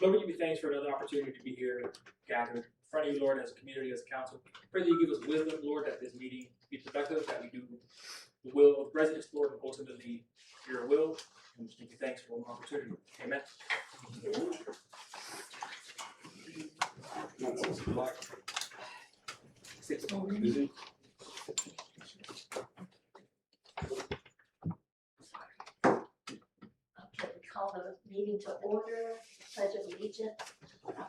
Lord, we give you thanks for another opportunity to be here, gathered in front of you, Lord, as a community, as a council. Pray that you give us wisdom, Lord, that this meeting be productive, that we do the will of the residents, Lord, and ultimately your will. And just give you thanks for one opportunity. Amen. Okay, we call the meeting to order, pledge of allegiance.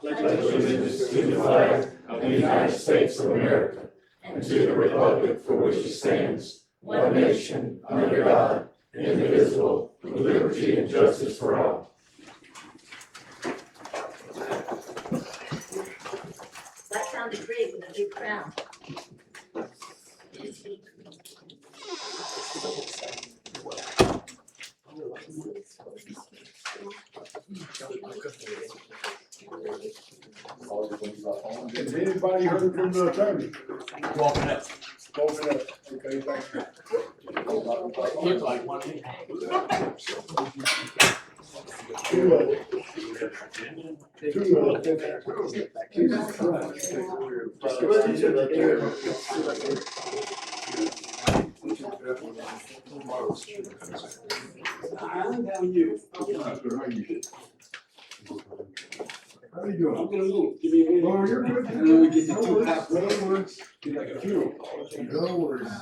Pledge allegiance to the flag of the United States of America and to the republic for which it stands, one nation, under God, indivisible, with liberty and justice for all. That sounded great with a big crowd. Has anybody heard from the attorney? Walking up. Walking up, okay, thank you. Look like one. Two of them. Jesus Christ. How you doing? I'm gonna move. Give me a minute. Oh, you're good. And then we get the two half. No worries. Get like a few. No worries.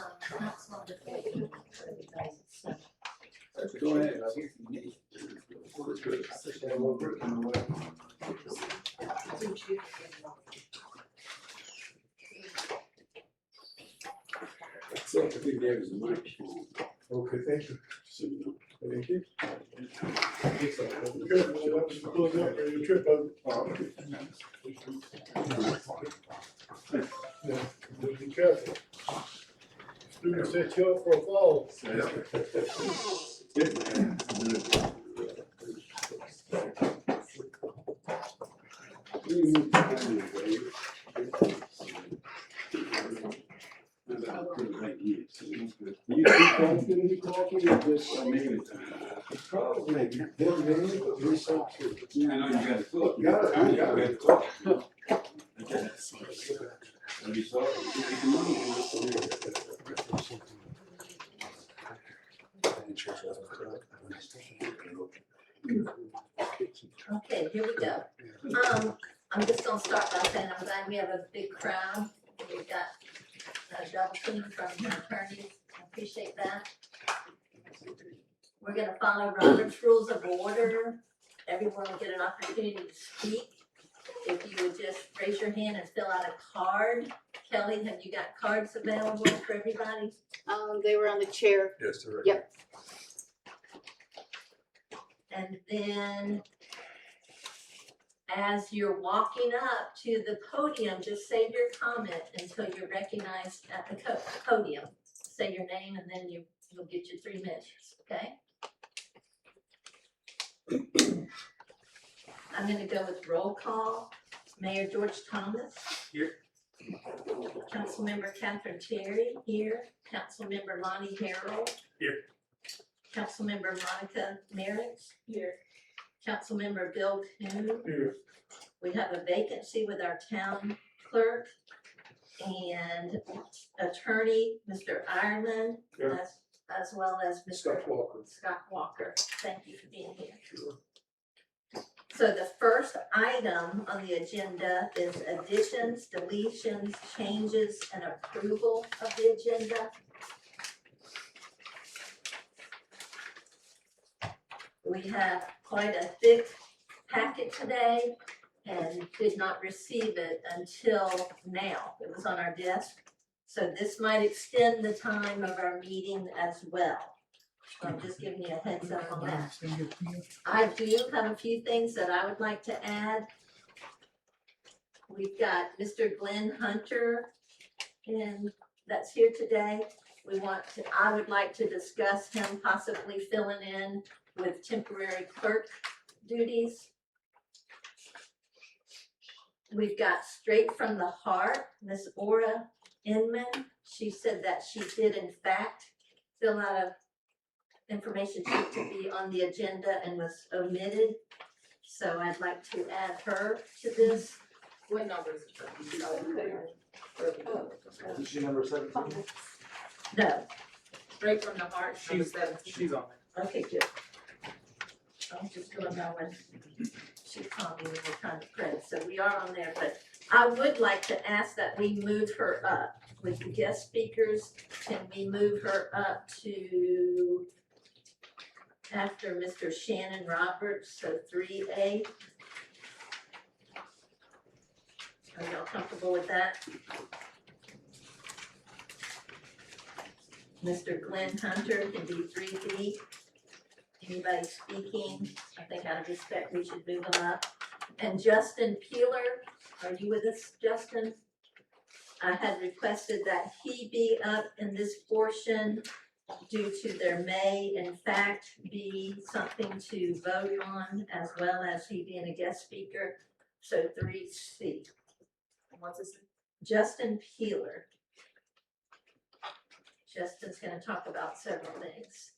Go ahead. So I think there is a mic. Okay, thank you. Thank you. It's like- Good, well, that was close up, ready to trip over. Yeah, be careful. Students set you up for a fall. You think Paul's gonna be talking or just making it? Probably, them names, but we're so cute. I know you got to cook. Got it, I got it. Cook. That'd be so. Okay, here we go. I'm just gonna start by saying I'm glad we have a big crowd. We've got a double team from the attorneys. I appreciate that. We're gonna follow Robert's Rules of Order. Everyone will get an opportunity to speak. If you would just raise your hand and fill out a card. Kelly, have you got cards available for everybody? They were on the chair. Yes, sir. Yep. And then as you're walking up to the podium, just save your comment until you're recognized at the podium. Say your name and then you'll get your 3 minutes, okay? I'm gonna go with roll call. Mayor George Thomas. Here. Councilmember Catherine Terry, here. Councilmember Lonnie Harrell. Here. Councilmember Monica Merritt, here. Councilmember Bill Coon. Here. We have a vacancy with our town clerk and attorney, Mr. Ireland, Yeah. as well as Mr. Scott Walker. Scott Walker. Thank you for being here. So the first item on the agenda is additions, deletions, changes, and approval of the agenda. We have quite a thick packet today and did not receive it until now. It was on our desk. So this might extend the time of our meeting as well. So I'm just giving you a heads up on that. I do have a few things that I would like to add. We've got Mr. Glenn Hunter, and that's here today. I would like to discuss him possibly filling in with temporary clerk duties. We've got straight from the heart, Miss Ora Inman. She said that she did in fact fill out a information sheet to be on the agenda and was omitted. So I'd like to add her to this. What number is it? Is she number 17? No, Straight from the heart, number She's, 17. she's on there. okay, good. I'm just gonna know when she called me when we're trying to print, so we are on there, but I would like to ask that we move her up with the guest speakers. Can we move her up to after Mr. Shannon Roberts, so 3A? Are y'all comfortable with that? Mr. Glenn Hunter can be 3B. Anybody speaking? I think out of respect, we should move him up. And Justin Peeler, are you with us, Justin? I had requested that he be up in this portion due to there may in fact be something to vote on, as well as he being a guest speaker. So 3C. What's this? Justin Peeler. Justin's gonna talk about several things.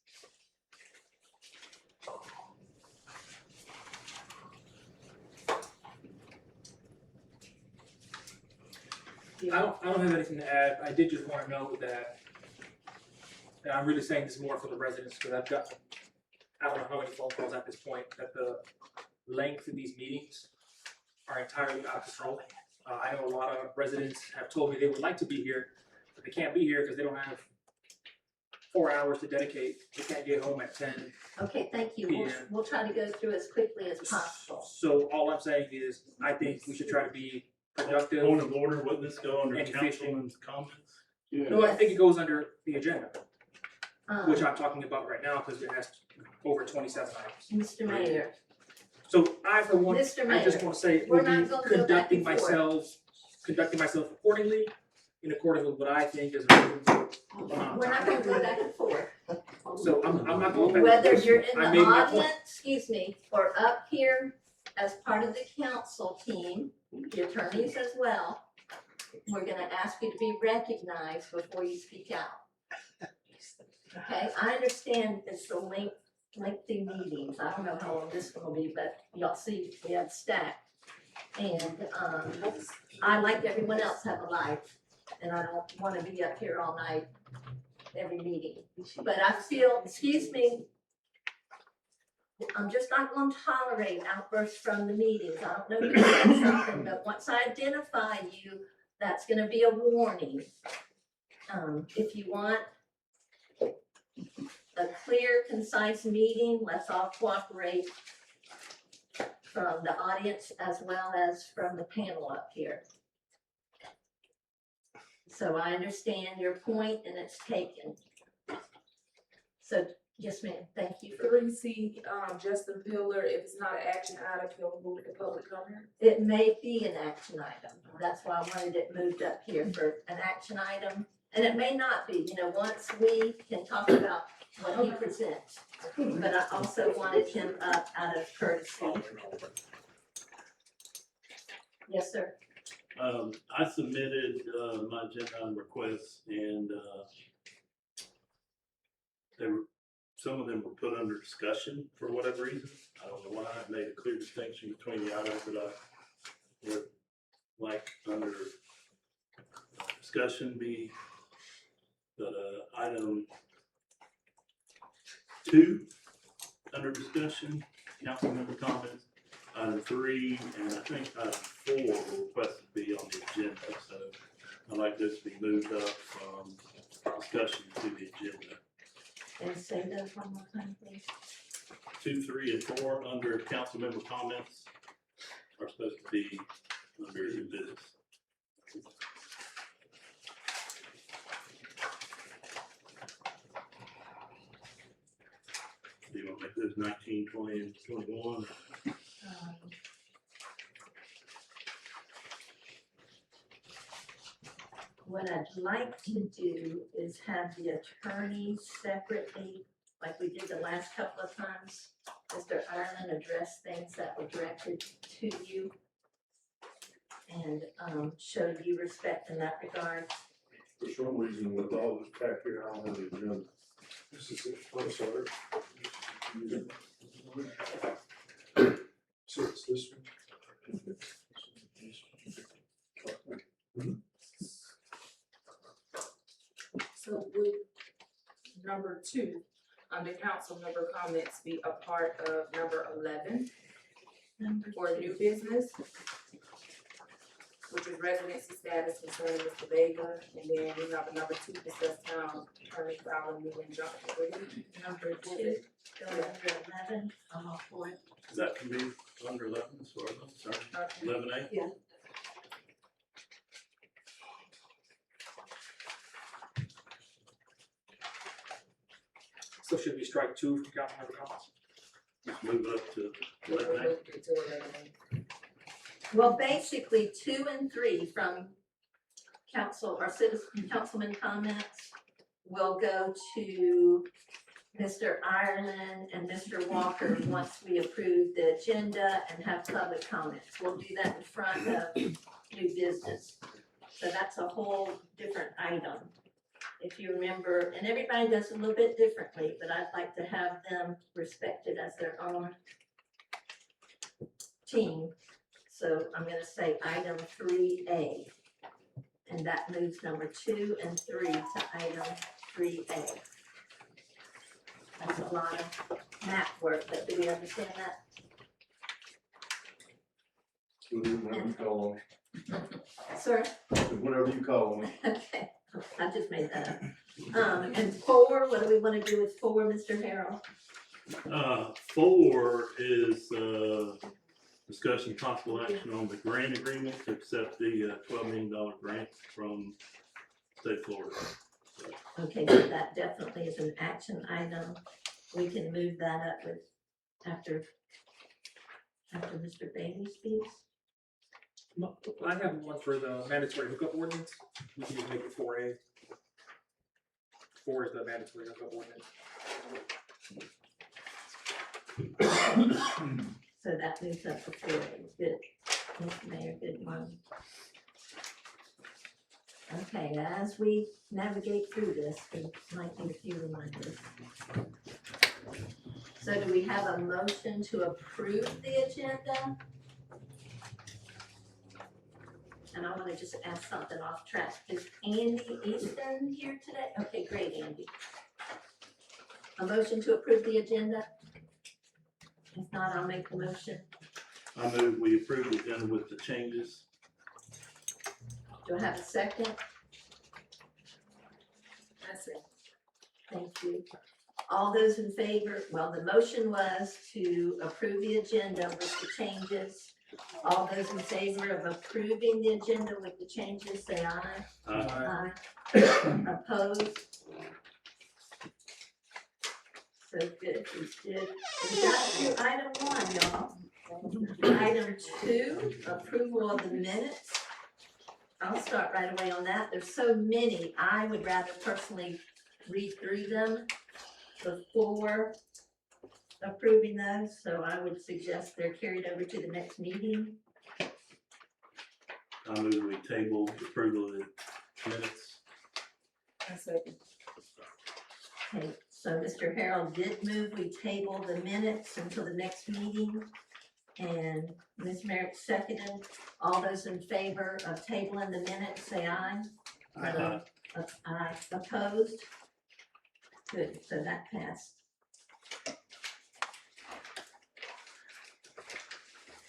I don't have anything to add. I did just wanna note that, and I'm really saying this more for the residents, because I've got, I don't know how many phone calls at this point, that the length of these meetings are entirely out of control. I know a lot of residents have told me they would like to be here, but they can't be here because they don't have 4 hours to dedicate. They can't get home at 10. Okay, thank you. We'll try to go through as quickly as possible. So all I'm saying is, I think we should try to be productive. Point of order, wouldn't this go under And efficient. councilman's comments? Yeah. No, I think it goes under the agenda, which Um, I'm talking about right now, because it has over 27 items. Mr. Mayor, So I, for one, Mr. I just Mayor, want to say, we're we'll not be gonna go back and conducting myself accordingly, in accordance with what I think is reasonable. we're not gonna go back and forth. So I'm not going back. Whether you're in I the made my point. audience, excuse me, or up here as part of the council team, the attorneys as well, we're gonna ask you to be recognized before you speak out. Okay, I understand it's the lengthy meetings, I don't know how long this one will be, but y'all see, we have stacked. And, I, like everyone else, have a life, and I don't wanna be up here all night, every meeting. But I feel, excuse me, I'm just not gonna tolerate outbursts from the meetings. I don't know who said something, but once I identify you, that's gonna be a warning. If you want a clear, concise meeting, let's all cooperate from the audience as well as from the panel up here. So I understand your point and it's taken. So, yes, ma'am, thank you for, 3C, Justin Pillar, if it's not an action item, he'll move it to public comment. it may be an action item. That's why I wanted it moved up here for an action item. And it may not be, once we can talk about what he presents. But I also wanted him up out of courtesy. Yes, sir. I submitted, my agenda item requests and, some of them were put under discussion for whatever reason. I don't know why. I made a clear distinction between the items that I would like under discussion be, but, item 2 under discussion, council member comments. Item 3, and I think item 4 were requested to be on the agenda, so I'd like this to be moved up from discussion to the agenda. And say those one more time, please. 2, 3, and 4 under council member comments are supposed to be under new business. Do you want to make those 19, 20, and 21? What I'd like to do is have the attorneys separately, like we did the last couple of times. Mr. Ireland address things that were directed to you. And show you respect in that regard. For some reason, with all this back here, I don't have the agenda. This is it, I'm sorry. So it's this one. So would number 2, under council member comments, be a part of number 11 for new business? Which is residency status concerning Mr. Vega, and then we have a number 2, discuss town attorney filing new injunction. Number 2, go under 11, I'm all for it. Is that can be under 11, sorry, sorry, 11A? Yeah. So should we strike 2 from council member comments? Move it up to We'll 11A. move it to 11A. Well, basically, 2 and 3 from council or citizen, councilman comments will go to Mr. Ireland and Mr. Walker once we approve the agenda and have public comments. We'll do that in front of new business. So that's a whole different item. If you remember, and everybody does it a little bit differently, but I'd like to have them respected as their own team. So I'm gonna say item 3A. And that moves number 2 and 3 to item 3A. That's a lot of map work, but do we understand that? Whatever you call Sir? them, whatever you call them. Okay, I just made that up. And 4, what do we wanna do with 4, Mr. Harrell? 4 is, discussion possible action on the grant agreement to accept the $12 million grant from state of Florida. Okay, so that definitely is an action item. We can move that up with, after Mr. Bailey speaks. I have one for the mandatory hookup ordinance. We can just make it 4A. 4 is the mandatory hookup ordinance. So that moves up to 4. Good, Mr. Mayor, good one. Okay, as we navigate through this, we might need a few reminders. So do we have a motion to approve the agenda? And I want to just ask something off track. Is Andy Easton here today? Okay, great, Andy. A motion to approve the agenda? If not, I'll make the motion. I move we approve the agenda with the changes. Do I have a second? That's it. Thank you. All those in favor, well, the motion was to approve the agenda with the changes. All those in favor of approving the agenda with the changes, say aye. Aye. Opposed? So good, we did. We got through item 1, y'all. Item 2, approval of the minutes. I'll start right away on that. There's so many, I would rather personally read through them before approving those, so I would suggest they're carried over to the next meeting. I move we table the approval of the minutes. That's it. Okay, so Mr. Harold did move, we table the minutes until the next meeting. And Ms. Merrick seconded. All those in favor of tabling the minutes, say aye. Aye. Aye, opposed? Good, so that passed.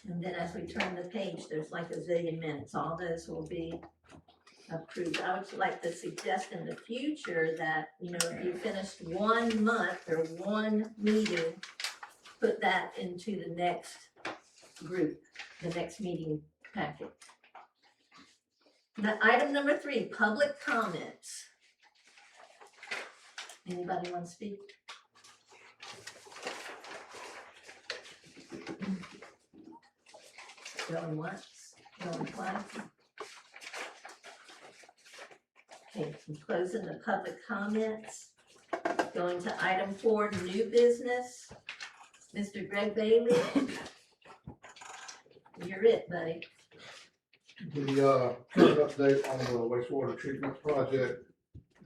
And then as we turn the page, there's like a zillion minutes, all those will be approved. I would like to suggest in the future that, you know, if you finished 1 month or 1 meeting, put that into the next group, the next meeting packet. Now, item number 3, public comments. Anybody want to speak? Going once, going twice. Okay, I'm closing the public comments. Going to item 4, new business. Mr. Greg Bailey. You're it, buddy. The current update on the wastewater treatment project,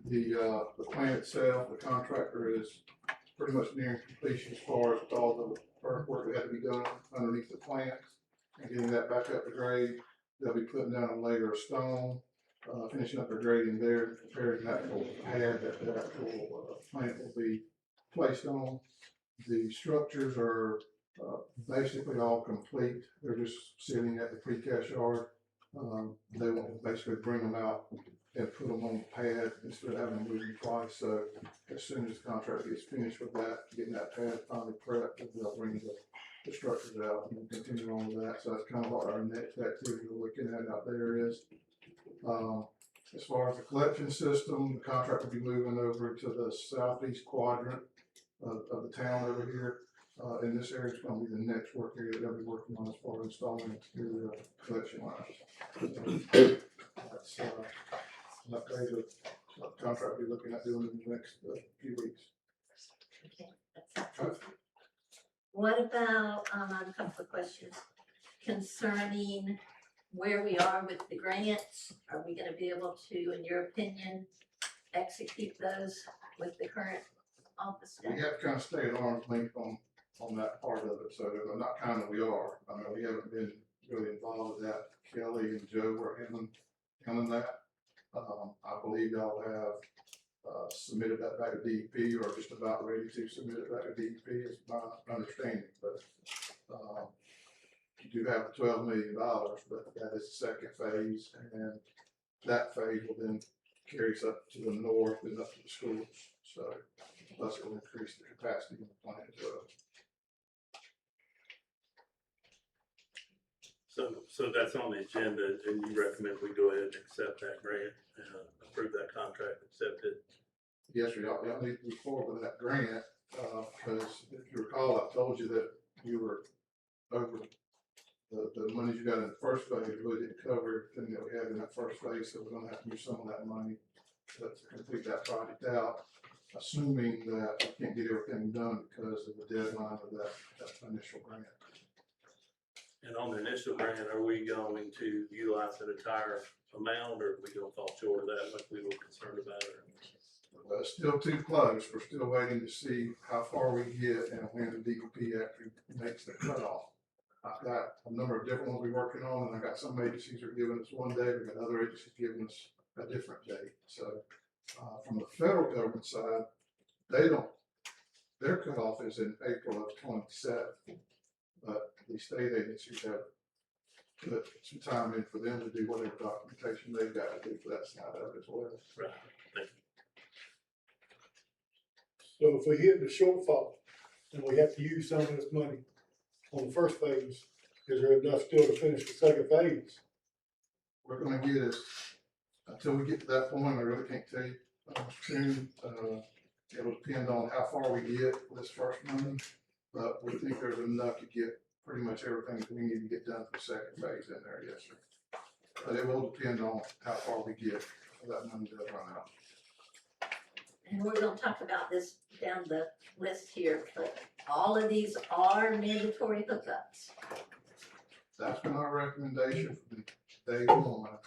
the plant itself, the contractor is pretty much nearing completion as far as all the earthwork that had to be done underneath the plants and getting that back up to grade. They'll be putting down a layer of stone, finishing up their grading there, preparing that actual pad that the actual plant will be placed on. The structures are basically all complete. They're just sitting at the precast yard. They want to basically bring them out and put them on the pad instead of having to move them twice. So as soon as the contract gets finished with that, getting that pad finally prepped, they'll bring the structures out and continue on with that. So that's kind of what our next activity we're looking at out there is. As far as the collection system, the contract will be moving over to the southeast quadrant of the town over here. In this area, it's going to be the next work area that they'll be working on as far as installing the collection lines. That's an upgrade of what the contract we're looking at doing in the next few weeks. Okay, that's helpful. What about, a couple of questions concerning where we are with the grants? Are we gonna be able to, in your opinion, execute those with the current office staff? We have to kind of stay at arm's length on that part of it, so not kind of, we are. I mean, we haven't been really involved with that. Kelly and Joe are handling that. I believe y'all have submitted that back to DEP or just about ready to submit it back to DEP is my understanding, but you do have the $12 million, but that is the second phase, and that phase will then carry us up to the north and up to the schools. So plus it will increase the capacity of the plant as well. So that's on the agenda, and you recommend we go ahead and accept that grant, approve that contract, accept it? Yes, sir, y'all need to move forward with that grant, because if you recall, I told you that you were over the monies you got in the first phase really didn't cover everything that we had in that first phase, so we're gonna have to use some of that money to complete that project out, assuming that we can't get everything done because of the deadline of that initial grant. And on the initial grant, are we going to utilize an entire amount, or are we gonna fall short of that like we were concerned about? Still too close. We're still waiting to see how far we get and when the DEP actually makes the cutoff. I've got a number of different ones we're working on, and I got some agencies are giving us one day, we've got other agencies giving us a different date. So from the federal government side, their cutoff is in April of 27. But the state agencies have put some time in for them to do whatever documentation they've got to do for that side of it as well. Right, thank you. So if we hit the shortfall and we have to use some of this money on the first phase, is there enough still to finish the second phase? We're gonna get us, until we get to that point, I really can't tell you, soon. It'll depend on how far we get with this first money, but we think there's enough to get pretty much everything that we need to get done for the second phase in there, yes, sir. But it will depend on how far we get, that money does run out. And we're gonna talk about this down the list here, but all of these are mandatory hookups. That's been our recommendation from day one.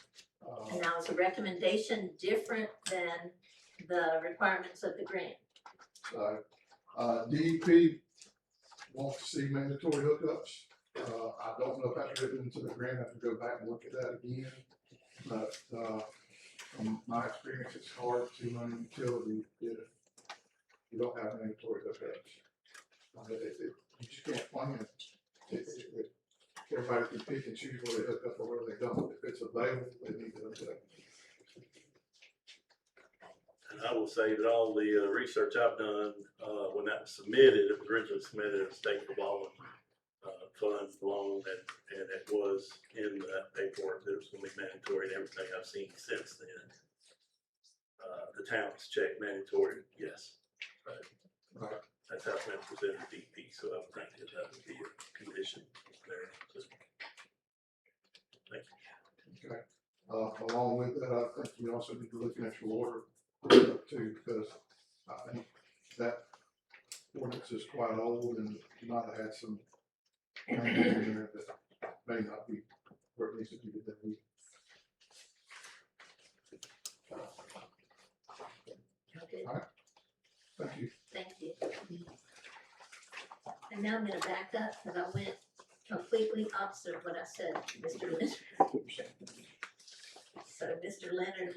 And now is a recommendation different than the requirements of the grant? So, DEP wants to see mandatory hookups. I don't know if that's written into the grant, I have to go back and look at that again. But, from my experience, it's hard to run a utility if you don't have mandatory hookups. You just can't plan it. Everybody can pick and choose where they hook up or where they don't. If it's available, they need to hook up. And I will say that all the research I've done, when that was submitted, it was originally submitted as a state revolving funds loan, and it was in that paperwork that it was going to be mandatory, and everything I've seen since then. The town's check mandatory, yes. Right. That's how it's been presented to DP, so I would think that would be a condition there. Thank you. Okay. Along with that, I think we also need to look at your order too, because I think that ordinance is quite old and might have had some changes in there that may not be where it needs to be today. Okay, All right. Thank you. thank you. And now I'm gonna back up because I went completely opposite of what I said, Mr. Leonard. So, Mr. Leonard,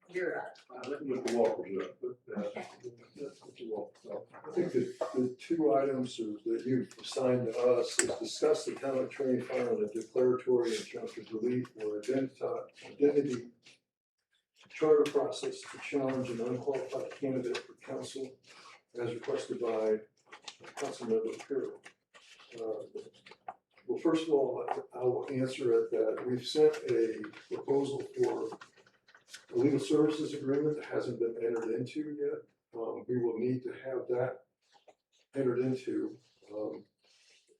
you're up. With the Walkers up, but, Okay. with the Walkers up. I think the two items that you've assigned to us is discuss the town attorney filing a declaratory injunctive relief or identity charter process to challenge an unqualified candidate for council as requested by Councilmember Carroll. Well, first of all, I will answer it that we've sent a proposal for a legal services agreement that hasn't been entered into yet. We will need to have that entered into.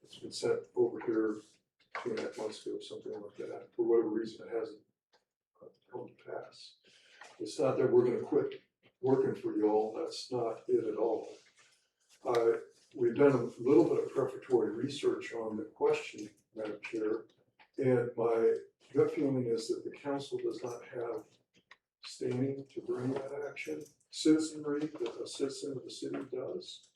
It's been sent over here 2.5 months ago, something like that. For whatever reason, it hasn't come to pass. It's not that we're gonna quit working for you all, that's not it at all. We've done a little bit of preparatory research on the question, Madam Chair, and my gut feeling is that the council does not have standing to bring that action. Citizenry, that a citizen of the city does.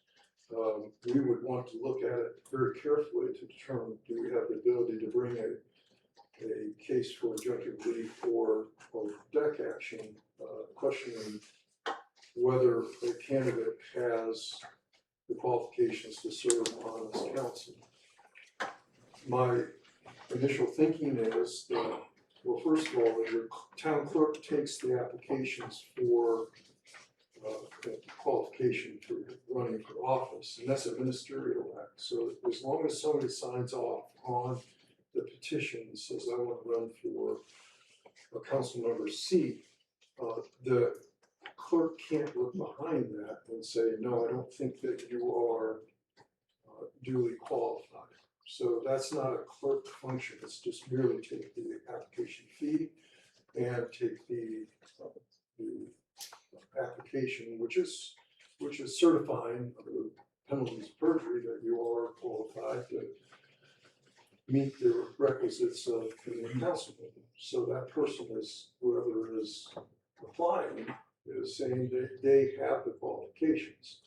We would want to look at it very carefully to determine, do we have the ability to bring a case for injunctive relief or deck action, questioning whether a candidate has the qualifications to serve on this council. My initial thinking is that, well, first of all, the town clerk takes the applications for qualification for running for office, and that's a ministerial act. So as long as somebody signs off on the petition and says, I want to run for a council member seat, the clerk can't look behind that and say, no, I don't think that you are duly qualified. So that's not a clerk function, it's just merely take the application fee and take the application, which is certifying under the penalties of perjury that you are qualified to meet the requisites of being a council member. So that person is, whoever is applying, is saying that they have the qualifications.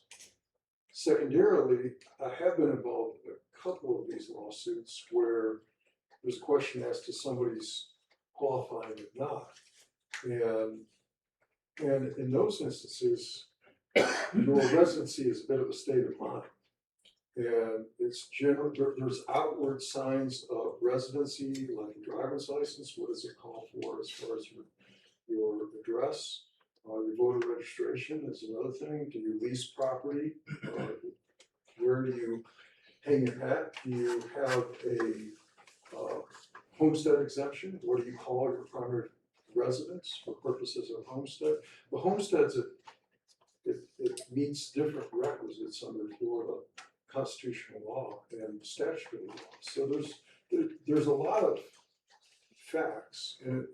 Secondarily, I have been involved in a couple of these lawsuits where there's a question as to somebody's qualifying or not. And in those instances, your residency is a bit of a state of mind. And it's general, there's outward signs of residency, like a driver's license. What does it call for as far as your address? Your voter registration is another thing. Do you lease property? Where do you hang your hat? Do you have a homestead exemption? What do you call your primary residence for purposes of homestead? The homesteads, it meets different requisites under Florida constitutional law and statutory law. So there's a lot of facts, and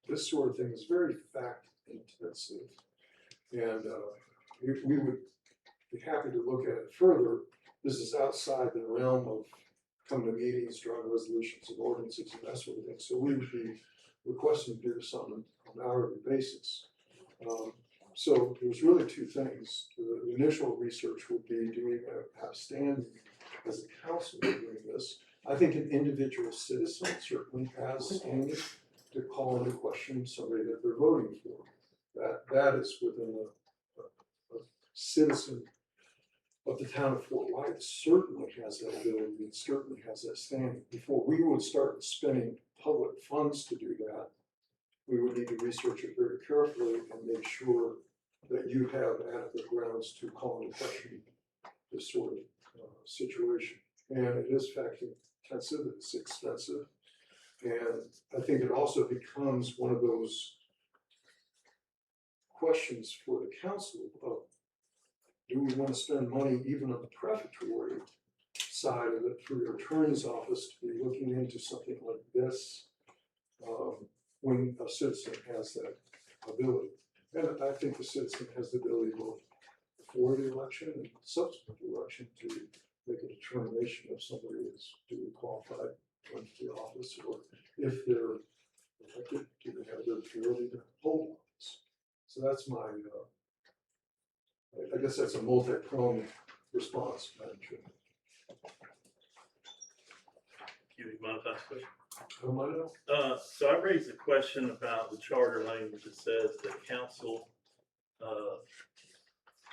this sort of thing is very fact intensive. And we would be happy to look at it further. This is outside the realm of coming to meetings, drawing resolutions and ordinances and that sort of thing. So we would be requesting to do something on an hourly basis. So there's really two things. The initial research would be, do we have standing as a council doing this? I think an individual citizen certainly has standing to call into question somebody that they're voting for. That is within a citizen of the town of Fort White certainly has that ability and certainly has that standing. Before we would start spending public funds to do that, we would need to research it very carefully and make sure that you have adequate grounds to call into question this sort of situation. And it is fact intensive, it's expensive. And I think it also becomes one of those questions for the council of, do we want to spend money even on the prefatory side of it through your attorney's office to be looking into something like this when a citizen has that ability? And I think the citizen has the ability both before the election and subsequent to the election to make a determination if somebody is duly qualified to run for the office, or if they're elected, do they have the ability to hold office? So that's my, I guess that's a multi-pronged response, Madam Chair. You mind if I ask a question? Come on up. So I raised a question about the charter language that says that council,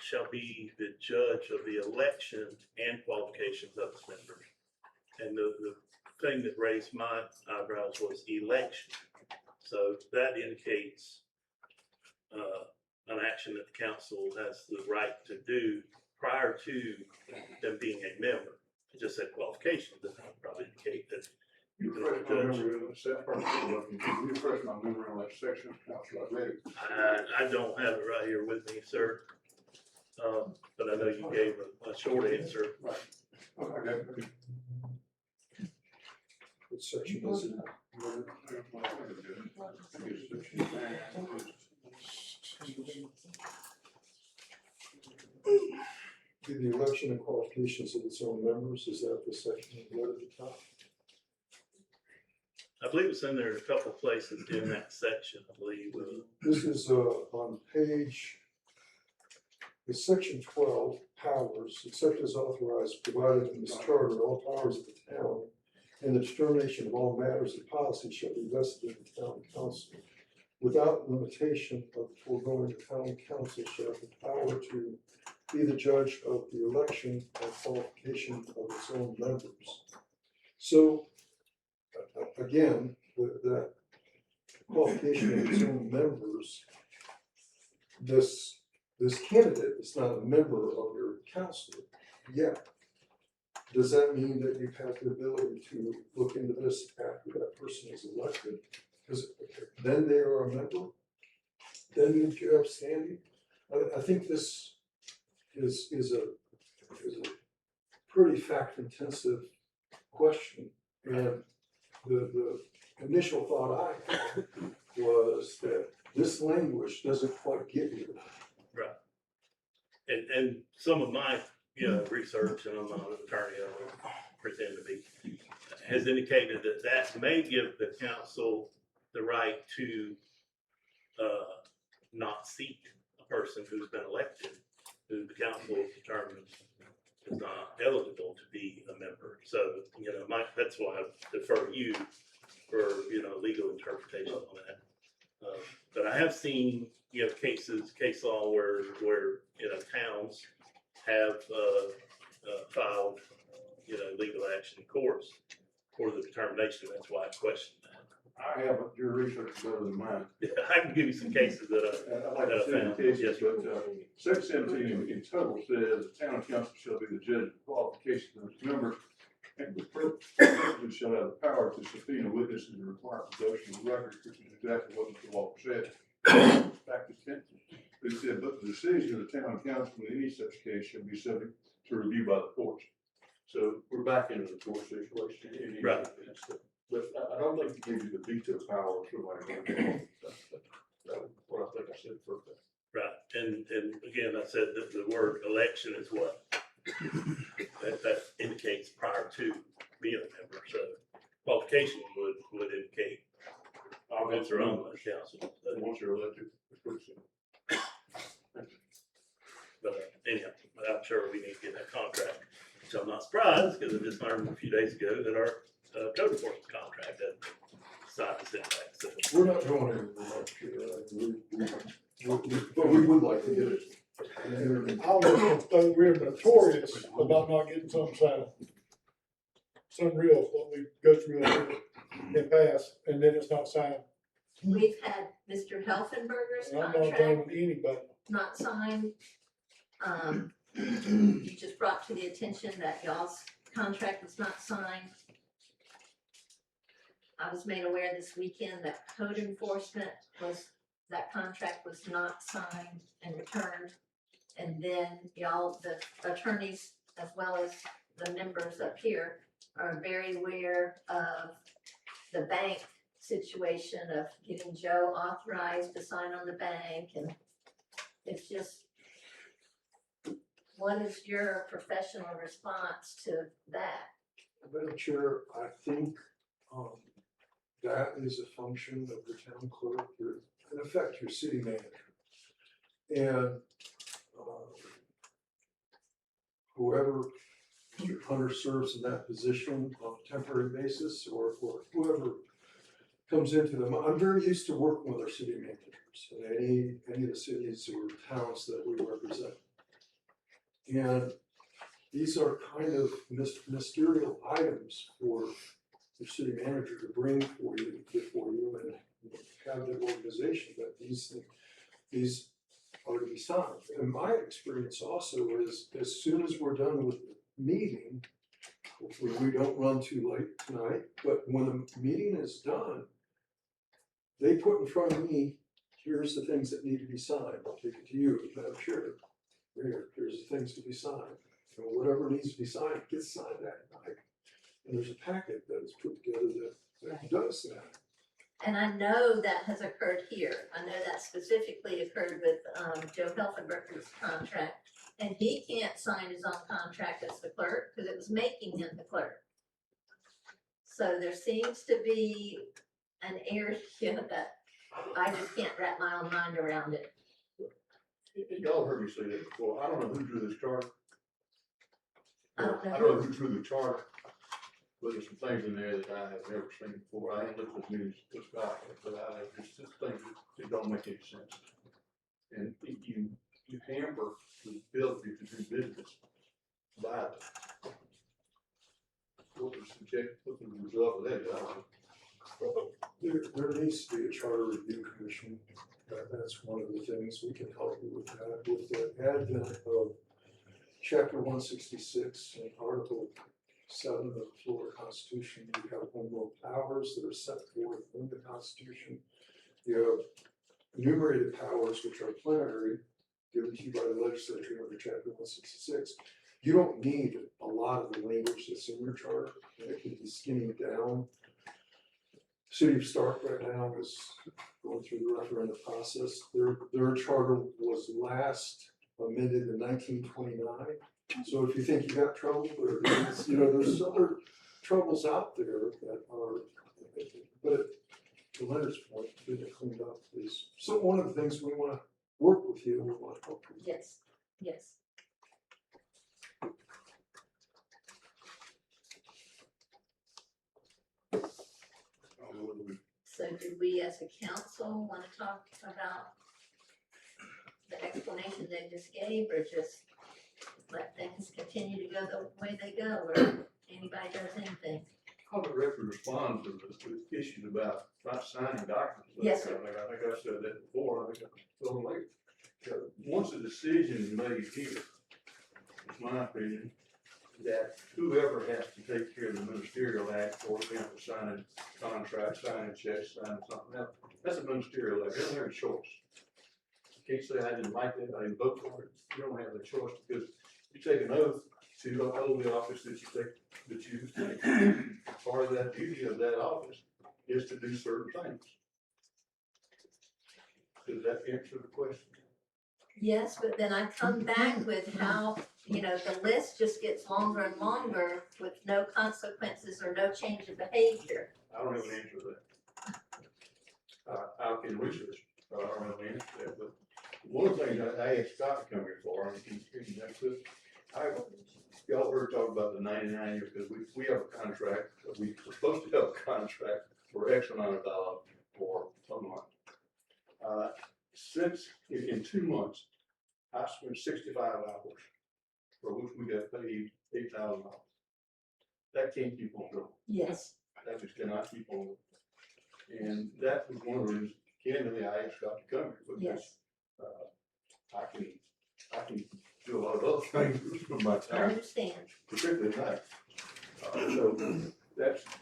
shall be the judge of the election and qualifications of its members. And the thing that raised my eyebrows was election. So that indicates, an action that the council has the right to do prior to them being a member. It just said qualifications, that would probably indicate that You refresh my memory on that section, you refresh my memory on that section, Council, I read it. I don't have it right here with me, sir. But I know you gave a short answer. Right. Okay, I got it. What section is it? The election and qualifications of its own members, is that the section you read at the top? I believe it's in there a couple of places in that section, I believe. This is on page, it's section 12, powers, except as authorized, provided in this charter, all powers of the town and the determination of all matters of policy shall be vested in the town council. Without limitation of the foregoing, the town council shall have the power to be the judge of the election and qualification of its own members. So, again, the qualification of its own members, this candidate is not a member of your council yet. Does that mean that you have the ability to look into this after that person is elected? Because then they are a member? Then you have standing? I think this is a pretty fact-intensive question. And the initial thought I had was that this language doesn't quite get you. Right. And some of my, research, and I'm not an attorney, I don't pretend to be, has indicated that that may give the council the right to, not seat a person who's been elected, who the council determines is not eligible to be a member. So, that's why I defer to you for, legal interpretation on that. But I have seen, case law where, towns have, filed, legal action in courts for the determination. That's why I questioned that. I haven't, your research is better than mine. I can give you some cases that I'd like to see the cases, but, section 17 in total says, the town council shall be the judge of qualifications of its members, and the president shall have the power to subpoena witnesses and require production of records, which is exactly what Mr. Walker said. Fact is, it said, but the decision of the town council in any such case shall be subject to review by the courts. So we're back into the court situation. Right. But I don't think it gives you the veto power of somebody. That's what I think I said first. Right, and again, I said that the word election is what that indicates prior to being a member, so qualification would indicate once they're on the council. Once you're elected, it's pretty simple. But anyhow, I'm sure we need to get that contract, which I'm not surprised, because I just learned a few days ago that our code enforcement contract had signed this impact, so. We're not going anywhere, but we would like to get it. I was gonna say, we're notorious about not getting something signed. It's unreal what we go through and pass, and then it's not signed. We've had Mr. Helfenberger's And I'm not contract done with anybody. not signed. You just brought to the attention that y'all's contract was not signed. I was made aware this weekend that code enforcement that contract was not signed and returned. And then y'all, the attorneys, as well as the members up here, are very aware of the bank situation of getting Joe authorized to sign on the bank, and it's just, what is your professional response to that? Madam Chair, I think, that is a function of the town clerk, in effect, your city manager. And, whoever Mr. Hunter serves in that position on a temporary basis, or whoever comes into them. I'm very used to working with our city managers in any of the cities or towns that we represent. And these are kind of ministerial items for the city manager to bring before you and have the organization that these are to be signed. And my experience also is, as soon as we're done with the meeting, hopefully we don't run too late tonight, but when the meeting is done, they put in front of me, here's the things that need to be signed. I'll take it to you, Madam Chair. Here's the things to be signed. And whatever needs to be signed gets signed that night. And there's a packet that is put together that does that. And I know that has occurred here. I know that specifically occurred with Joe Helfenberger's contract. And he can't sign his own contract as the clerk because it was making him the clerk. So there seems to be an area that I just can't wrap my own mind around it. Y'all heard me say that before, I don't know who drew this chart. I don't know. I don't know who drew the chart, but there's some things in there that I have never seen before. I ain't looked at this as Scott, but I have just things that don't make any sense. And you hamper the ability to do business by that. What the result of that is, I don't know. There needs to be a charter review commission. That's one of the things we can help you with that. With the advent of Chapter 166 and Article 7 of the Florida Constitution, you have home rule powers that are set forth in the Constitution. You have enumerated powers, which are plenary, given to you by the legislature under Chapter 166. You don't need a lot of the language that's in your charter, and it can be skinny down. City of Stark right now is going through the referendum process. Their charter was last amended in 1929. So if you think you got trouble, there's other troubles out there that are, but to Leonard's point, getting it cleaned up is so one of the things we want to work with you. We want to help you. Yes, yes. So do we as a council want to talk about the explanation they just gave, or just let things continue to go the way they go, or anybody does anything? How the record responds to the issues about not signing documents. Yes, sir. I think I said that before, I think I told them later. Once a decision is made here, it's my opinion, that whoever has to take care of the ministerial act, for example, signing contracts, signing checks, signing something else, that's a ministerial act, they don't have a choice. You can't say I didn't like it, I didn't vote for it, you don't have a choice, because you take an oath to hold the office that you take. Part of that duty of that office is to do certain things. Does that answer the question? Yes, but then I come back with how, the list just gets longer and longer with no consequences or no change in behavior. I don't have an answer to that. I can research, I don't have an answer to that, but one of the things I asked Scott to come here for, and that's it. Y'all heard talk about the 99 years, because we have a contract, we were supposed to have a contract for X amount of dollars for a month. Since, in 2 months, I spent 65 hours, for which we got paid $8,000. That can't keep on going. Yes. That just cannot keep on. And that was one of the reasons, candidly, I asked Scott to come here, because I can do a lot of other things from my I time, understand. particularly at night. So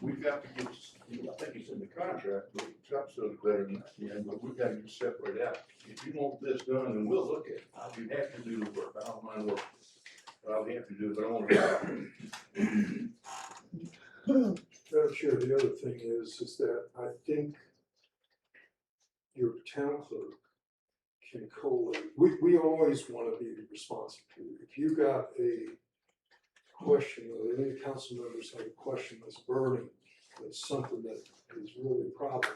we've got to get, I think it's in the contract, but Scott said it better than I can, but we've got to get separated out. If you want this done, then we'll look at it. I'll be happy to do the work. I don't mind working. But I'll be happy to do it, but I want to. Madam Chair, the other thing is that I think your town clerk can collate. We always want to be responsive to. If you got a question, or any council members have a question that's burning, that's something that is really a problem,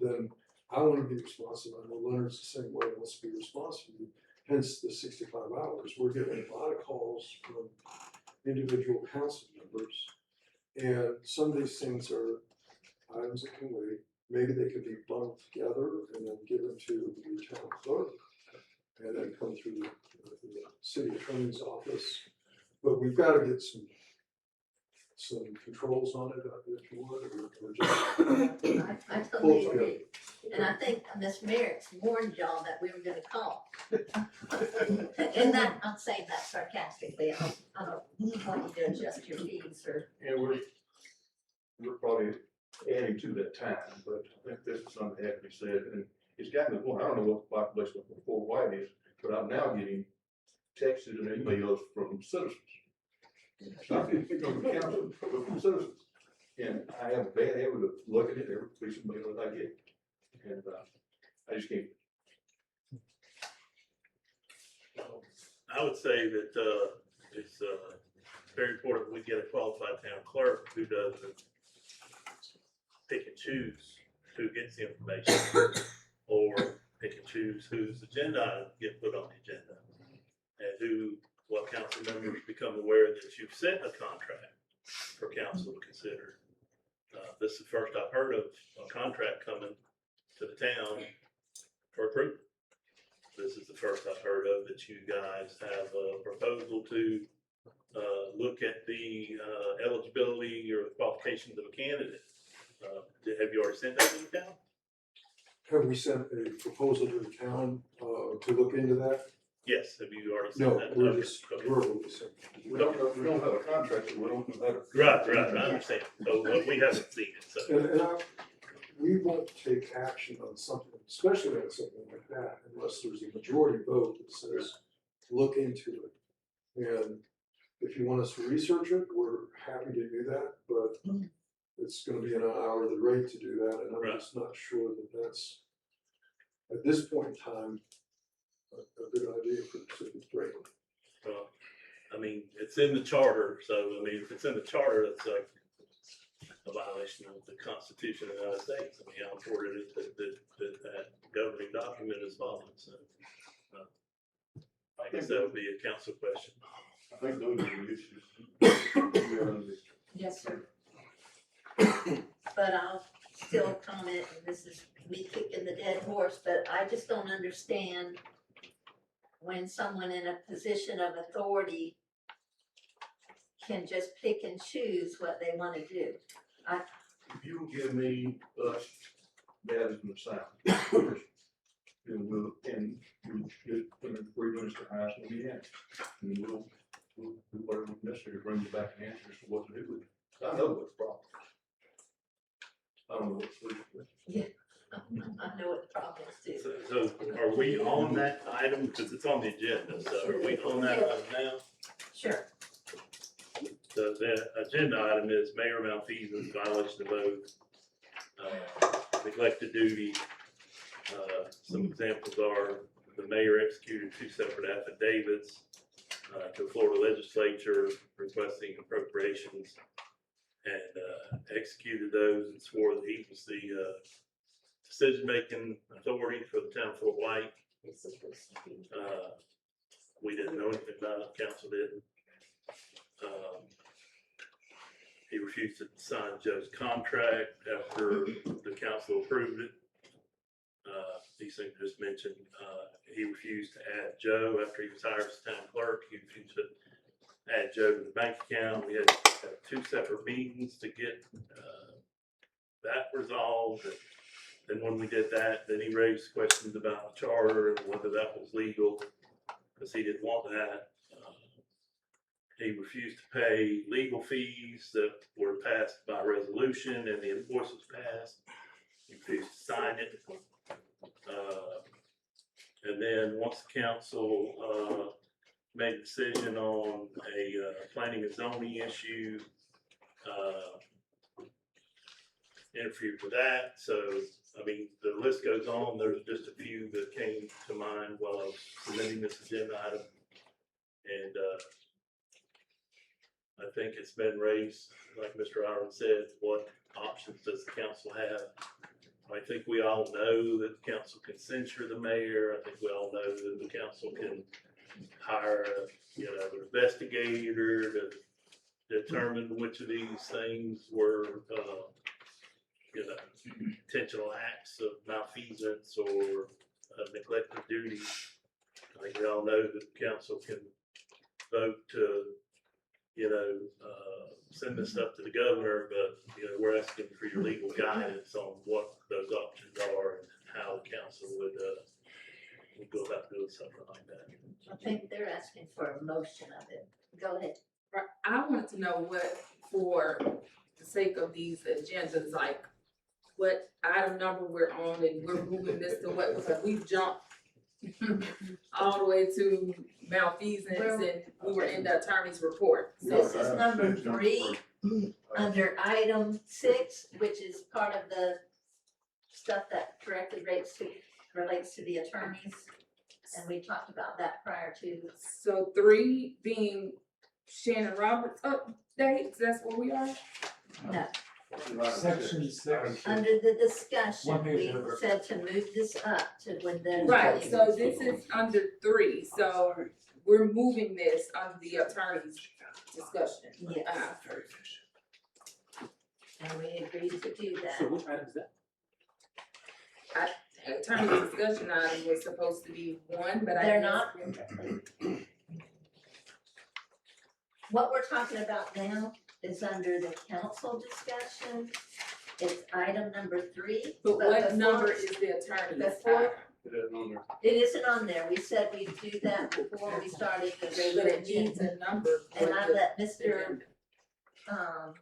then I want to be responsive. I know Leonard's the same way, wants to be responsive. Hence the 65 hours. We're getting a lot of calls from individual council members. And some of these things are items that can wait. Maybe they could be bundled together and then given to the town clerk and then come through the city attorney's office. But we've got to get some controls on it, if you would, or just I pull totally together. agree. And I think Ms. Merritt's warned y'all that we were gonna call. And that, I'm saying that sarcastically, I don't want you to adjust your fees or. And we're probably adding to that time, but I think this is something that has to be said, and it's gotten to the point, I don't know what the population of Fort White is, but I'm now getting texts and emails from citizens. Not from the council, but from citizens. And I have a bad habit of looking at every piece of mail that I get, and, I just can't. I would say that, it's, very important we get a qualified town clerk who doesn't pick and choose who gets the information, or pick and choose whose agenda items get put on the agenda, and what council members become aware that you've sent a contract for council to consider. This is the first I've heard of a contract coming to the town for approval. This is the first I've heard of that you guys have a proposal to look at the eligibility or the qualifications of a candidate. Have you already sent that to the town? Have we sent a proposal to the town to look into that? Yes, have you already sent No, that? we're Okay, just okay. verbally saying. We don't have a contract, so we don't know how to. Right, I understand. So we haven't seen it, so. And we won't take action on something, especially on something like that, unless there's a majority vote that says, look into it. And if you want us to research it, we're happy to do that, but it's gonna be an hourly rate to do that, and I'm just not sure that that's, at this point in time, a good idea for the city of Drayton. Well, I mean, it's in the charter, so I mean, if it's in the charter, it's like a violation of the Constitution of the United States. I mean, how important it is that governing document is followed, so. I guess that would be a council question. I think those are the issues. Yes, sir. But I'll still comment, and this is me kicking the dead horse, but I just don't understand when someone in a position of authority can just pick and choose what they wanna do. If you will give me, that is the sound. And we'll get, when the 3 minutes to highest will be at. And we'll do whatever necessary to bring you back an answer as to what to do with it. I know what's the problem. I don't know what the solution is. I know what the problem is too. So are we on that item, because it's on the agenda, so are we on that item now? Sure. The agenda item is mayor malfeasance, violation of oath, neglected duty. Some examples are the mayor executed 2 separate affidavits to the Florida legislature requesting appropriations, and executed those and swore that he was the decision-making authority for the town of Fort White. We didn't know anything about it, council didn't. He refused to sign Joe's contract after the council approved it. These things just mentioned, he refused to add Joe after he was hired as town clerk. He refused to add Joe to the bank account. We had 2 separate meetings to get that resolved. And when we did that, then he raised questions about the charter and whether that was legal, because he didn't want that. He refused to pay legal fees that were passed by resolution, and the invoice was passed. He refused to sign it. And then once the council made a decision on a planning and zoning issue, interfered with that. So, I mean, the list goes on. There's just a few that came to mind while I was submitting this agenda item. And I think it's been raised, like Mr. Iron said, what options does the council have? I think we all know that the council can censure the mayor. I think we all know that the council can hire, an investigator to determine which of these things were, you know, intentional acts of malfeasance or neglect of duty. I think we all know that the council can vote to, you know, send this stuff to the governor, but, you know, we're asking for your legal guidance on what those options are and how the council would go about doing something like that. I think they're asking for a motion of it. Go ahead. Right, I wanted to know what, for the sake of these agendas, like, what item number we're on and we're moving this to what, because we've jumped all the way to malfeasance and we were in the attorney's report. This is number 3, under item 6, which is part of the stuff that directly relates to the attorneys. And we talked about that prior to. So 3 being Shannon Roberts updates, that's where we are? No, Section 6. under the discussion, One page we over. said to move this up to when the. Right, so this is under 3, so we're moving this under the attorney's discussion. Yes. Uh, And we agreed to do So that. which item is that? Attorney's discussion item was supposed to be 1, but I. They're guess- not. What we're talking about now is under the council discussion. It's item number 3. But what before- number is the attorney's before- item? It isn't on there. It isn't on there. We said we'd do that before we started the But regular it needs agenda. a number. for And I the let Mr. agenda.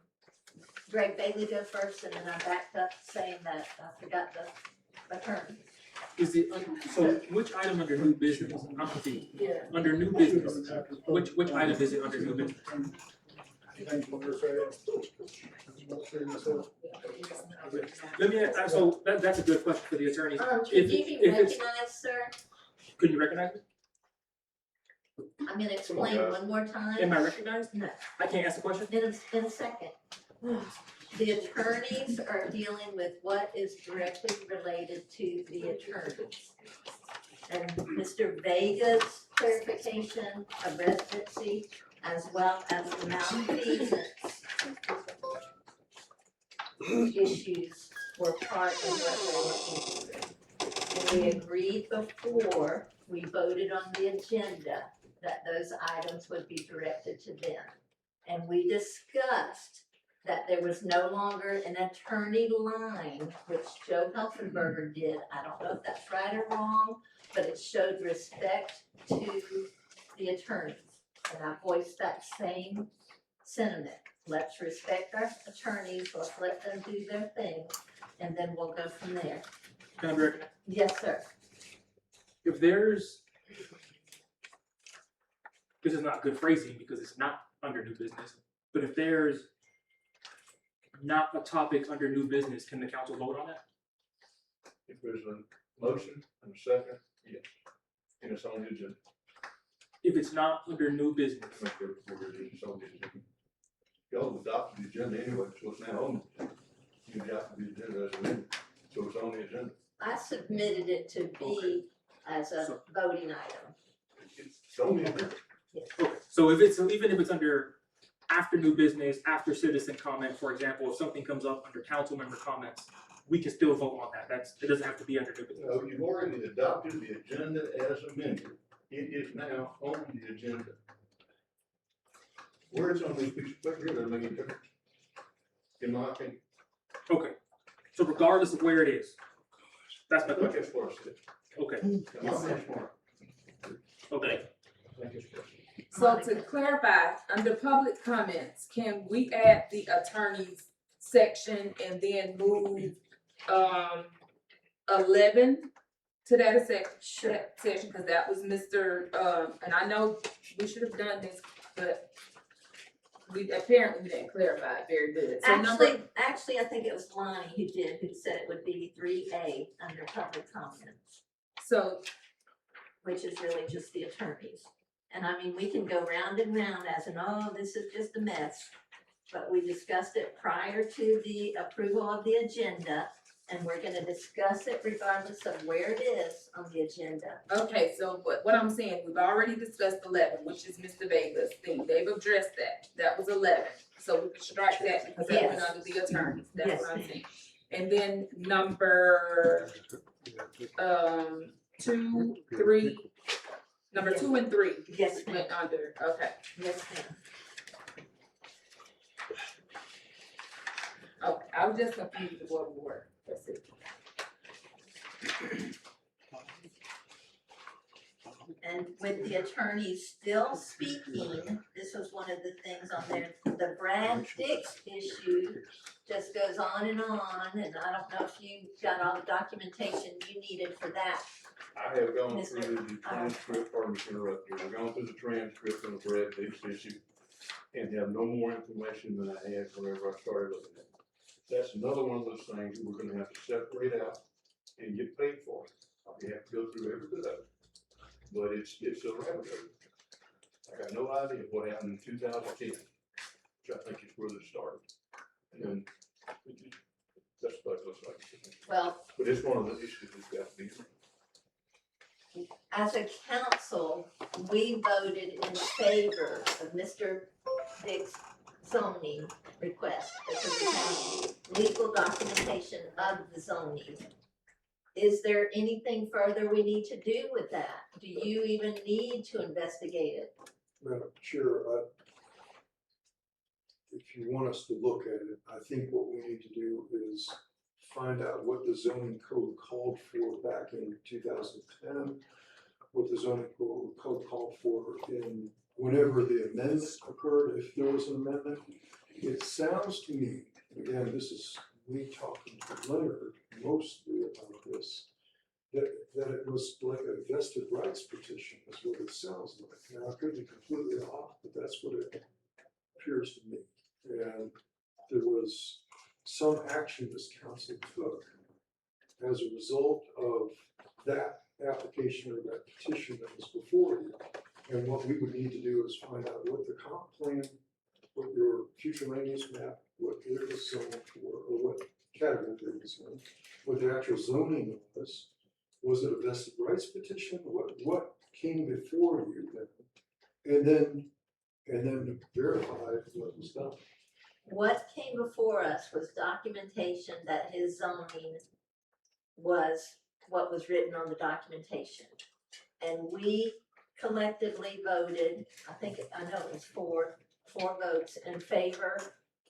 Greg Bailey go first, and then I backed up saying that I forgot the attorney. Is it, so which item under new business? I'm confused. Yeah. Under new business, which item is it under new business? Thanks for your service. Not sure myself. Let me, so that's a good question for the attorney. Can If- you be if it's- recognized, sir? Could you recognize me? I'm gonna explain guys. one more time. Am I recognized? No, I can't ask the question? in a second. The attorneys are dealing with what is directly related to the attorneys. And Mr. Vega's clarification of residency as well as the malfeasance issues were part of what they were answering. And we agreed before we voted on the agenda that those items would be directed to them. And we discussed that there was no longer an attorney line, which Joe Huffenberger did. I don't know if that's right or wrong, but it showed respect to the attorneys. And I voiced that same sentiment. Let's respect our attorneys, let's let them do their thing, and then we'll go from there. Can I be recognized? Yes, sir. If there's, this is not good phrasing because it's not under new business, but if there's not a topic under new business, can the council vote on that? If there's a motion and a second, yes. And it's on the agenda. If it's not under new business, It's on the agenda. Y'all adopted the agenda anyway, so it's now on the agenda. You adopted the agenda as amended, so it's on the agenda. I submitted it to be as a voting item. It's on the agenda. okay, so if it's, even if it's under after new business, after citizen comment, for example, if something comes up under council member comments, we can still vote on that. It doesn't have to be under new business. No, you've already adopted the agenda as amended. It is now on the agenda. Where it's on this piece of paper, doesn't make any difference. In my opinion. Okay, so regardless of where it is, that's I my think question. that's what I said. Okay, I'm not that smart. okay. I think it's what I said. So to clarify, under public comments, can we add the attorney's section and then move 11 to that section, cause that was Mr. And I know we should have done this, but we didn't clarify it very good. So Actually, I think it was Lonnie who said it would be 3A under public comments, So, which is really just the attorneys. And I mean, we can go round and round as in, oh, this is just a mess. But we discussed it prior to the approval of the agenda, and we're gonna discuss it regardless of where it is on the agenda. Okay, so what I'm saying, we've already discussed 11, which is Mr. Vega's thing. They've addressed that. That was 11. So we can strike that because that went Yes. under the attorneys. That's Yes, what I'm ma'am. saying. And then number, 2, 3, number 2 and 3 Yes, ma'am. went under, okay. Yes, ma'am. Oh, I was just confused with what we were. That's it. And with the attorney still speaking, this was one of the things on there, the Brad Dix issue just goes on, and I don't know if you got all the documentation you needed for that. I have gone Mr. through the transcript, pardon me for interrupting, I've gone through the transcript on the Brad Dix issue and have no more information than I had whenever I started looking at it. That's another one of those things that we're gonna have to separate out and get paid for. We have to go through every bit of it. But it's a rabbit hole. I got no idea what happened in 2010, which I think is where it started. And then, that's what it looks like. Well, But it's one of the issues that's got to be. as a council, we voted in favor of Mr. Dick's zoning request, because we have legal documentation of the zoning. Is there anything further we need to do with that? Do you even need to investigate it? Madam Chair, if you want us to look at it, I think what we need to do is find out what the zoning code called for back in 2010, what the zoning code called for in whenever the amendment occurred, if there was an amendment. It sounds to me, again, this is me talking to Leonard mostly about this, that it was like a vested rights petition is what it sounds like. Now, I could be completely off, but that's what it appears to me. And there was some action this council took as a result of that application or that petition that was before you. And what we would need to do is find out what the comp plan, what your future land use map, what it was zoned for, or what category it was in, what the actual zoning was. Was it a vested rights petition? What came before you then? And then verify what was done. What came before us was documentation that his zoning was what was written on the documentation. And we collectively voted, I know it was four votes in favor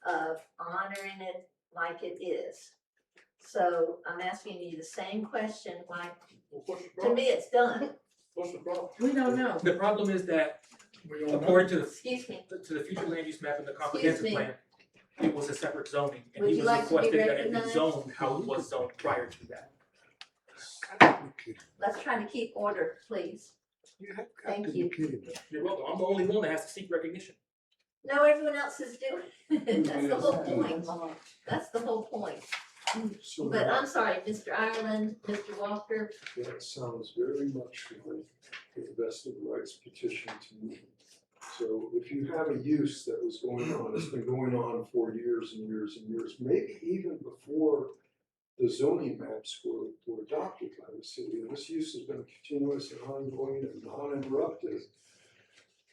of honoring it like it is. So I'm asking you the same question, like, What's the to problem? me, it's done. What's the problem? We don't know. The problem is that according to Excuse me, the future land use map and the comprehensive me. plan, it was a separate zoning, and Would he you was like to be requested that it be recognized? zoned how it was zoned prior to that. let's try to keep order, please. Thank you. You're welcome, I'm the only one that has to seek recognition. No, everyone else is doing it. That's the whole point. That's the whole point. So But I'm sorry, Mr. Ireland, Mr. Walker, that sounds very much like a vested rights petition to me. So if you have a use that was going on, it's been going on for years and years and years, maybe even before the zoning maps were adopted by the city, and this use has been continuous and ongoing and uninterrupted.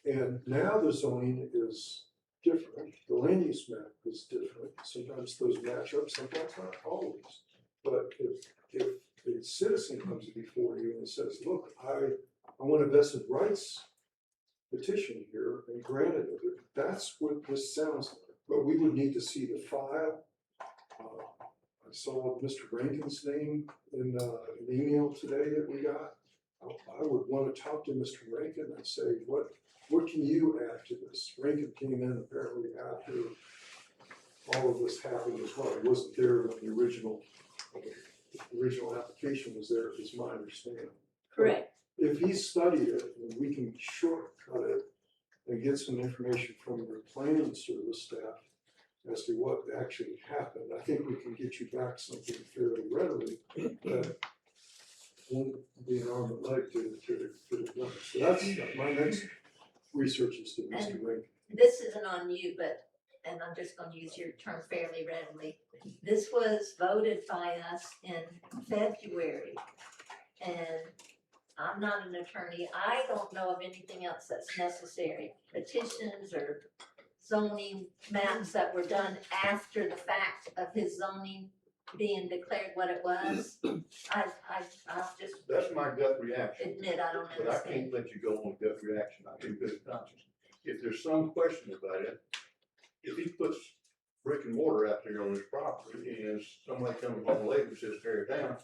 And now the zoning is different, the land use map is different, sometimes those match up, sometimes not always. But if a citizen comes before you and says, look, I want a vested rights petition here and granted of it, that's what this sounds like. But we would need to see the file. I saw Mr. Rankin's name in an email today that we got. I would want to talk to Mr. Rankin and say, what can you add to this? Rankin came in apparently after all of this happened as well. He wasn't there when the original application was there, is my understanding. correct. If he studied it, and we can shortcut it and get some information from your planning service staff as to what actually happened, I think we can get you back something fairly readily that won't be an arm and leg to the done. So that's my next research is to Mr. Rankin. This isn't on you, but and I'm just gonna use your term fairly readily. This was voted by us in February. And I'm not an attorney. I don't know of anything else that's necessary. Petitions or zoning maps that were done after the fact of his zoning being declared what it was. I'll just That's my gut reaction, admit I don't but I understand. can't let you go on gut reaction, I do good conscience. If there's some question about it, if he puts brick and mortar out there on his property and somebody comes along later and says tear it down,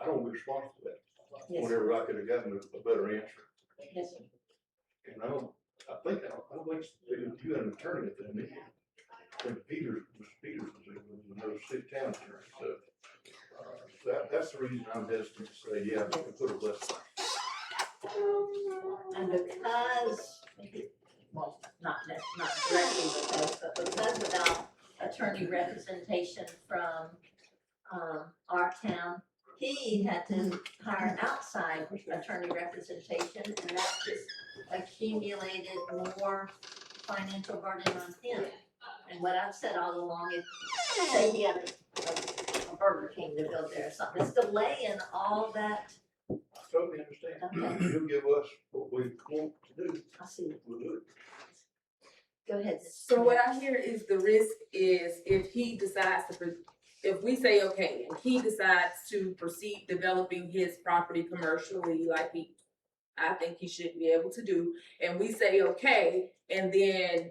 I don't respond to that. Yes, Whenever I could have gotten a better answer. yes, sir. And I don't think you had an attorney at that meeting. When Peters was another city town attorney, so, that's the reason I'm hesitant to say, yeah, we can put a list. And because, well, not directly because, but because without attorney representation from, our town, he had to hire outside attorney representation, and that just accumulated more financial burden on him. And what I've said all along is, say he had a Burger King to build there or something, it's delaying all that. I totally understand. Okay. You'll give us what we want to do, I see, we'll do it. go ahead. So what I hear is the risk is if he decides to, if we say, okay, and he decides to proceed developing his property commercially, like I think he should be able to do, and we say, okay, and then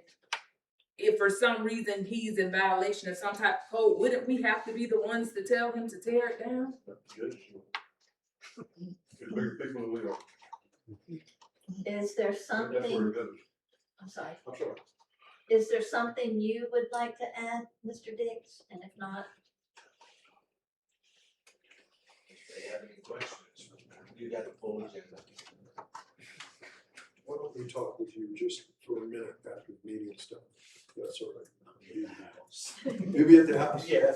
if for some reason he's in violation of some type of code, wouldn't we have to be the ones to tell him to tear it down? Good. There's bigger people than we are. Is there That's where something, it goes. I'm sorry, I'm sorry. is there something you would like to add, Mr. Dix? And if not, If they have any questions, you got the full agenda. Why don't we talk with you just for a minute after the meeting stuff? That's all right. You'll be at the house. Yeah.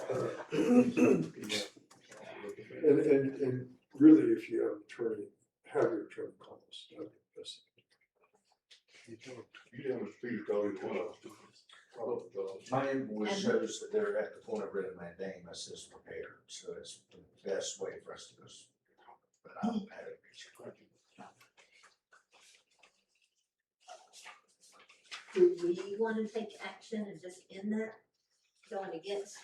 And really, if you have an attorney, have your attorney call us. That'd be the best. You tell Mr. Peters, call him one of us. My invoice shows that they're at the point of written mandamus is prepared, so it's the best way for us to go. But I don't have it. do we want to take action and just end that? Going against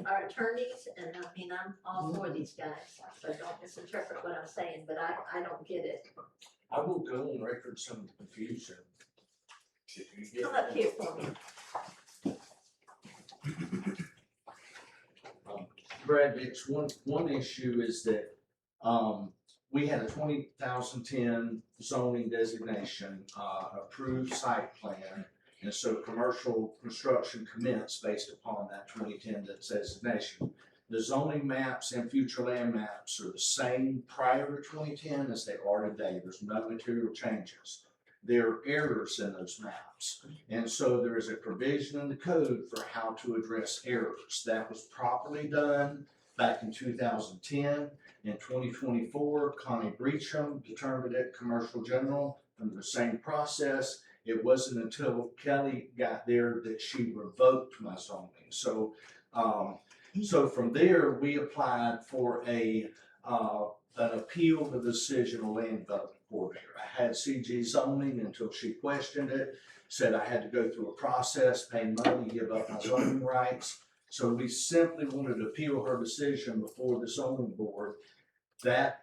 our attorneys, and I mean, I'm all for these guys, so don't misinterpret what I'm saying, but I don't get it. I will go on record some confusion. If you get- Come up here for me. Brad, it's one issue is that, we had a 2010 zoning designation, approved site plan. And so commercial construction commenced based upon that 2010 designation. The zoning maps and future land maps are the same prior to 2010 as they are today. There's no material changes. There are errors in those maps. And so there is a provision in the code for how to address errors. That was properly done back in 2010. In 2024, Connie Breacham determined it commercial general under the same process. It wasn't until Kelly got there that she revoked my zoning. So, so from there, we applied for an appeal to the decision of land development coordinator. I had CG zoning until she questioned it, said I had to go through a process, pay money, give up my zoning rights. So we simply wanted to appeal her decision before the zoning board. That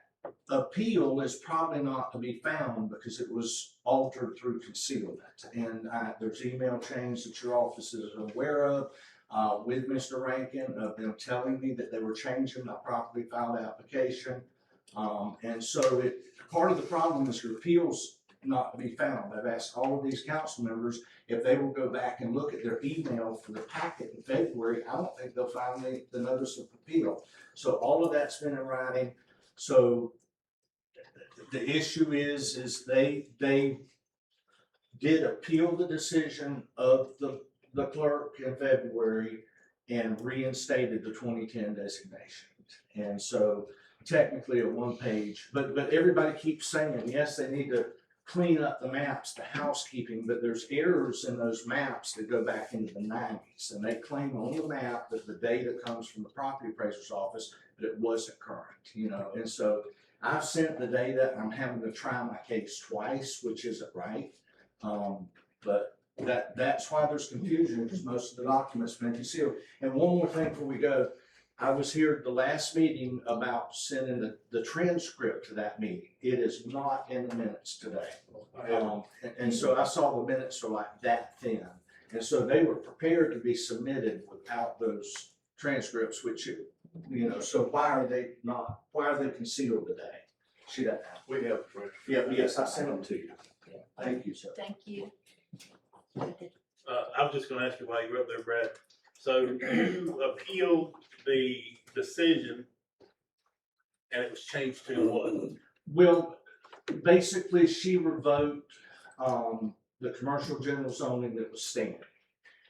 appeal is probably not to be found because it was altered through concealment. And there's email chains that your office is aware of with Mr. Rankin of them telling me that they were changing my properly filed application. And so part of the problem is your appeal's not to be found. I've asked all of these council members if they will go back and look at their email for the packet in February. I don't think they'll find the notice of appeal. So all of that's been in writing. So the issue is they did appeal the decision of the clerk in February and reinstated the 2010 designation. And so technically a one page, but everybody keeps saying, yes, they need to clean up the maps, the housekeeping, but there's errors in those maps that go back into the nineties. And they claim on the map that the data comes from the property appraiser's office, but it wasn't current, you know? And so I've sent the data, I'm having to try my case twice, which isn't right. But that's why there's confusion, because most of the documents been concealed. And one more thing before we go, I was here at the last meeting about sending the transcript to that meeting. It is not in the minutes today. And so I saw the minutes are like that thin. And so they were prepared to be submitted without those transcripts, which, you know, so why are they concealed today? See that? We have. Yeah, yes, I sent them to you. Thank you, sir. Thank you. I was just gonna ask you while you were up there, Brad. So you appealed the decision and it was changed to what? Well, basically, she revoked, the commercial general zoning that was standing.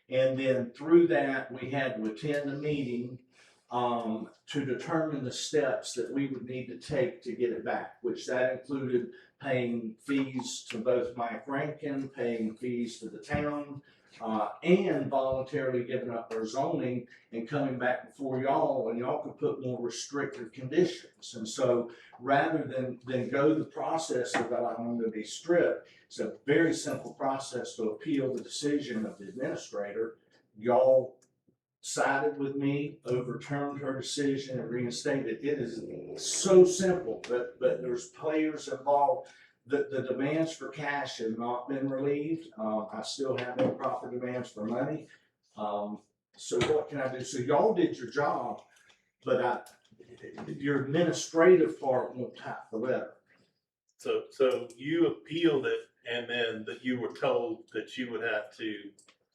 And then through that, we had to attend a meeting, to determine the steps that we would need to take to get it back, which that included paying fees to both Mike Rankin, paying fees to the town, and voluntarily giving up our zoning and coming back before y'all, and y'all could put more restrictive conditions. And so rather than go the process of allowing them to be stripped, it's a very simple process to appeal the decision of the administrator. Y'all sided with me, overturned her decision and reinstated. It is so simple, but there's players involved. The demands for cash have not been relieved. I still have improper demands for money. So what can I do? So y'all did your job, but your administrative part won't type the letter. So you appealed it and then that you were told that you would have to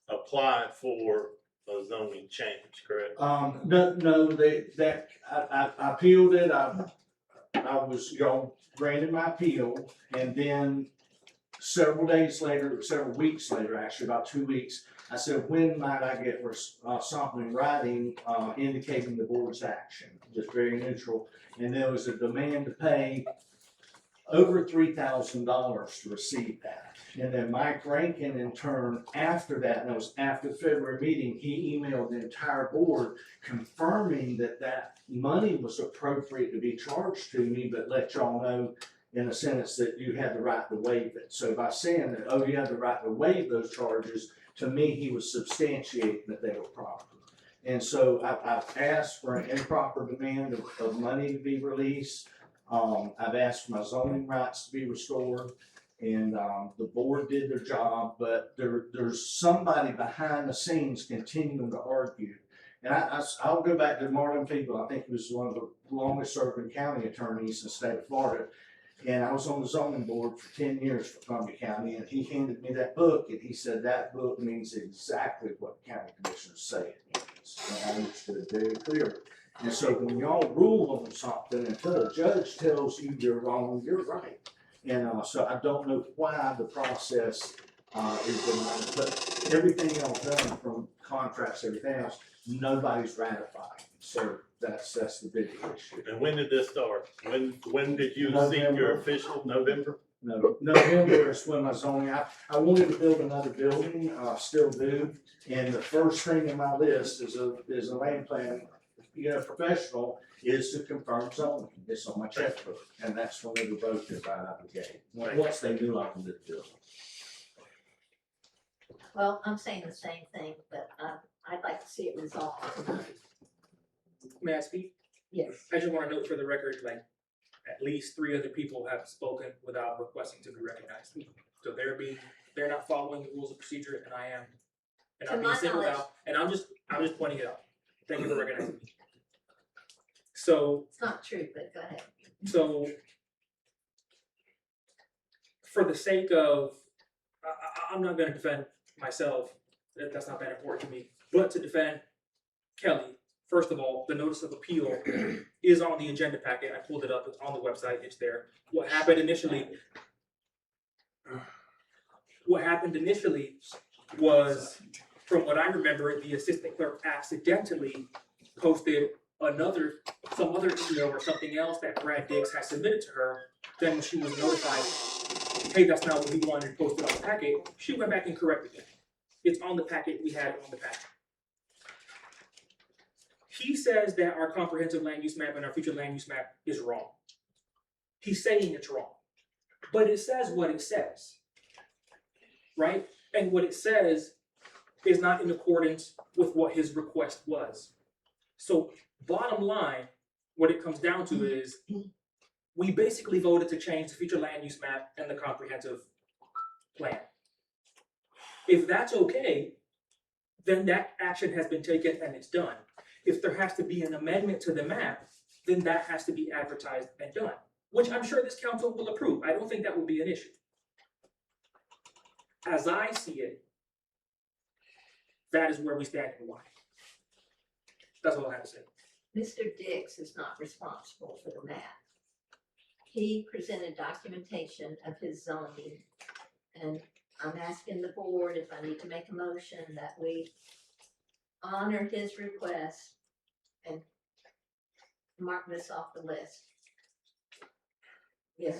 apply for a zoning change, correct? No, I appealed it. Y'all granted my appeal, and then several weeks later, actually about 2 weeks, I said, when might I get something in writing, indicating the board's action, just very neutral. And there was a demand to pay over $3,000 to receive that. And then Mike Rankin, in turn, after that, and it was after the February meeting, he emailed the entire board confirming that money was appropriate to be charged to me, but let y'all know in a sentence that you had the right to waive it. So by saying that, oh, you had the right to waive those charges, to me, he was substantiating that they were proper. And so I've asked for an improper demand of money to be released. I've asked for my zoning rights to be restored, and the board did their job, but there's somebody behind the scenes continuing to argue. And I'll go back to Marlon Feeble. I think he was one of the longest serving county attorneys in the state of Florida. And I was on the zoning board for 10 years for Columbia County, and he handed me that book, and he said that book means exactly what the county commissioners say it means. And I understood it very clearly. And so when y'all rule on something, until a judge tells you you're wrong, you're right. And so I don't know why the process is denied, but everything else done from contracts, everything else, nobody's ratified. So that's the big issue. And when did this start? When did you seek your official November? No, November is when my zoning, I wanted to build another building, still do. And the first thing in my list is a land plan, professional, is to confirm zoning. It's on my checkbook, and that's when they revoked it right out the gate. Once they knew I wanted to do it. Well, I'm saying the same thing, but I'd like to see it resolved. May I speak? Yes. I just want to note for the record, like, at least 3 other people have spoken without requesting to be recognized. So they're not following the rules of procedure, and I am. And To I'm my being singled knowledge. out, and I'm just pointing it out. Thank you for recognizing me. So, It's not true, but go ahead. so for the sake of, I'm not gonna defend myself, that's not that important to me, but to defend Kelly, first of all, the notice of appeal is on the agenda packet. I pulled it up, it's on the website, it's there. What happened initially was, from what I remember, the assistant clerk accidentally posted some other email or something else that Brad Diggs had submitted to her. Then when she was notified, hey, that's not what we wanted to post it on the packet, she went back and corrected it. It's on the packet, we had it on the packet. He says that our comprehensive land use map and our future land use map is wrong. He's saying it's wrong, but it says what it says, right? And what it says is not in accordance with what his request was. So bottom line, what it comes down to is, we basically voted to change the future land use map and the comprehensive plan. If that's okay, then that action has been taken and it's done. If there has to be an amendment to the map, then that has to be advertised and done, which I'm sure this council will approve. I don't think that will be an issue. As I see it, that is where we stand and why. That's all I have to say. Mr. Dix is not responsible for the map. He presented documentation of his zoning, and I'm asking the board if I need to make a motion that we honor his request and mark this off the list. Yes.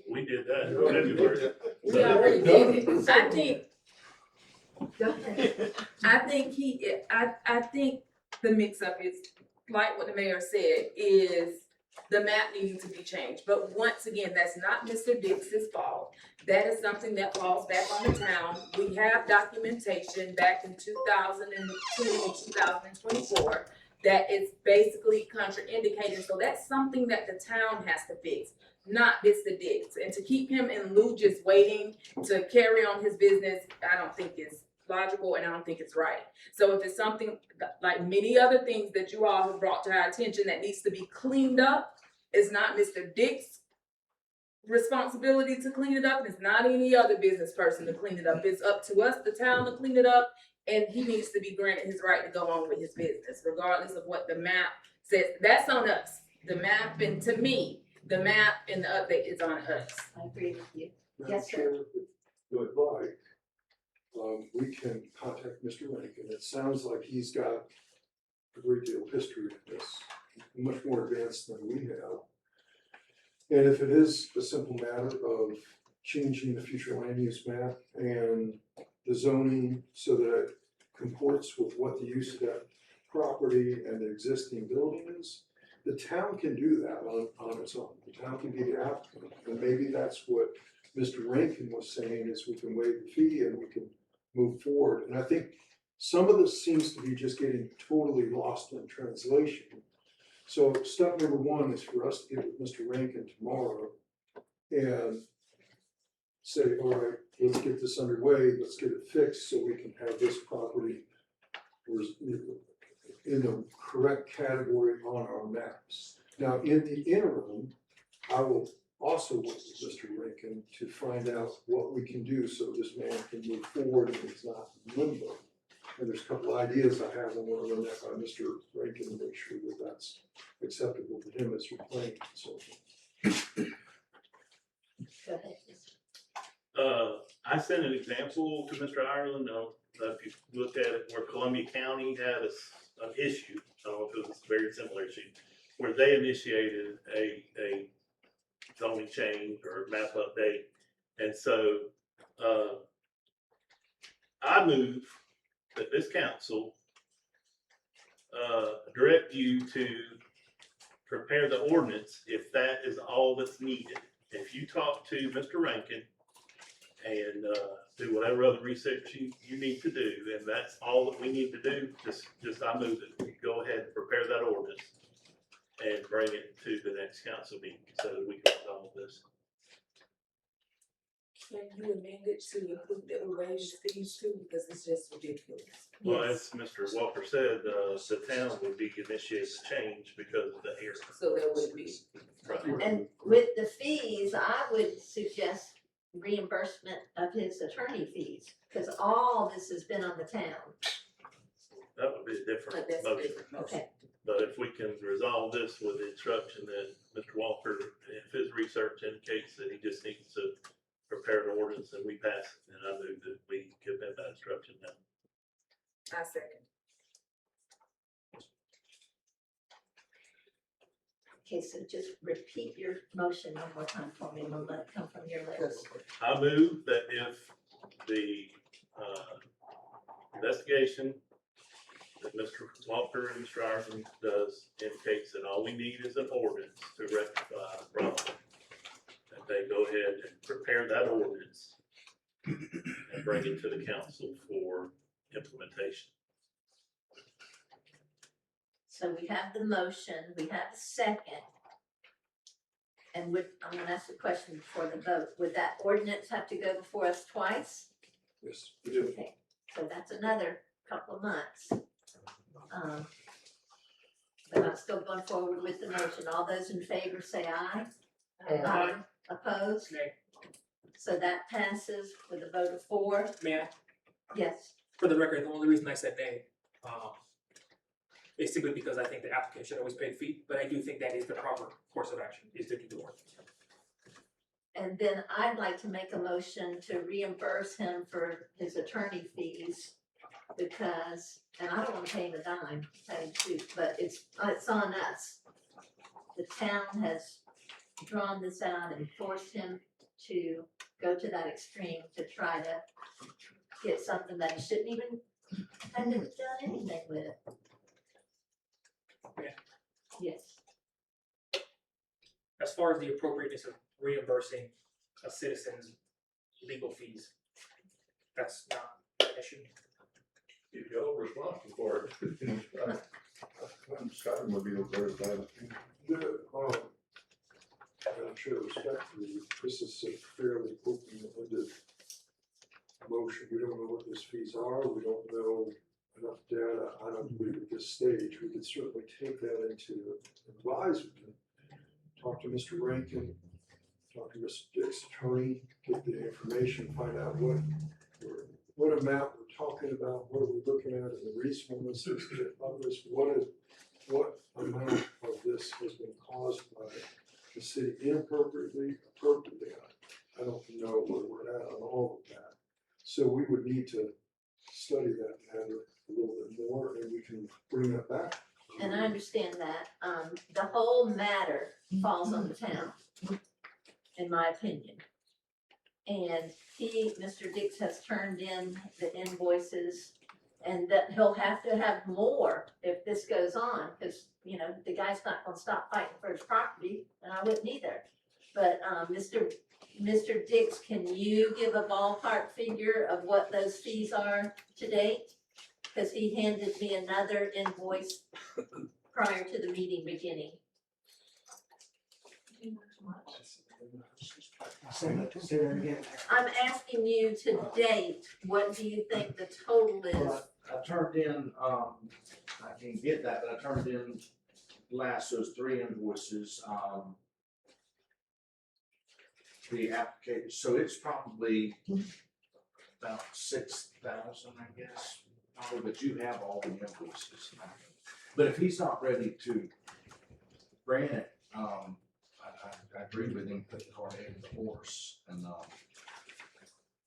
We did that in February. We already did it. I think, Go ahead. I think the mix-up is, like what the mayor said, is the map needing to be changed. But once again, that's not Mr. Dix's fault. That is something that falls back on the town. We have documentation back in 2002 and 2024 that is basically contraindicated. So that's something that the town has to fix, not Mr. Dix. And to keep him in lieu just waiting to carry on his business, I don't think is logical, and I don't think it's right. So if it's something like many other things that you all have brought to our attention that needs to be cleaned up, it's not Mr. Dick's responsibility to clean it up, and it's not any other business person to clean it up. It's up to us, the town, to clean it up, and he needs to be granted his right to go on with his business, regardless of what the map says. That's on us. The map, and to me, the map and the update is on us. I agree with you. Madam Yes, sir. Chair, if you would like, we can contact Mr. Rankin. It sounds like he's got a great deal of history in this, much more advanced than we have. And if it is a simple matter of changing the future land use map and the zoning so that it comports with what the use of that property and the existing building is, the town can do that on its own. The town can be the applicant, and maybe that's what Mr. Rankin was saying, is we can waive the fee and we can move forward. And I think some of this seems to be just getting totally lost in translation. So step number one is for us to get with Mr. Rankin tomorrow and say, all right, let's get this underway, let's get it fixed so we can have this property in the correct category on our maps. Now, in the interim, I will also work with Mr. Rankin to find out what we can do so this man can move forward and it's not in limbo. And there's a couple ideas I have, and want to run that by Mr. Rankin and make sure that that's acceptable to him as your planning consultant. Go ahead. I sent an example to Mr. Ireland. I don't know if you looked at it, where Columbia County had an issue. I don't know if it was a very similar issue, where they initiated a zoning change or map update. And so, I move that this council, direct you to prepare the ordinance if that is all that's needed. If you talk to Mr. Rankin and, do whatever other research you need to do, and that's all that we need to do, just I move that we go ahead and prepare that ordinance and bring it to the next council meeting so that we can resolve this. Can you amend it to include that we raise fees too, because it's just ridiculous. Well, as Mr. Walker said, the town would be initiating the change because of the hearing. So there would be. Right. And with the fees, I would suggest reimbursement of his attorney fees, because all this has been on the town. That would be a different But that's a motion. different motion. Okay, But if we can resolve this with the instruction that Mr. Walker, if his research indicates that he just needs to prepare an ordinance and we pass it, then I move that we give him that instruction now. I second. Okay, so just repeat your motion one more time for me, and we'll let it come from your lips. I move that if the, investigation that Mr. Walker and Mr. Iverson does indicates that all we need is an ordinance to rectify the problem, that they go ahead and prepare that ordinance and bring it to the council for implementation. So we have the motion, we have a second. And I'm gonna ask a question before the vote. Would that ordinance have to go before us twice? Yes, we do. Okay, so that's another couple of months. But I'm still going forward with the motion. All those in favor say aye. Aye. Opposed? Nay. So that passes with a vote of 4. May I? Yes. For the record, the only reason I said nay, is simply because I think the applicant should always pay the fee, but I do think that is the proper course of action, is to do the work. And then I'd like to make a motion to reimburse him for his attorney fees because, and I don't want to pay him a dime, to tell you the truth, but it's on us. The town has drawn this out and forced him to go to that extreme to try to get something that he shouldn't even have done anything with. Yeah. Yes. As far as the appropriateness of reimbursing a citizen's legal fees, that's not an issue. If y'all are responsible for it. I'm Scott would be okay with that. And I'm sure respectfully, this is a fairly open-ended motion. We don't know what those fees are. We don't know enough data. I don't believe at this stage. We could certainly take that into advisement. Talk to Mr. Rankin, talk to Mr. Dick's attorney, get the information, find out what amount we're talking about, what are we looking at, and the reasonableness of this, what amount of this has been caused by the city inappropriately, appropriately. I don't know where we're at on all of that. So we would need to study that matter a little bit more, and we can bring that back. And I understand that. The whole matter falls on the town, in my opinion. And Mr. Dix has turned in the invoices and that he'll have to have more if this goes on, because, you know, the guy's not gonna stop fighting for his property, and I wouldn't either. But, Mr. Dix, can you give a ballpark figure of what those fees are to date? Because he handed me another invoice prior to the meeting beginning. I'm asking you to date, what do you think the total is? Well, I turned in, I can get that, but I turned in those 3 invoices, the application, so it's probably about 6,000, I guess. Probably, but you have all the invoices. But if he's not ready to grant it, I agree with him, put the cart ahead of the horse. And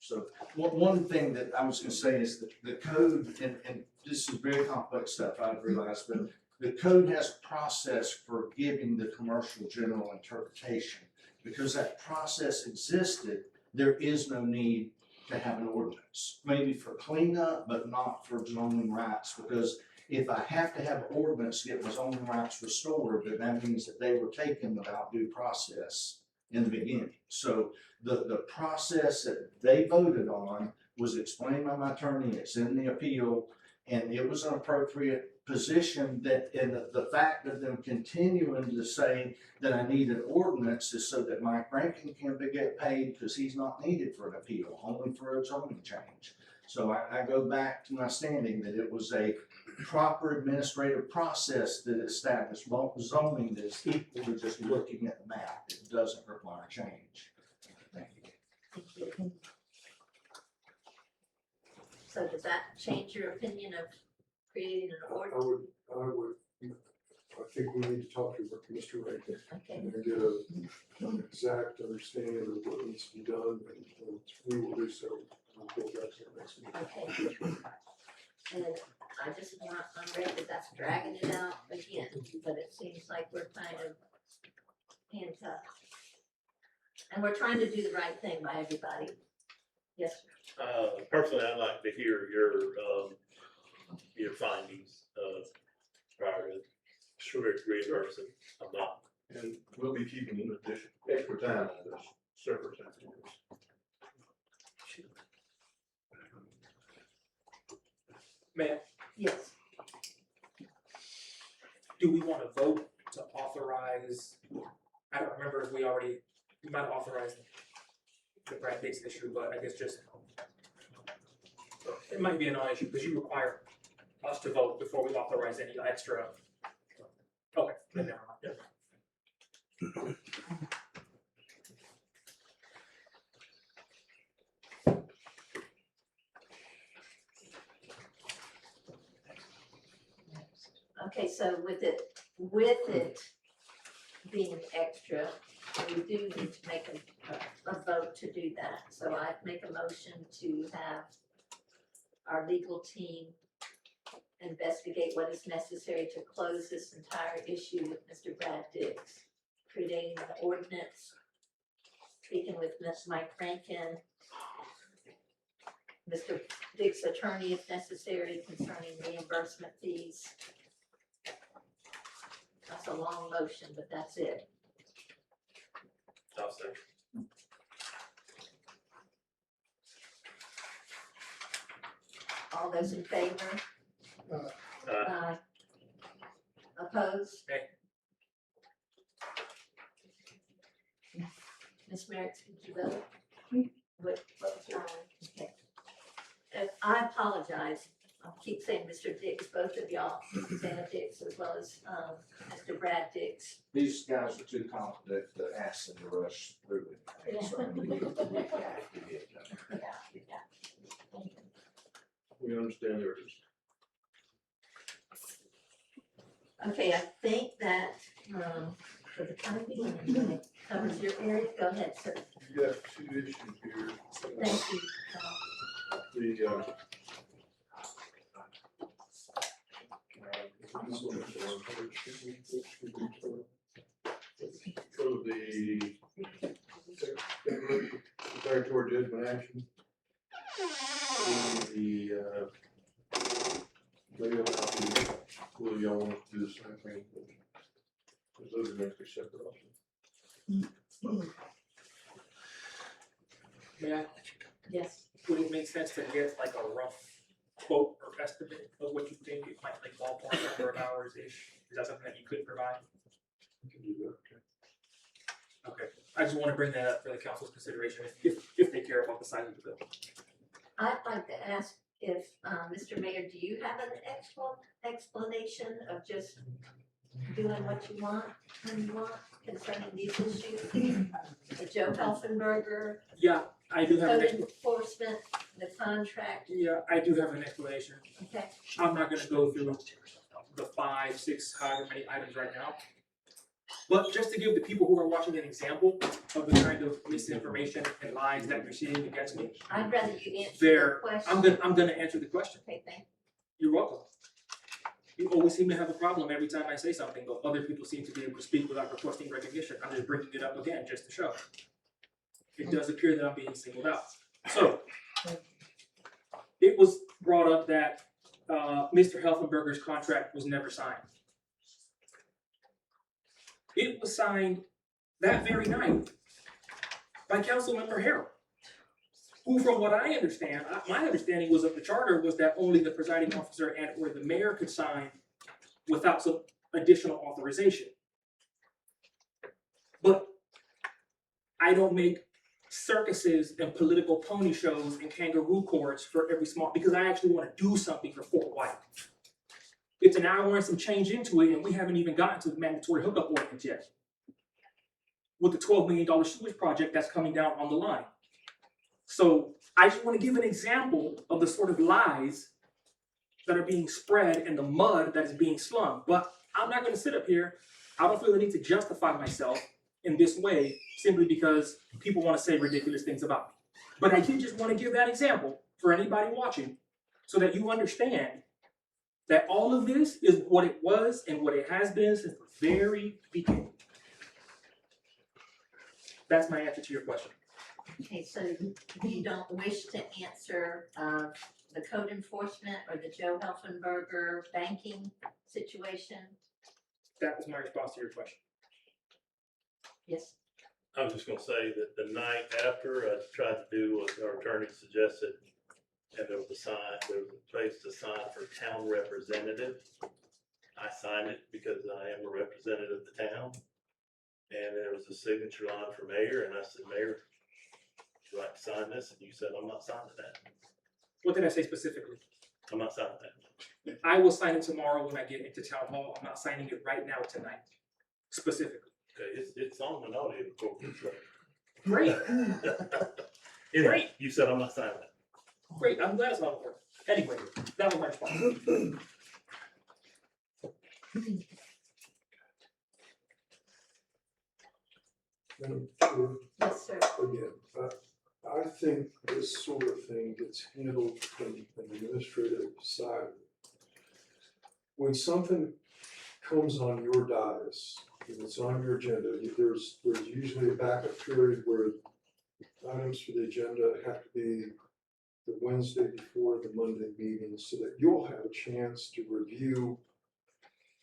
so one thing that I was gonna say is that the code, and this is very complex stuff, I realize, but the code has a process for giving the commercial general interpretation. Because that process existed, there is no need to have an ordinance. Maybe for cleanup, but not for zoning rights, because if I have to have an ordinance to get my zoning rights restored, then that means that they were taken without due process in the beginning. So the process that they voted on was explained by my attorney, it's in the appeal, and it was an appropriate position that, and the fact of them continuing to say that I need an ordinance is so that Mike Rankin can get paid because he's not needed for an appeal, only for a zoning change. So I go back to my standing that it was a proper administrative process that established local zoning that is equal to just looking at the map. It doesn't require change. Thank you. So does that change your opinion of creating an ordinance? I think we need to talk to Mr. Rankin Okay, and get an exact understanding of what needs to be done, and we will do so. We'll go back to the next meeting. okay. And I'm ready that that's dragging it out again, but it seems like we're kind of hands up. And we're trying to do the right thing by everybody. Yes, sir. Personally, I'd like to hear your findings, prior to strict reimbursement. I'm not. And we'll be keeping an additional extra time on this, several times. Ma'am, Yes. do we want to vote to authorize, I don't remember if we might have authorized the Brad Dix issue, but I guess just, it might be a non-issue, because you require us to vote before we authorize any extra. Okay, then never mind. Okay, so with it being extra, we do need to make a vote to do that. So I make a motion to have our legal team investigate what is necessary to close this entire issue with Mr. Brad Dix, creating an ordinance, speaking with Ms. Mike Rankin, Mr. Dix's attorney if necessary concerning reimbursement fees. That's a long motion, but that's it. I'll say. All those in favor? Aye. Opposed? Ms. Merrick, did you vote? What was your, okay. I apologize. I keep saying Mr. Dix, both of y'all, Sam Dix as well as, Mr. Brad Dix. These guys are too confident to ask them to rush through it. So, We understand there is. Okay, I think that, for the time being, covers your area. Go ahead, sir. You got two issues here. Thank you. So the declaratory judgment action. Will y'all want to do the same thing? Because those are going to be separate also. May I, Yes. would it make sense to get like a rough quote or estimate of what you think it might, like ballpark number of hours-ish? Is that something that you could provide? You can do that, okay. Okay, I just want to bring that up for the council's consideration, if they care about the size of the bill. I'd like to ask if, Mr. Mayor, do you have an explanation of just doing what you want, when you want, concerning these issues? The Joe Helfenberger, Yeah, I do have code enforcement, the contract, yeah, I do have an explanation. okay? I'm not gonna go through the 5, 6, however many items right now. But just to give the people who are watching an example of the kind of misinformation and lies that you're seeing against me, I'd rather you answer the question. I'm gonna answer the question. Okay, thank You're welcome. You always seem to have a problem every time I say something, but other people seem to be able to speak without requesting recognition. I'm just bringing it up again just to show. It does appear that I'm being singled out. So, it was brought up that Mr. Helfenberger's contract was never signed. It was signed that very night by Councilmember Harrell, who, from what I understand, my understanding was of the charter was that only the presiding officer and or the mayor could sign without some additional authorization. But I don't make circuses and political pony shows and kangaroo courts for every small, because I actually want to do something for Fort White. It's an hour and some change into it, and we haven't even gotten to the mandatory hookup ordinance yet. With the $12 million sewage project that's coming down on the line. So I just want to give an example of the sort of lies that are being spread and the mud that is being slung. But I'm not going to sit up here. I don't feel the need to justify myself in this way simply because people want to say ridiculous things about me. But I did just want to give that example for anybody watching so that you understand that all of this is what it was and what it has been since the very beginning. That's my answer to your question. Okay, so you don't wish to answer, the code enforcement or the Joe Helfenberger banking situation? That was my response to your question. Yes, I was just gonna say that the night after, I tried to do what our attorney suggested, and there was a place to sign for town representative. I signed it because I am a representative of the town. And there was a signature line for mayor, and I said, Mayor, would you like to sign this? And you said, I'm not signing that. What did I say specifically? I'm not signing that. I will sign it tomorrow when I get into town hall. I'm not signing it right now tonight, specifically. Okay, it's on an audio recording, so. Great, Anyway, Great. you said I'm not signing that. great. I'm glad it's not important. Anyway, that was my response. Madam Chair, yes, sir. again, I think this sort of thing gets handled from an administrative side. When something comes on your dais, and it's on your agenda, there's usually a backup period where items for the agenda have to be the Wednesday before the Monday meeting, so that you'll have a chance to review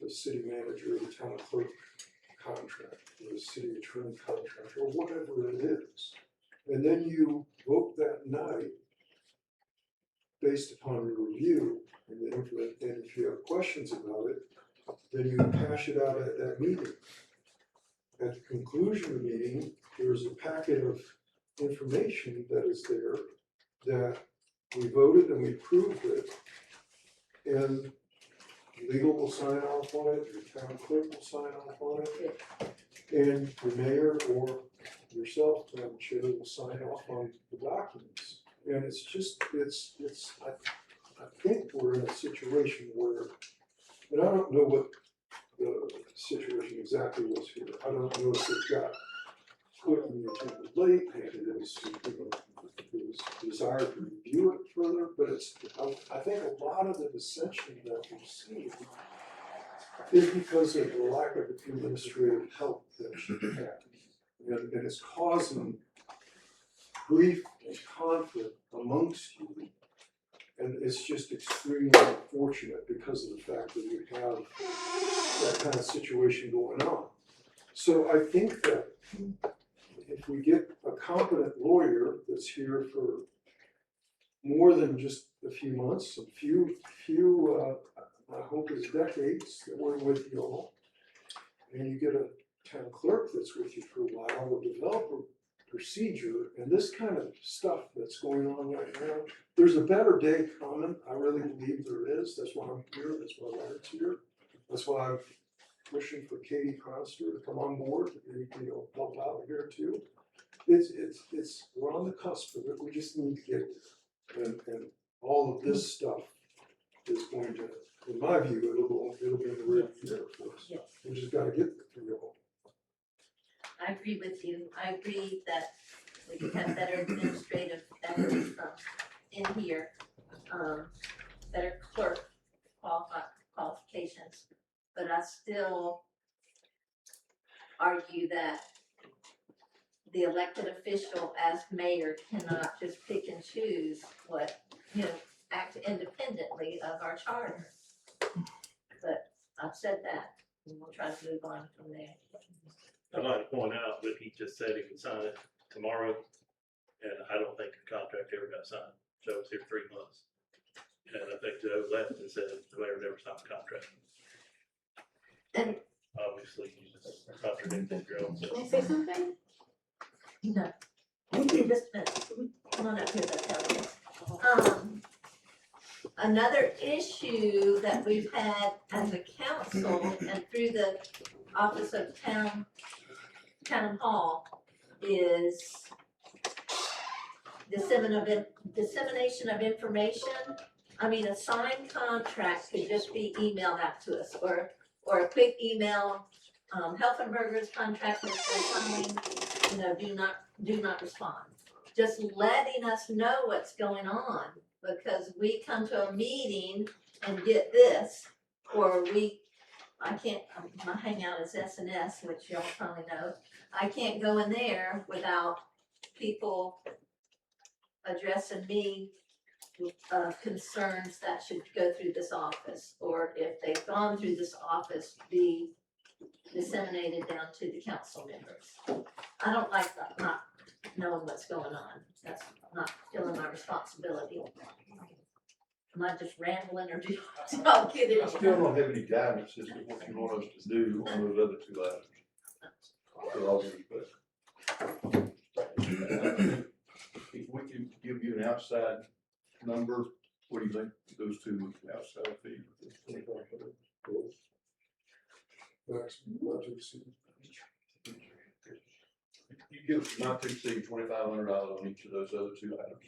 the city manager, the town clerk contract, or the city attorney contract, or whatever it is. And then you vote that night based upon your review, and if you have questions about it, then you hash it out at that meeting. At the conclusion of the meeting, there's a packet of information that is there that we voted and we approved it. And legal will sign off on it, your town clerk will sign off on it, and the mayor or yourself, Madam Chair, will sign off on the documents. And it's just, I think we're in a situation where, and I don't know what the situation exactly was here. I don't know if it got put on the agenda late, and it was, it was desired to review it further, but I think a lot of the dissension that we're seeing is because of the lack of administrative help that should be had. And it's causing grief and conflict amongst you. And it's just extremely unfortunate because of the fact that we have that kind of situation going on. So I think that if we get a competent lawyer that's here for more than just a few months, I hope it's decades that we're with you all, and you get a town clerk that's with you for a while, we'll develop a procedure, and this kind of stuff that's going on right now, there's a better day coming. I really believe there is. That's why I'm here. That's why Larry's here. That's why I'm pushing for Katie Cronster to come on board, help out here too. We're on the cusp of it. We just need to get there. And all of this stuff is going to, in my view, it'll be in the rear view for us. Yes. We just gotta get through it all. I agree with you. I agree that we could have better administrative efforts from in here, better clerk qualifications. But I still argue that the elected official as mayor cannot just pick and choose what, act independently of our charter. But I've said that, and we'll try to move on from there. I'd like to point out that he just said he would sign it tomorrow, and I don't think the contract ever got signed. Joe was here 3 months. And I think Joe left and said the mayor never signed the contract. And Obviously, you just contradicted your own self. Can I say something? no, just a minute. Come on up here, that's another issue that we've had as a council and through the office of town hall is dissemination of information. I mean, a signed contract could just be emailed out to us, or a quick email, Helfenberger's contract has been signed, do not respond. Just letting us know what's going on, because we come to a meeting and get this, or I can't, my hangout is SNS, which y'all probably know. I can't go in there without people addressing me with concerns that should go through this office, or if they've gone through this office, be disseminated down to the council members. I don't like that, not knowing what's going on. That's not feeling my responsibility. Am I just rambling or do y'all get it? I still don't have any guidance as to what you want us to do on those other two items. With all due respect. If we can give you an outside number, what do you think those two outside fees? Maximum not to exceed. You give us not to exceed $2,500 on each of those other two items.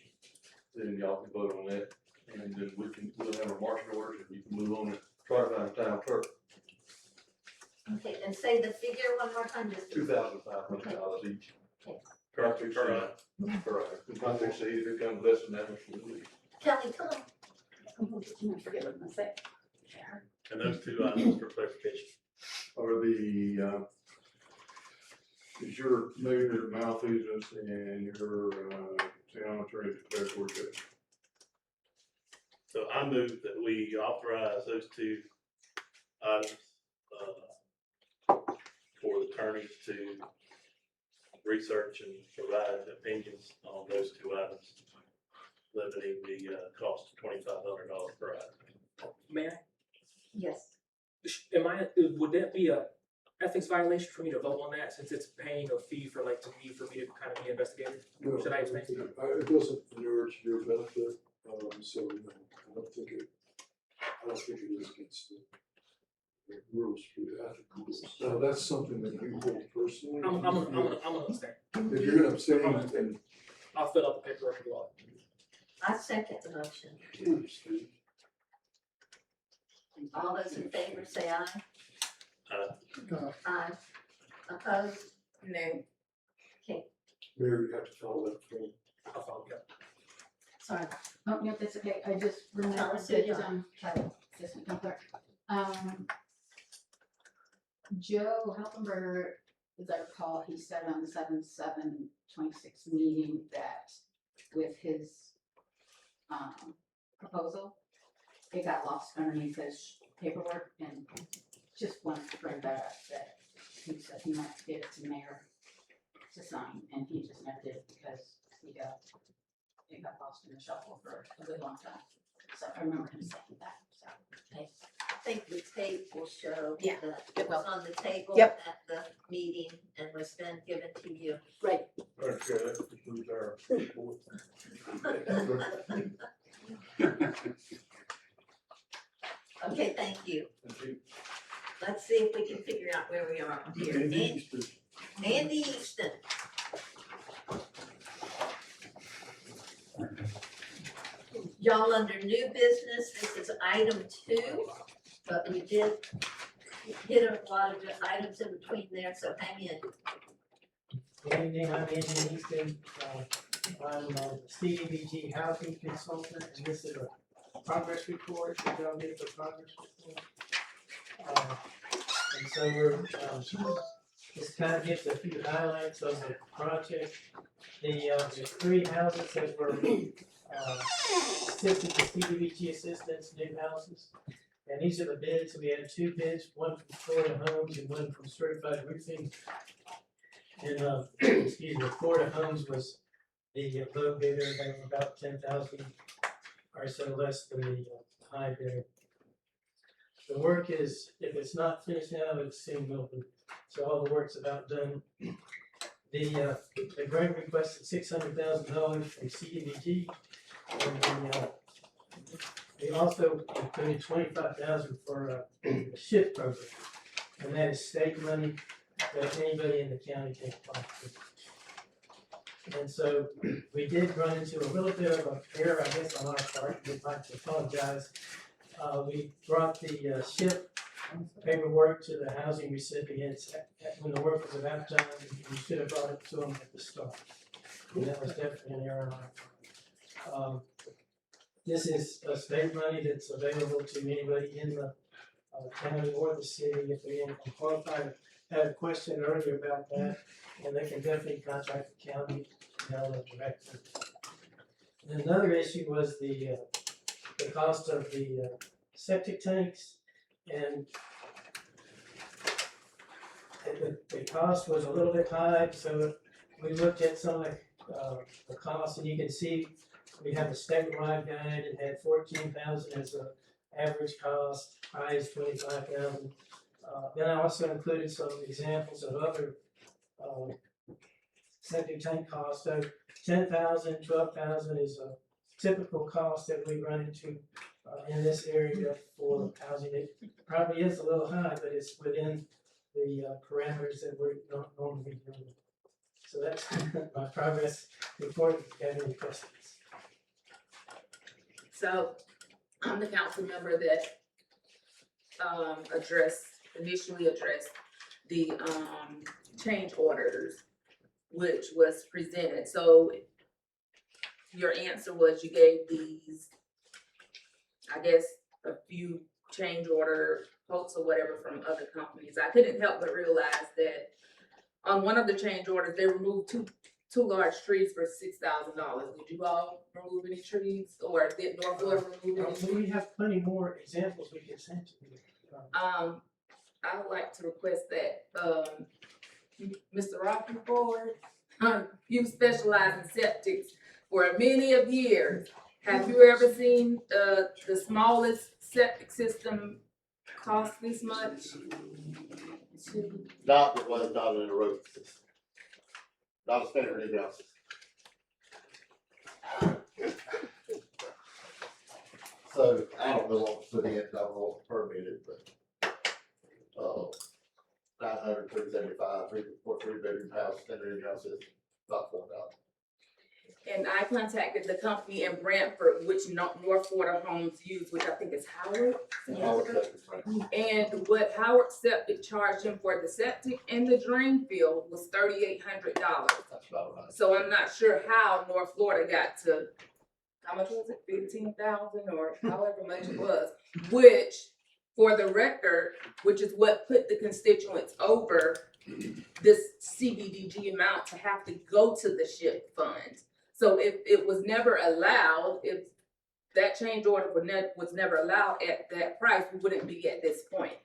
Then y'all can vote on that, and then we'll have a marching orders, and you can move on and try to find a town clerk. Okay, and say the figure one more time, just. $2,500 each. Okay. Not to exceed. Correct. Not to exceed, if it comes less than that, we'll leave. Kelly, come on. I forget what I'm gonna say. And those two items for clarification. Or the, is your mayor malfeasance and your, town attorney declaratory judgment? So I move that we authorize those two items, for the attorneys to research and provide opinions on those two items, limiting the, cost to $2,500 per item. May I? Yes. Would that be a ethics violation for me to vote on that, since it's paying a fee for like, for me to kind of be investigated? No, Should I explain? It doesn't inure to your benefit, so no, I don't think it is against the rules for the ethical rules. Now, that's something that you hold personally. I'm gonna abstain. If you're gonna abstain, then I'll fill out the paperwork and do all that. I second the motion. please, Steve. All those in favor say aye. Aye. Opposed? No. Mayor, you have to follow that form. I'll follow you. Sorry. Oh, no, that's okay, I just remembered us who you that, yes, Madam Clerk. Joe Halpenberger, as I recall, he said on the 7/7/26 meeting that with his, proposal, it got lost underneath his paperwork, and just wanted to bring that up, that he said he might get it to mayor to sign, and he just never did because it got lost in the shuffle for a really long time. So I remember him saying that, so. I think the tape will show Yeah, that it it was on the table Yep. at the meeting and was then given to you. Right. Okay, that concludes our report. Okay, thank you. Thank you. Let's see if we can figure out where we are here. Andy Easton. Y'all under new business, this is item 2, but we did hit a lot of items in between there, so hang in. Good evening, I'm Andy Easton. I'm a CDBG housing consultant, and this is a progress report, that y'all get the progress report. And so we're, just kind of gives a few highlights of the project. There's 3 houses that were, assisted with CDBG assistance, new houses. And these are the bids. We had 2 bids, one from Florida Homes and one from Certified Roofing. And, excuse me, Florida Homes was the low bidder, they were about 10,000 or so less than the high bidder. The work is, if it's not finished now, it soon will be. So all the work's about done. The grant requested $600,000 from CDBG. And we also included $25,000 for a shift program. And that is state money that anybody in the county can apply to. And so we did run into a little bit of an error, I guess, on our part. We'd like to apologize. We brought the shift paperwork to the housing recipients when the work was about done. We should have brought it to them at the start. And that was definitely an error on our part. This is state money that's available to anybody in the county or the city if they didn't qualify. I had a question earlier about that, and they can definitely contact the county, and they'll direct them. And another issue was the cost of the septic tanks, and the cost was a little bit high, so we looked at some of the costs, and you can see we have a statewide guide. It had 14,000 as an average cost, high is 25,000. Then I also included some examples of other septic tank costs. So 10,000, 12,000 is a typical cost that we run into in this area for housing. It probably is a little high, but it's within the parameters that we're not normally doing. So that's my progress report. If you have any questions. So I'm the council member that initially addressed the change orders, which was presented. So your answer was you gave these, I guess, a few change order quotes or whatever from other companies. I couldn't help but realize that on one of the change orders, they removed two large trees for $6,000. Did you all remove any trees, or did North Florida remove any trees? We have plenty more examples we can send to you. I would like to request that, Mr. Rockenford, you specialize in septics for many of years. Have you ever seen, the smallest septic system cost this much? Not the one not in a road system. Not a standard house. So I don't know what was put in, I don't know what was permitted, but 900, 375 for 3-bedroom house, standard house is about $4,000. And I contacted the company in Brantford, which North Florida Homes use, which I think is Howard. And what Howard Septic charged him for the septic and the drain field was $3,800. That's about right. So I'm not sure how North Florida got to, how much was it, 15,000 or however much it was, which, for the record, which is what put the constituents over this CDBG amount to have to go to the SHIP fund. So if it was never allowed, if that change order was never allowed at that price, we wouldn't be at this point.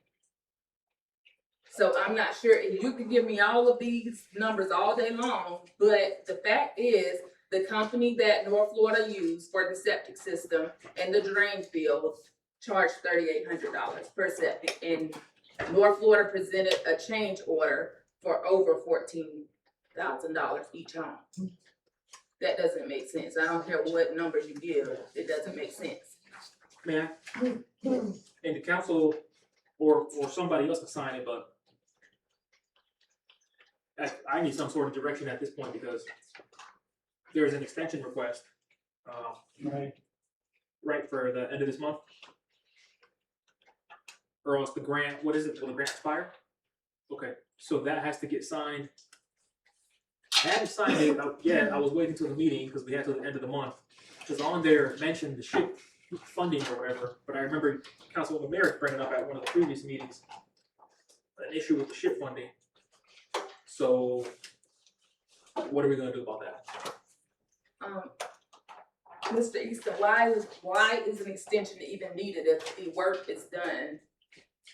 So I'm not sure, if you could give me all of these numbers all day long, but the fact is, the company that North Florida used for the septic system and the drain field charged $3,800 per septic, and North Florida presented a change order for over $14,000 each home. That doesn't make sense. I don't care what number you give, it doesn't make sense. Man, and the council or somebody else can sign it, but I need some sort of direction at this point because there's an extension request, right for the end of this month. Or else the grant, what is it, will the grant expire? Okay, so that has to get signed. I haven't signed it yet, I was waiting till the meeting, because we had till the end of the month. Because on there, it mentioned the SHIP funding or whatever, but I remember Councilwoman Merrick bringing up at one of the previous meetings an issue with the SHIP funding. So, what are we gonna do about that? Mr. Easter, why is an extension even needed if the work is done?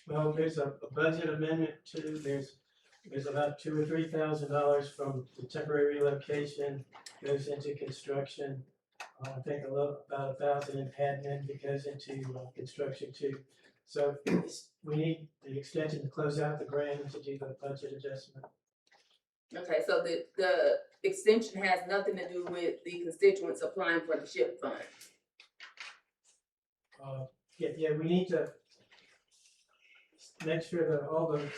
Well, there's a budget amendment too. There's about $2,000 or $3,000 from the temporary relocation goes into construction. I think about 1,000 in admin that goes into construction too. So we need the extension to close out the grant and to do the budget adjustment. Okay, so the extension has nothing to do with the constituents applying for the SHIP fund. Yeah, we need to make sure that all the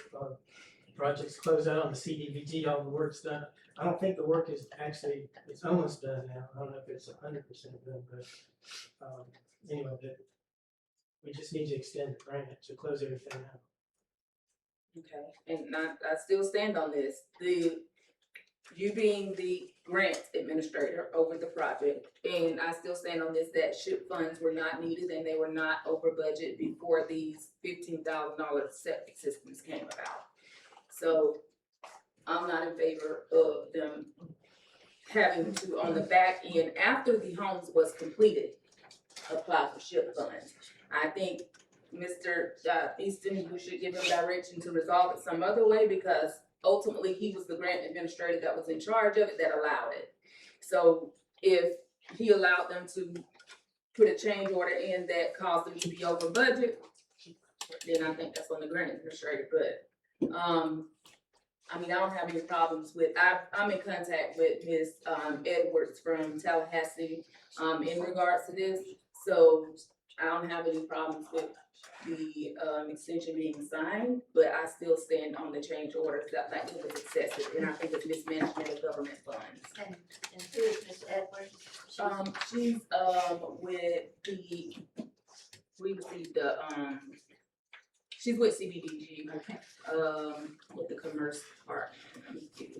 projects close out on the CDBG, all the work's done. I don't think the work is actually, it's almost done now. I don't know if it's 100% done, but anyway, we just need to extend the grant to close everything out. Okay, and I still stand on this. The you being the grant administrator over the project, and I still stand on this, that SHIP funds were not needed and they were not over budget before these $15,000 septic systems came about. So I'm not in favor of them having to, on the back end, after the homes was completed, apply for SHIP funds. I think Mr. Easton, we should give him direction to resolve it some other way, because ultimately he was the grant administrator that was in charge of it, that allowed it. So if he allowed them to put a change order in that caused them to be over budget, then I think that's on the grant administrator. But I mean, I don't have any problems with, I'm in contact with Ms. Edwards from Tallahassee in regards to this. So I don't have any problems with the extension being signed, but I still stand on the change order, because I think it was excessive, and I think it's mismanagement of government funds. And who is Ms. Edwards? She's with the, we received the she's with CBDG. Okay. With the commerce part.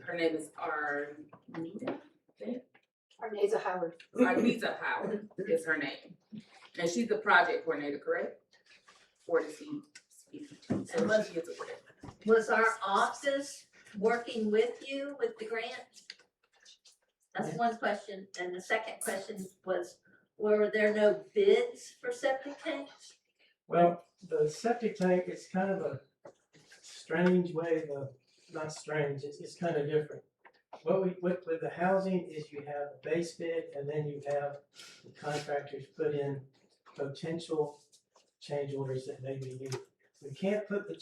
Her name is Arnita, I think. Arneza Howard. Arnita Howard is her name. And she's the project coordinator, correct? For the CBDG. So she is aware. Was our office working with you with the grant? That's one question. And the second question was, were there no bids for septic tanks? Well, the septic tank is kind of a strange way of, not strange, it's kind of different. What with the housing is you have a base bid, and then you have the contractors put in potential change orders that may be needed. We can't put the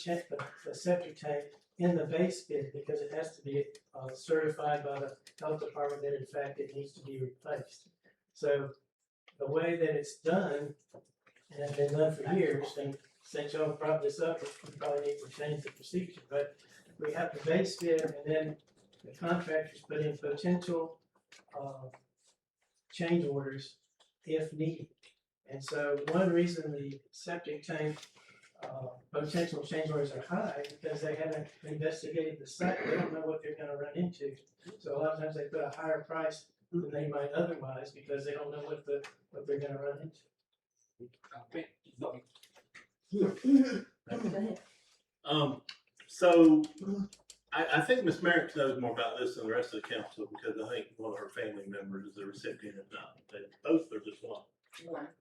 septic tank in the base bid, because it has to be certified by the health department that in fact it needs to be replaced. So the way that it's done, and has been done for years, and since y'all brought this up, we probably need to change the procedure, but we have the base bid, and then the contractors put in potential change orders if needed. And so one reason the septic tank potential change orders are high, because they haven't investigated the site. They don't know what they're gonna run into. So a lot of times they put a higher price than they might otherwise, because they don't know what they're gonna run into. Go ahead. So I think Ms. Merrick knows more about this than the rest of the council, because I think one of her family members is a recipient of not, they both are just one.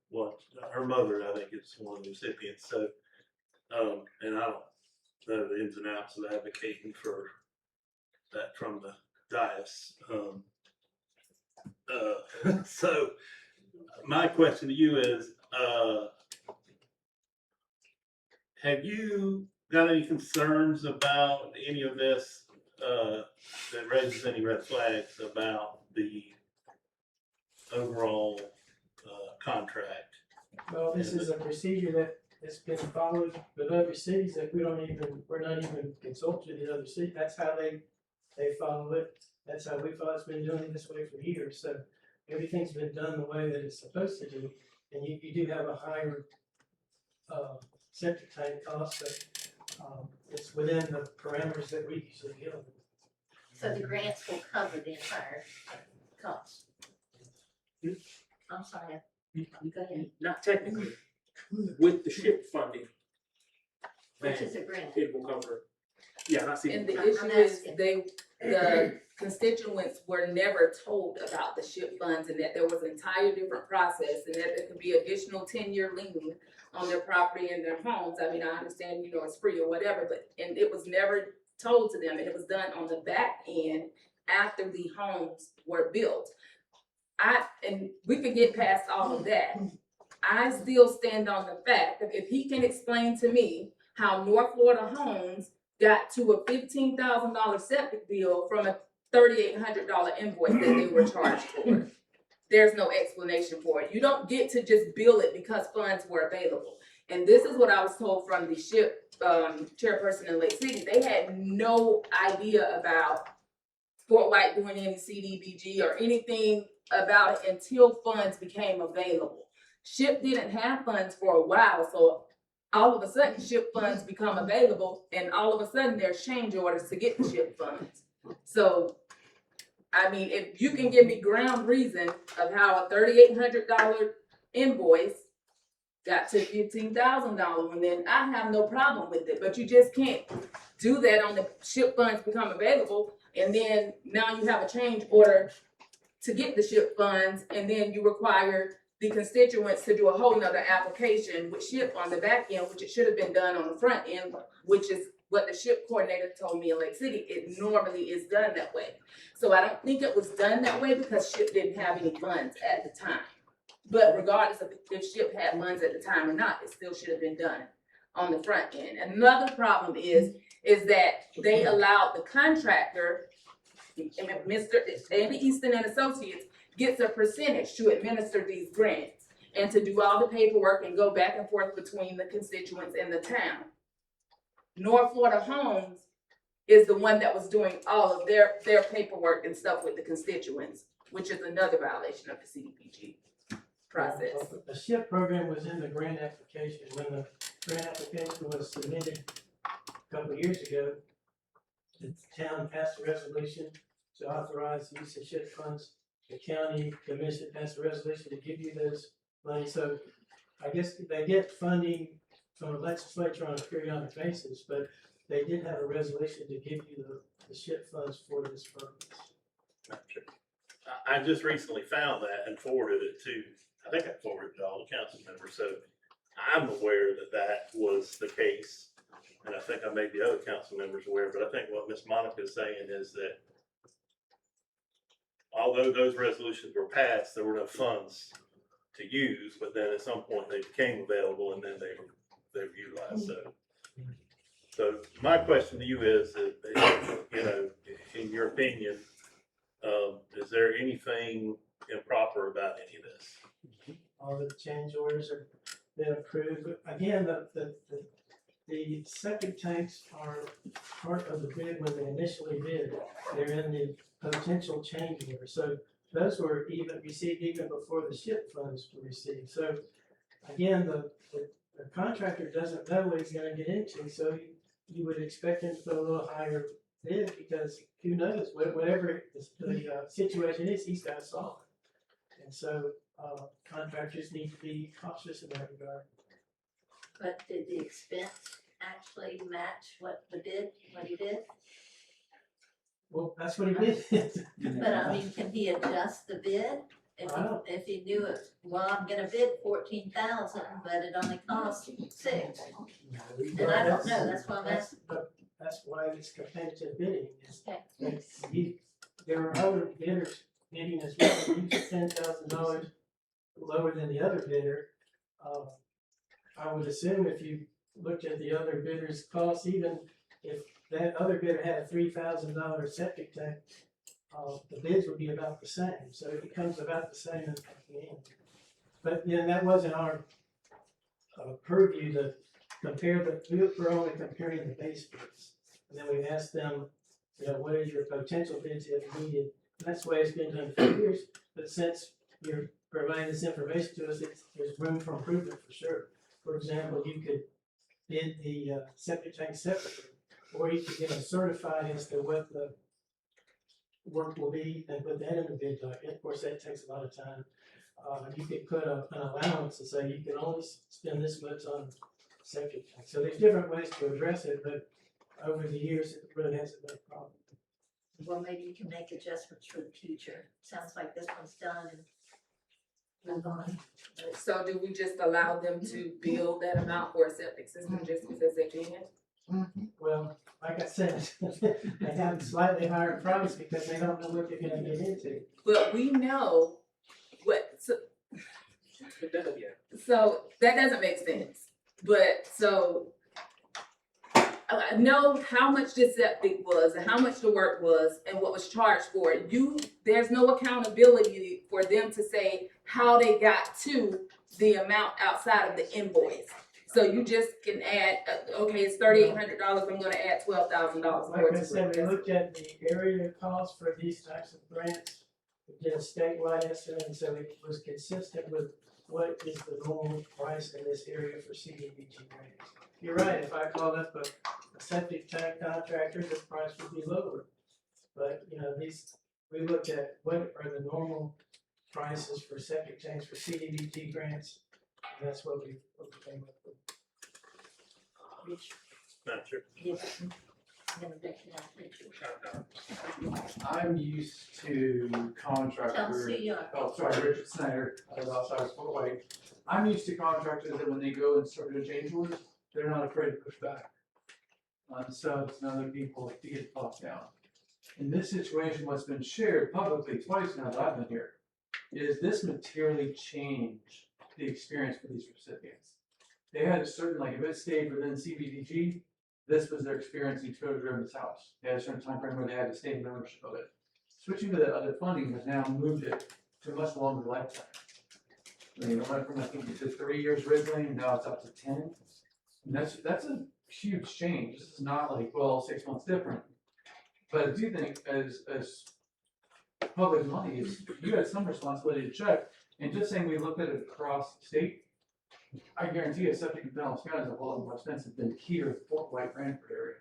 One, her mother, I think, is one of the recipients. So, and I don't know the ins and outs of advocating for that from the dais. So my question to you is, have you got any concerns about any of this that raises any red flags about the overall contract? Well, this is a procedure that has been followed with other cities that we're not even consulted in other cities. That's how they follow it. That's how we follow. It's been doing it this way for years. So everything's been done the way that it's supposed to do. And you do have a higher septic tank cost, but it's within the parameters that we usually deal with. So the grants will cover the entire cost. I'm sorry. You go ahead. Not technically, with the SHIP funding. Which then is a grant. It will cover, yeah, not seeing. And the I'm issue is, asking. the constituents were never told about the SHIP funds, and that there was an entire different process, and that there could be additional 10-year lien on their property and their homes. I mean, I understand, it's free or whatever, but, and it was never told to them, and it was done on the back end after the homes were built. And we could get past all of that. I still stand on the fact that if he can explain to me how North Florida Homes got to a $15,000 septic bill from a $3,800 invoice that they were charged for, there's no explanation for it. You don't get to just bill it because funds were available. And this is what I was told from the SHIP chairperson in Lake City. They had no idea about Fort White doing any CDBG or anything about it until funds became available. SHIP didn't have funds for a while, so all of a sudden SHIP funds become available, and all of a sudden there's change orders to get the SHIP funds. So I mean, if you can give me ground reason of how a $3,800 invoice got to $15,000, and then I have no problem with it, but you just can't do that on the SHIP funds become available, and then now you have a change order to get the SHIP funds, and then you require the constituents to do a whole nother application with SHIP on the back end, which it should have been done on the front end, which is what the SHIP coordinator told me in Lake City. It normally is done that way. So I don't think it was done that way because SHIP didn't have any funds at the time. But regardless of if SHIP had funds at the time or not, it still should have been done on the front end. Another problem is that they allowed the contractor, Mr. Andy Easton and Associates, gets a percentage to administer these grants and to do all the paperwork and go back and forth between the constituents and the town. North Florida Homes is the one that was doing all of their paperwork and stuff with the constituents, which is another violation of the CDBG process. The SHIP program was in the grant application. When the grant application was submitted a couple of years ago, the town passed a resolution to authorize the use of SHIP funds. The county commission passed a resolution to give you those money. So I guess they get funding from the legislature on a periodic basis, but they did have a resolution to give you the SHIP funds for this purpose. I just recently found that and forwarded it to, I think I forwarded it to all the council members, so I'm aware that that was the case. And I think I made the other council members aware, but I think what Ms. Monica is saying is that although those resolutions were passed, there were no funds to use, but then at some point they became available and then they were utilized, so my question to you is, you know, in your opinion, is there anything improper about any of this? All the change orders have been approved. But again, the septic tanks are part of the bid when they initially bid. They're in the potential change order. So those were received even before the SHIP funds were received. So again, the contractor doesn't know what he's gonna get into, so you would expect him to put a little higher bid because who knows, whatever the situation is, he's gotta solve it. And so contractors need to be cautious in that regard. But did the expense actually match what he did? Well, that's what he did. But I mean, can he adjust the bid? If he knew it, well, I'm gonna bid 14,000, but it only costs 6. And I don't know, that's why I'm asking. That's why it's competitive bidding. Okay. There are other bidders bidding as well, each $10,000 lower than the other bidder. I would assume if you looked at the other bidder's costs, even if that other bidder had a $3,000 septic tank, the bids would be about the same, so it becomes about the same at the end. But then that wasn't our purview to compare we're only comparing the base bids. And then we asked them, you know, what is your potential bids if needed? And that's the way it's been done for years, but since you're providing this information to us, there's room for improvement for sure. For example, you could bid the septic tank separately, or you could get them certified as to what the work will be and put that in the bid document. Of course, that takes a lot of time. You could put an allowance and say you can only spend this much on septic tank. So there's different ways to address it, but over the years, it really hasn't been a problem. Well, maybe you can make adjustments for the future. Sounds like this one's done and move on. So do we just allow them to build that amount for a septic system just because they can? Well, like I said, they have a slightly higher price because they don't know what they're gonna get into. But we know what, so that doesn't make sense. But so I know how much the septic was and how much the work was and what was charged for it. There's no accountability for them to say how they got to the amount outside of the invoice. So you just can add, okay, it's $3,800, I'm gonna add $12,000. Like I said, we looked at the area cost for these types of grants. We did a statewide estimate, and so it was consistent with what is the normal price in this area for CDBG grants. You're right, if I called up a septic tank contractor, the price would be lower. But, you know, these we looked at what are the normal prices for septic tanks for CDBG grants. And that's what we came up with. Rich, Madam Chair. yes. I'm gonna bet you that, Richard. I'm used to Tell us contractors. who you are. Oh, sorry, Richard Snyder, I was outside Fort White. I'm used to contractors that when they go and start a change orders, they're not afraid to push back. Subs and other people to get talked down. In this situation, what's been shared publicly twice now that I've been here, is this materially changed the experience for these recipients. They had a certain, like, if it stayed within CBDG, this was their experience in exposure in this house. They had a certain time frame where they had to stay in ownership of it. Switching to the other funding has now moved it to a much longer lifetime. I mean, it went from, I think, to 3 years originally, and now it's up to 10. And that's a huge change. This is not like, well, 6 months different. But I do think as public money is, you had some responsibility to check. And just saying we looked at it across the state, I guarantee you septic in Pinellas County is a whole lot more expensive than here, Fort White, Brantford area.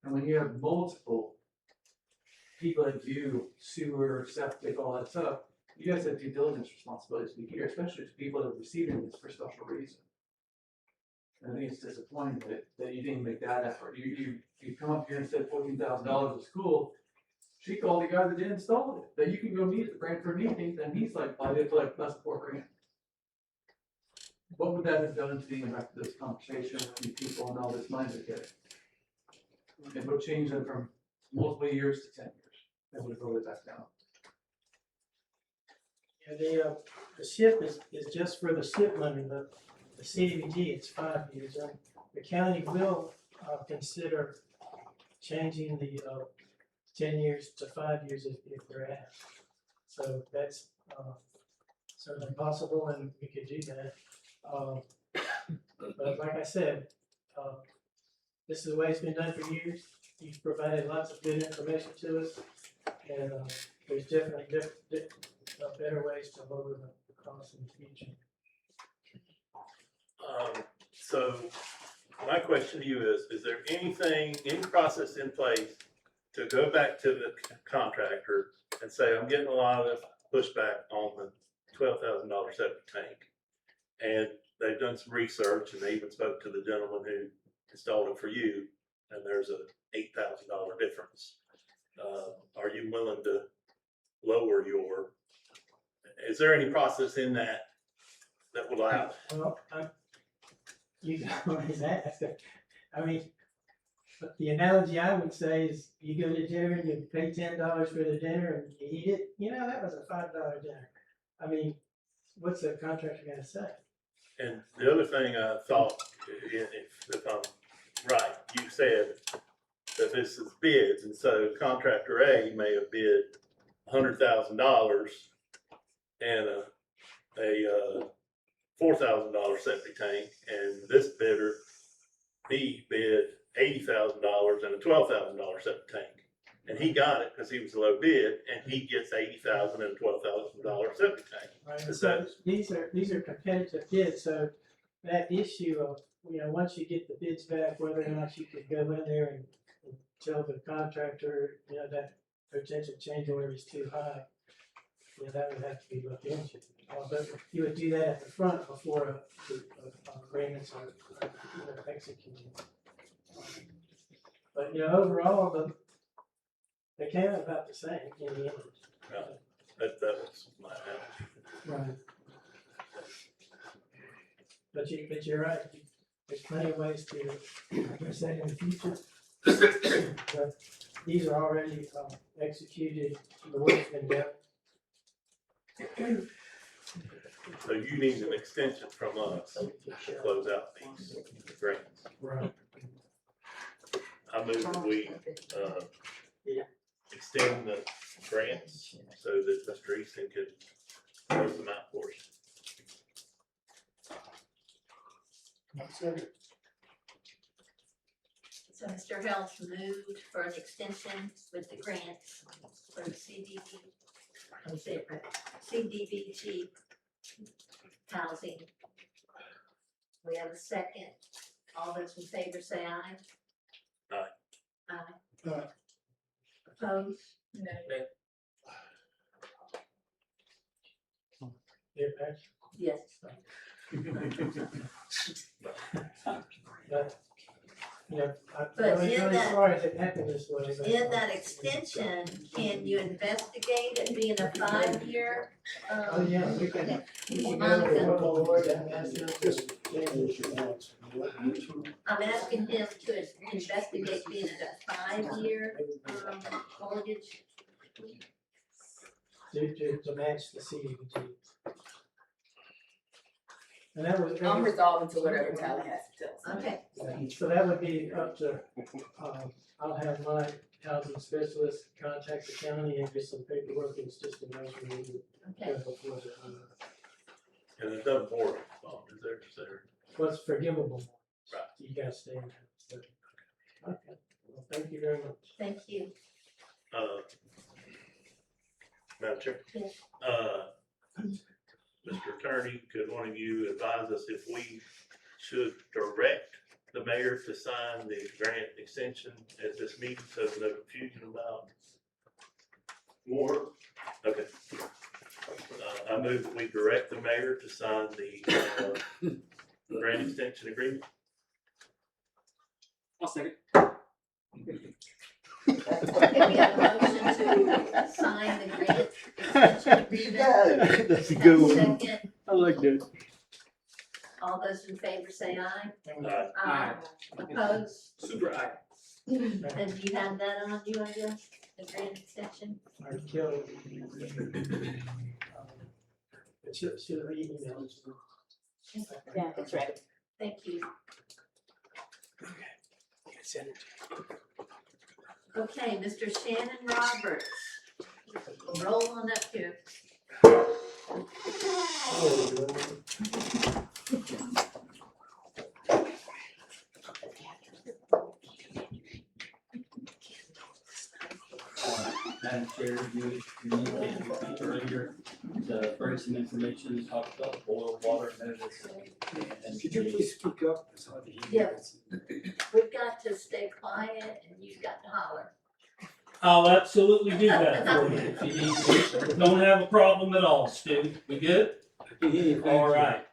And when you have multiple people that do sewer, septic, all that stuff, you guys have due diligence responsibilities to be here, especially to people that are receiving this for special reason. And I think it's disappointing that you didn't make that effort. You come up here and said $14,000 is cool. She called the guy that did install it, that you can go meet at the Brantford meeting, and he's like, I did like less than $4,000. What would that have done to the impact of this conversation with the people and all this money they're getting? It would change them from multiple years to 10 years. It would have voted that down. Yeah, the SIP is just for the SIP money, the CDBG, it's 5 years. And the county will consider changing the 10 years to 5 years if they're asked. So that's certainly possible, and we could do that. But like I said, this is the way it's been done for years. You've provided lots of good information to us, and there's definitely better ways to lower the cost in the future. So my question to you is there anything, any process in place to go back to the contractor and say, I'm getting a lot of pushback on the $12,000 septic tank? And they've done some research, and they even spoke to the gentleman who installed it for you, and there's a $8,000 difference. Are you willing to lower your, is there any process in that will allow? Well, you can always ask. I mean, but the analogy I would say is you go to dinner and you pay $10 for the dinner and you eat it, you know, that was a $5 dinner. I mean, what's the contractor gonna say? And the other thing I thought, if I'm right, you said that this is bids, and so contractor A may have bid $100,000 and a $4,000 septic tank, and this bidder B bid $80,000 and a $12,000 septic tank. And he got it because he was a low bid, and he gets $80,000 and a $12,000 septic tank. Right, Is so that, these are competitive bids, so that issue of, you know, once you get the bids back, whether or not you could go in there and tell the contractor, you know, that potential change order is too high, you know, that would have to be looked into. But you would do that at the front before agreements are executed. But, you know, overall, they came out about the same in the end. that was my analogy. Right. But you're right, there's plenty of ways to address that in the future. But these are already executed, the work's been done. So you need an extension from us to close out these grants. Right. I move that we extend the grants so that Mr. Easton could close them out for us. So Mr. Helms moved for an extension with the grants for the CDBG housing. We have a second. All those in favor say aye. Aye. Aye. Opposed? No. Yeah, Pat? Yes. But, you know, I'm But really, in really that- sorry it happened this way. but- In that extension, can you investigate it being a 5-year? Oh, yeah, we can. Okay. we can Monica. go forward and that's just- I'm asking him to investigate being a 5-year, mortgage. To match the CDBG. And that was. I'm resolving to whatever Tallahassee tells me. Okay, Yeah, so that would be up to, I'll have my housing specialist contact the county and get some paperwork, it's just a measure we would okay. go before the, And there's no board involved, is there? what's forgivable. Right. You gotta stay in that. So, okay, well, thank you very much. Thank you. Madam Chair? Yes. Mr. Attorney, could one of you advise us if we should direct the mayor to sign the grant extension at this meeting, so there's no confusion about? More, Okay. I move that we direct the mayor to sign the, grant extension agreement. I'll second. Okay, we have a motion to sign the grant extension agreement. That's a Have good a one. second. I like that. All those in favor say aye. Aye. Opposed? Super eye. And you have that on you, I guess, the grant extension? I killed. Should I email it? Yeah, it's ready. Thank you. Okay, Mr. Shannon Roberts, roll on up here. Madam Chair, you communicated with me earlier to bring some information to talk about the boil water notice. And Could you please speak up? It's hard to hear. Yeah. We've got to stay quiet and you've got to holler. I'll absolutely do that for you if you need to. Don't have a problem at all, Stu. We good? All right.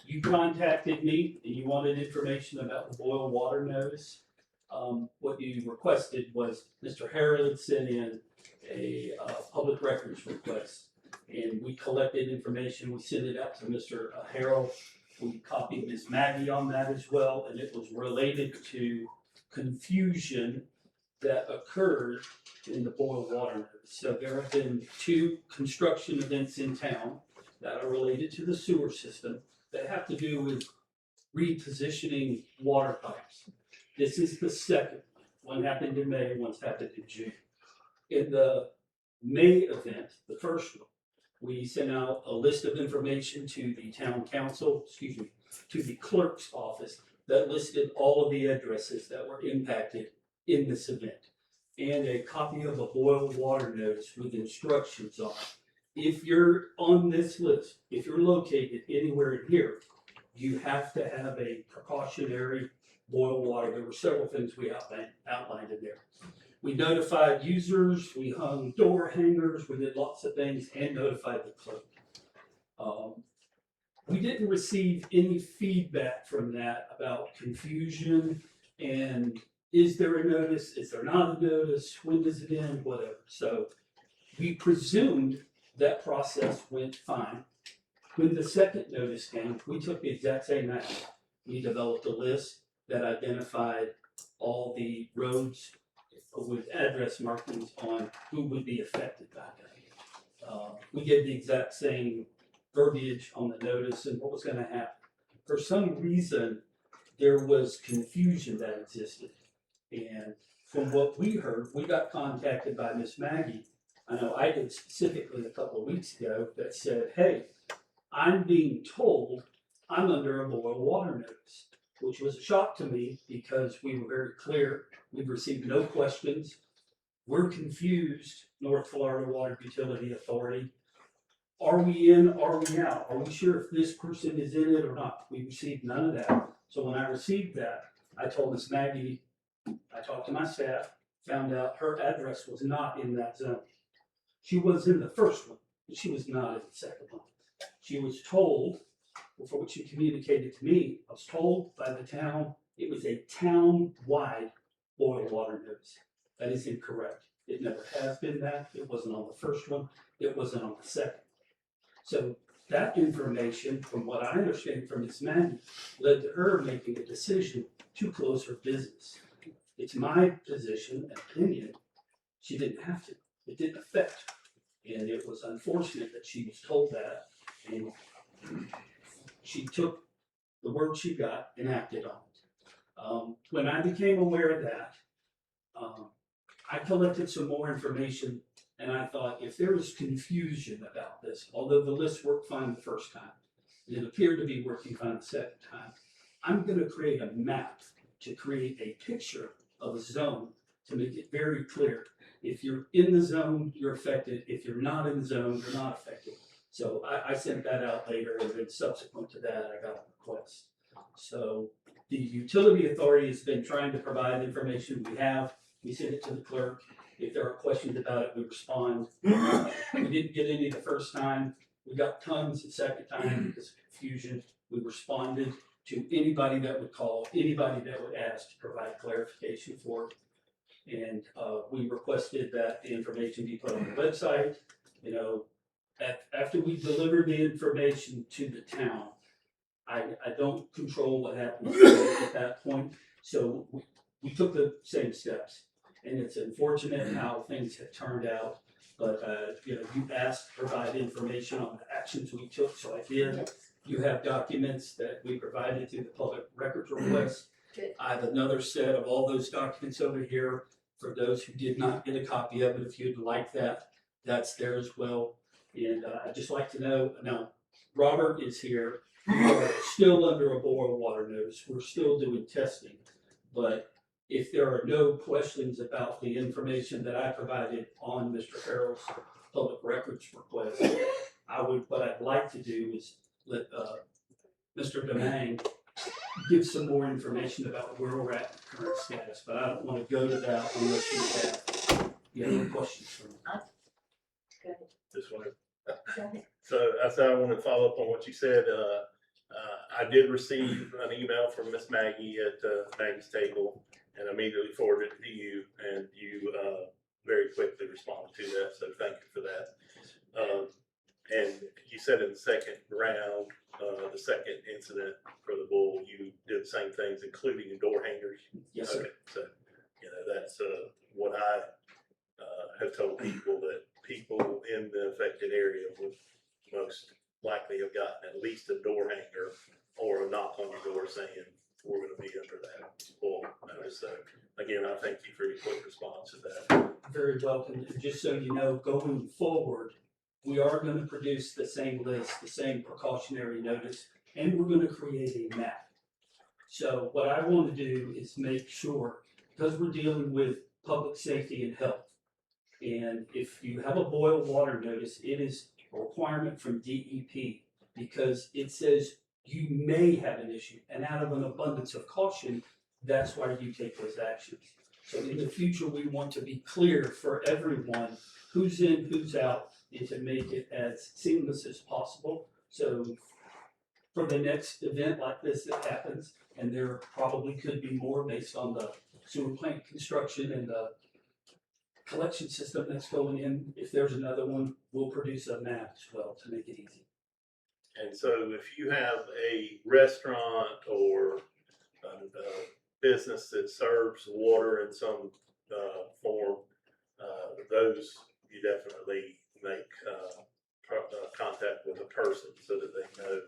You contacted me and you wanted information about the boil water notice. What you requested was Mr. Harrod sent in a public records request. And we collected information, we sent it out to Mr. Harrell. We copied Ms. Maggie on that as well, and it was related to confusion that occurred in the boil water notice. So there have been 2 construction events in town that are related to the sewer system that have to do with repositioning water pipes. This is the second. One happened in May, one's happened in June. In the May event, the first one, we sent out a list of information to the town council, to the clerk's office that listed all of the addresses that were impacted in this event. And a copy of a boil water notice with instructions on it. If you're on this list, if you're located anywhere in here, you have to have a precautionary boil water. There were several things we outlined in there. We notified users, we hung door hangers, we did lots of things and notified the clerk. We didn't receive any feedback from that about confusion and is there a notice, is there not a notice, when does it end, whatever. So we presumed that process went fine. When the second notice came, we took the exact same action. We developed a list that identified all the roads with address markings on who would be affected by that. We gave the exact same verbiage on the notice and what was gonna happen. For some reason, there was confusion that existed. And from what we heard, we got contacted by Miss Maggie. I know I did specifically a couple of weeks ago that said, hey, I'm being told I'm under a boil water notice, which was a shock to me because we were very clear. We've received no questions. We're confused, North Florida Water Utility Authority. Are we in, are we out? Are we sure if this person is in it or not? We received none of that. So when I received that, I told Miss Maggie, I talked to my staff, found out her address was not in that zone. She was in the first one, but she was not in the second one. She was told, or for what she communicated to me, I was told by the town, it was a town-wide boil water notice. That is incorrect. It never has been that. It wasn't on the first one. It wasn't on the second. So that information, from what I understand from Ms. Maggie, led to her making a decision to close her business. It's my position and opinion, she didn't have to. It didn't affect her. And it was unfortunate that she was told that. And she took the word she got and acted on it. When I became aware of that, I collected some more information, and I thought if there was confusion about this, although the list worked fine the first time, and it appeared to be working fine the second time, I'm going to create a map to create a picture of a zone to make it very clear. If you're in the zone, you're affected. If you're not in the zone, you're not affected. So I sent that out later, and then subsequent to that, I got a request. So the utility authority has been trying to provide information. We send it to the clerk. If there are questions about it, we respond. We didn't get any the first time. We got tons the second time because of confusion. We responded to anybody that would call, anybody that would ask to provide clarification for it. And we requested that the information be put on the website. You know, after we deliver the information to the town, I don't control what happens at that point. So we took the same steps. And it's unfortunate how things have turned out, but, you know, you asked to provide information on the actions we took, so I did. You have documents that we provided through the public records request. I have another set of all those documents over here for those who did not get a copy of it. If you'd like that, that's there as well. And I'd just like to know, now, Robert is here. We are still under a boil water notice. We're still doing testing, but if there are no questions about the information that I provided on Mr. Farrell's public records request, what I'd like to do is let Mr. Demang give some more information about where we're at in the current status, but I don't want to go to that unless you have any questions for me. This one. So I said I want to follow up on what you said. I did receive an email from Miss Maggie at Maggie's table, and immediately forwarded it to you, and you very quickly responded to that, so thank you for that. And you said in the second round, the second incident for the bull, you did the same things, including the door hangers? Yes, sir. Okay, so, you know, that's what I have told people, that people in the affected area would most likely have gotten at least a door hanger or a knock on your door saying, we're going to be under that bull notice. So again, I thank you for your quick response to that. Very welcome. And just so you know, going forward, we are going to produce the same list, the same precautionary notice, and we're going to create a map. So what I want to do is make sure, because we're dealing with public safety and health, and if you have a boil water notice, it is a requirement from DEP because it says you may have an issue, and out of an abundance of caution, that's why you take those actions. So in the future, we want to be clear for everyone who's in, who's out, and to make it as seamless as possible. So for the next event like this that happens, and there probably could be more based on the sewer plant construction and the collection system that's going in, if there's another one, we'll produce a map as well to make it easy. And so if you have a restaurant or a business that serves water in some form, those you definitely make contact with a person so that they know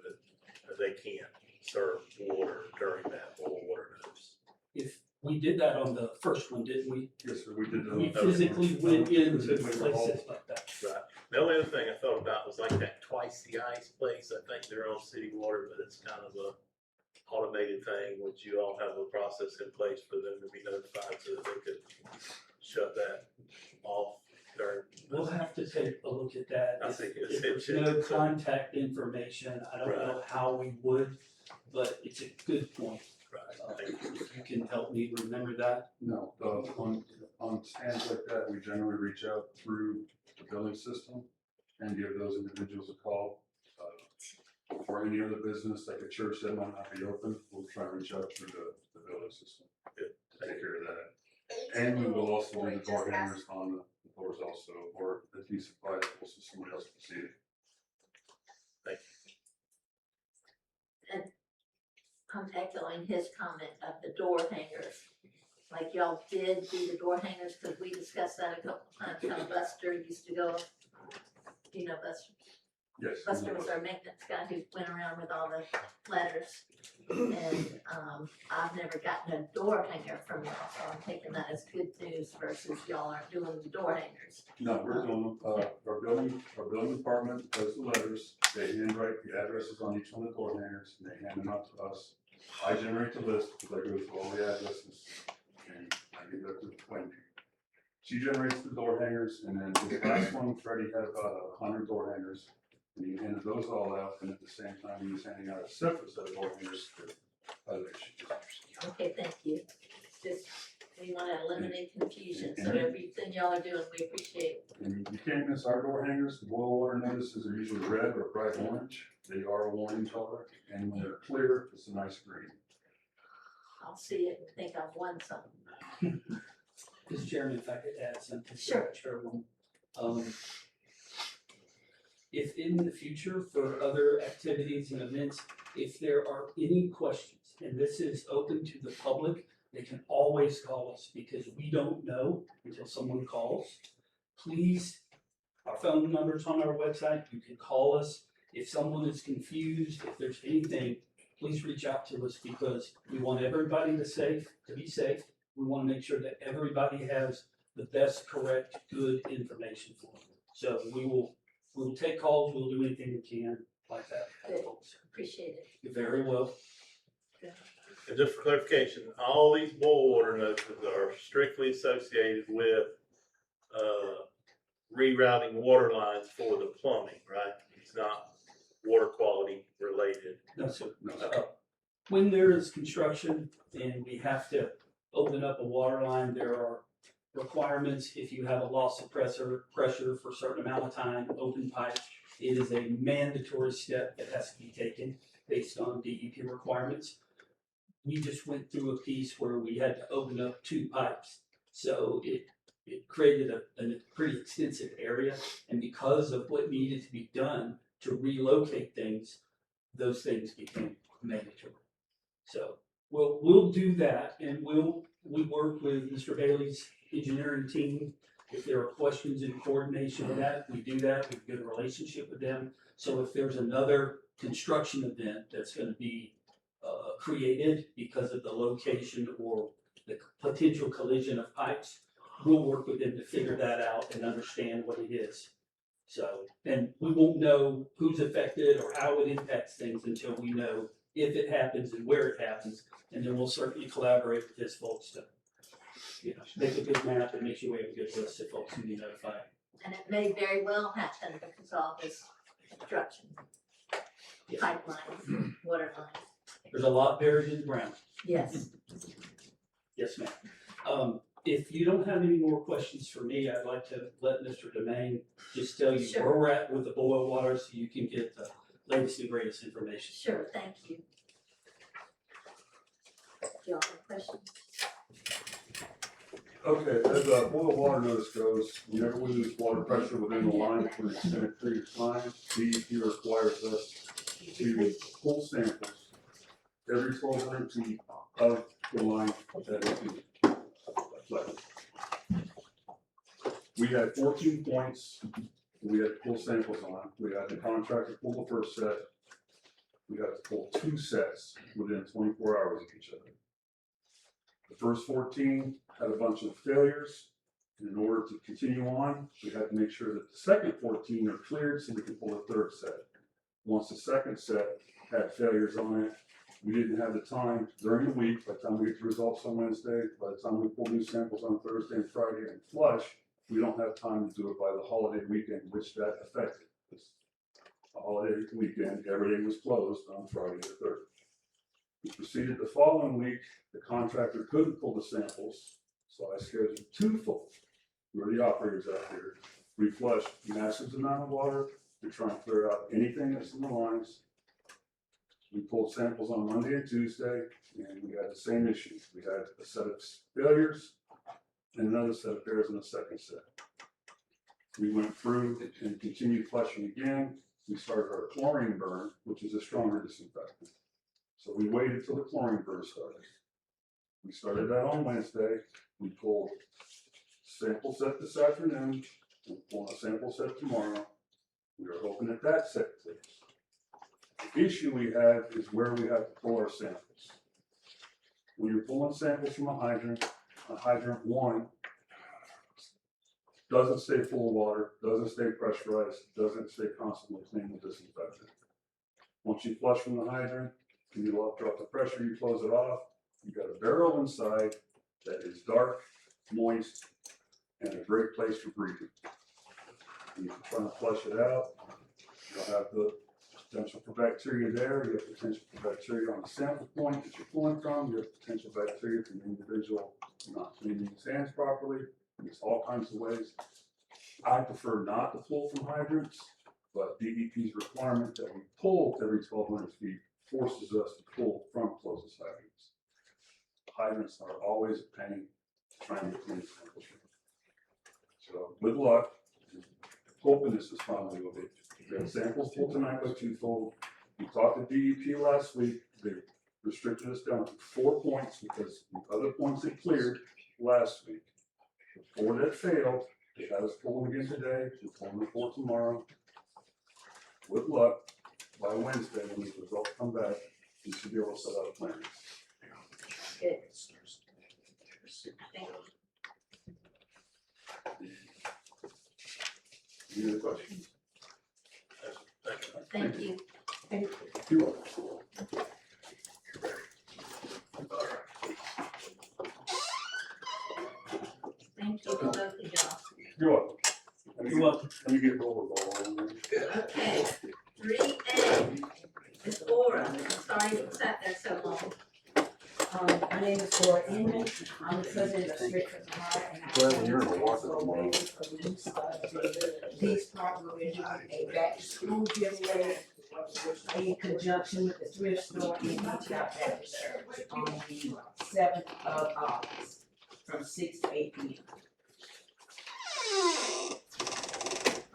that they can't serve water during that boil water notice. If we did that on the first one, didn't we? Yes, sir, we did. We physically went into places like that. Right. The only other thing I thought about was like that Twice the Ice place. I think they're on city water, but it's kind of a automated thing. Would you all have a process in place for them to be notified so that they could shut that off during? We'll have to take a look at that. I think If there's no contact information, I don't know how we would, but it's a good point. Right. If you can help me remember that. No, on stands like that, we generally reach out through the billing system and give those individuals a call. For any other business, like a church that might not be open, we'll try and reach out through the billing system. To take care of that. And we will also do the door hangers on the doors also, or at least supply it so somebody else can see it. Thank And I'm echoing his comment of the door hangers. Like y'all did do the door hangers, because we discussed that a couple times, how Buster used to go, you know, Buster. Yes. Buster was our maintenance guy who went around with all the letters. And, I've never gotten a door hanger from y'all, so I'm taking that as good news versus y'all aren't doing the door hangers. No, we're doing, our building department does the letters, they handwrite the addresses on each one of the door hangers, and they hand them out to us. I generate the list, because I go through all the addresses, and I give that to Wendy. She generates the door hangers, and then the last one, Freddie had about 100 door hangers, and he handed those all out, and at the same time, he was handing out a separate set of door hangers to other issues. Okay, thank you. Just, we want to eliminate confusion, so everything y'all are doing, we appreciate. And you can't miss our door hangers, the boil water notices are usually red or bright orange, they are a warning color, and when they're clear, it's a nice green. I'll see it and think I've won something. Mr. Chairman, if I could add something. Sure. Chairwoman. If in the future for other activities and events, if there are any questions, and this is open to the public, they can always call us because we don't know until someone calls. Please, our phone number's on our website. You can call us. If someone is confused, if there's anything, please reach out to us because we want everybody to be safe. We want to make sure that everybody has the best, correct, good information for them. So we'll take calls. We'll do anything we can like that. Good. Appreciate it. You're very well. And just for clarification, all these boil water notices are strictly associated with, rerouting water lines for the plumbing, right? It's not water quality related. No, sir. When there is construction and we have to open up a water line, there are requirements. If you have a loss of pressure for a certain amount of time, open pipe, it is a mandatory step that has to be taken based on DEP requirements. We just went through a piece where we had to open up 2 pipes. So it created a pretty extensive area. And because of what needed to be done to relocate things, those things became mandatory. So we'll do that, and we work with Mr. Bailey's engineering team. If there are questions in coordination with that, we do that. We have a good relationship with them. So if there's another construction event that's going to be created because of the location or the potential collision of pipes, we'll work with them to figure that out and understand what it is. So, and we won't know who's affected or how it impacts things until we know if it happens and where it happens. And then we'll certainly collaborate with his folks to, make a good map and make sure we have a good list of folks who be notified. And it may very well happen because of all this construction, pipelines, water lines. There's a lot buried in the ground. Yes. Yes, ma'am. If you don't have any more questions for me, I'd like to let Mr. Domain just tell you where we're at with the boil water so you can get the latest and greatest information. Sure, thank you. Do y'all have questions? Okay, as a boil water notice goes, whenever we lose water pressure within the line for an extended period of time, DEP requires us to pull samples every 1,200 feet of the line that is flooded. We had 14 points we had to pull samples on. We had the contractor pull the first set. We had to pull 2 sets within 24 hours of each other. The first 14 had a bunch of failures. And in order to continue on, we had to make sure that the second 14 are cleared so we could pull a third set. Once the second set had failures on it, we didn't have the time during the week. By the time we get the results on Wednesday, by the time we pull new samples on Thursday and Friday and flush, we don't have time to do it by the holiday weekend, which that affected. The holiday weekend, everything was closed on Friday the 3rd. We proceeded the following week, the contractor couldn't pull the samples, so I scheduled 2 fulls. We're the operators out here. We flushed massive amount of water to try and clear out anything that's in the lines. We pulled samples on Monday and Tuesday, and we had the same issue. We had a set of failures and another set of failures in the second set. We went through and continued flushing again. We started our chlorine burn, which is a stronger disinfectant. So we waited till the chlorine burn started. We started that on Wednesday. We pulled sample set this afternoon, we'll pull a sample set tomorrow. We are hoping that that set clears. The issue we have is where we have to pull our samples. When you're pulling samples from a hydrant 1 doesn't stay full of water, doesn't stay pressurized, doesn't stay constantly clean and disinfected. Once you flush from the hydrant, and you drop the pressure, you close it off, you've got a barrel inside that is dark, moist, and a great place for breathing. And if you're trying to flush it out, you'll have the potential for bacteria there, you have potential for bacteria on the sample point that you're pulling from, you have potential bacteria from the individual not cleaning his hands properly. There's all kinds of ways. I prefer not to pull from hydrants, but DEP's requirement that we pull every 1,200 feet forces us to pull from closest hydrants. Hydrants are always a pain trying to clean samples. So good luck. Hoping this is finally will be. We have samples pulled tonight by twofold. We talked to DEP last week. They restricted us down to 4 points because the other points they cleared last week. The 4 that failed, they had us pulling again today. We're pulling the 4 tomorrow. With luck, by Wednesday, when the results come back, we should be able to set out plans. Good. Thank you. Any other questions? Thank you. You're welcome. Thank you for both of y'all. You're welcome. You're welcome. Let me get rollerball. Okay, 3A, Ms. Ora, I'm sorry you sat there so long. My name is Laura Inman. I'm the president of Strickland High. Glad you're in the water tomorrow. These part we're doing a back to school giveaway in conjunction with the thrift store in Beach Out Baptist Church on the 7th of August from 6 to 8 p.m.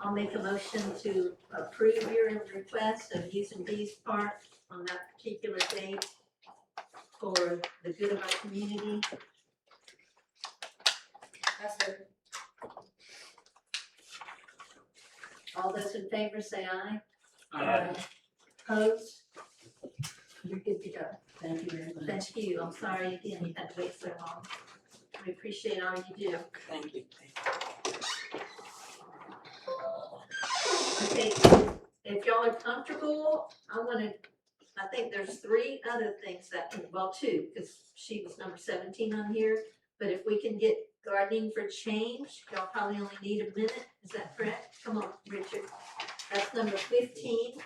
I'll make a motion to approve your request of using Bees Park on that particular date for the good of our community. That's it. All those in favor say aye. Aye. Opposed? You're good to go. Thank you very much. Thank you. I'm sorry again you had to wait so long. We appreciate all you do. Thank you. Okay, if y'all are comfortable, I think there's 3 other things that can, well, 2, because she was number 17 on here. But if we can get gardening for change, y'all probably only need a minute. Is that correct? Come on, Richard. That's number 15.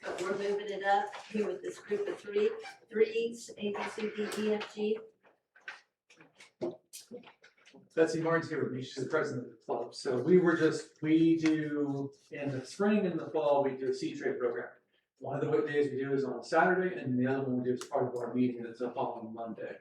But we're moving it up here with this group of 3, 3s, A, B, C, D, E, F, G. Betsy Barnes here with me, she's the president of the club. So we do, in the spring and the fall, we do a seed trade program. One of the days we do is on Saturday, and the other one we do is part of our meeting that's the following Monday.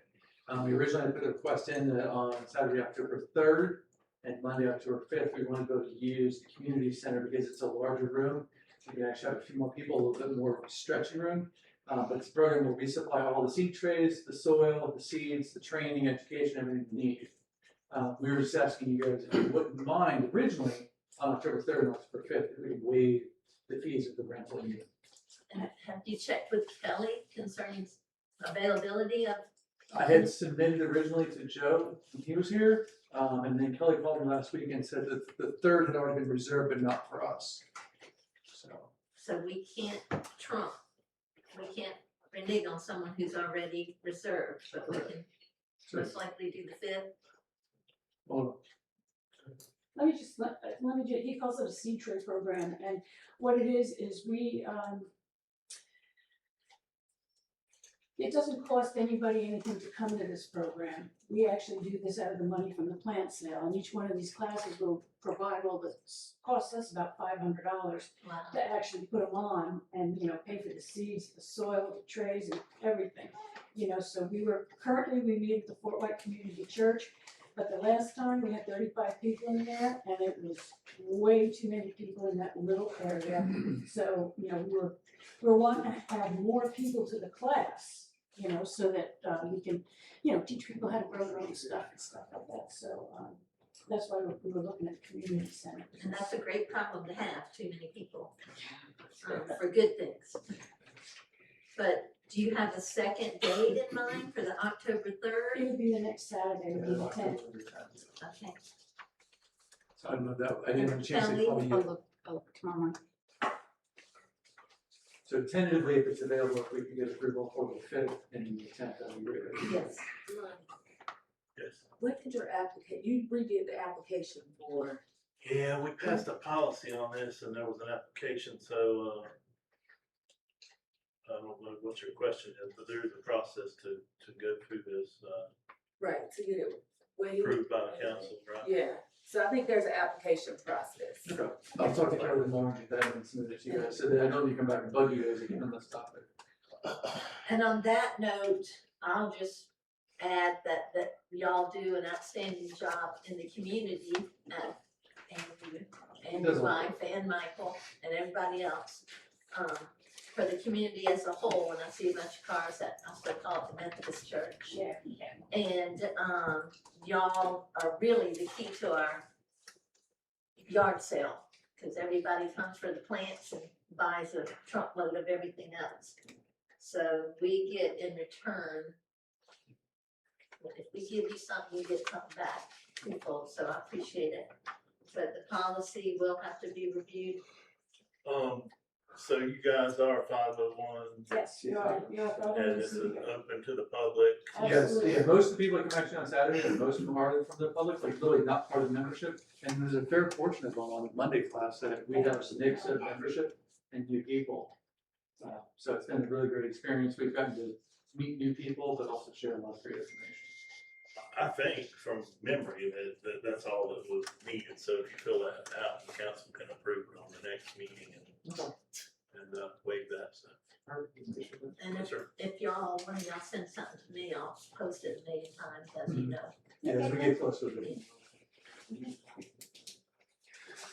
We originally put a request in that on Saturday, October 3rd, and Monday, October 5th, we want to go to use the community center because it's a larger room. We can actually have a few more people, a little bit more stretching room. But it's a program where we supply all the seed trays, the soil, the seeds, the training, education, everything you need. We were just asking you guys if you wouldn't mind originally on October 3rd and October 5th, if we could waive the fees of the rental unit. And have you checked with Kelly concerning availability of? I had submitted originally to Joe when he was here, and then Kelly called me last week and said that the 3rd had already been reserved, but not for us. So we can't renege on someone who's already reserved, but we can most likely do the 5th. Well, Let me he calls it a seed trade program, and what it is we, It doesn't cost anybody anything to come to this program. We actually do this out of the money from the plant sale, and each one of these classes will provide, well, it costs us about $500 Wow. to actually put them on and, pay for the seeds, the soil, the trays and everything. So we meet at the Fort White Community Church, but the last time we had 35 people in there and it was way too many people in that little area. So, we're wanting to have more people to the class, so that, we can, teach people how to grow their own stuff and stuff like that. So, that's why we were looking at the community center. And that's a great problem to have, too many people, for good things. But do you have a second date in mind for the October 3rd? It would be the next Saturday, it would be the 10th. Okay. So I don't know that, I didn't have a chance to Kelly? call you. Tomorrow morning. So tentatively, if it's available, if we can get approval for the 5th and the 10th, that'd be great. Yes. Yes. What did your you redid the application for? Yeah, we passed a policy on this and there was an application, so, I don't know what your question is, but there is a process to go through this, Right, to get it waived. approved by the council, right? Yeah, so I think there's an application process. Okay. I'll talk to Kelly tomorrow and get that and submit it to you guys, so that I know you come back and bug you guys again on this topic. And on that note, I'll just add that y'all do an outstanding job in the community, and your wife and Michael and everybody else, for the community as a whole. And I see a bunch of cars at, I still call it the Methodist Church. Yeah. And, y'all are really the key to our yard sale, because everybody comes for the plants and buys a truckload of everything else. So we get in return, if we give you something, you get something back twofold, so I appreciate it. But the policy will have to be reviewed. So you guys are 501. Yes, you are. And this is open to the public. Yes, yeah, most of the people that come actually on Saturday, and most of them are from the public, like really not part of the membership. And there's a fair portion of them on the Monday class that we have a mix of membership and new people. So it's been a really great experience. We've gotten to meet new people, but also share a lot of great information. I think from memory that's all that was needed, so if you fill that out, the council can approve it on the next meeting and waive that, so. And Yes, sir. if y'all, when y'all send something to me, I'll post it a million times, as you know. Yeah, as we get closer to it.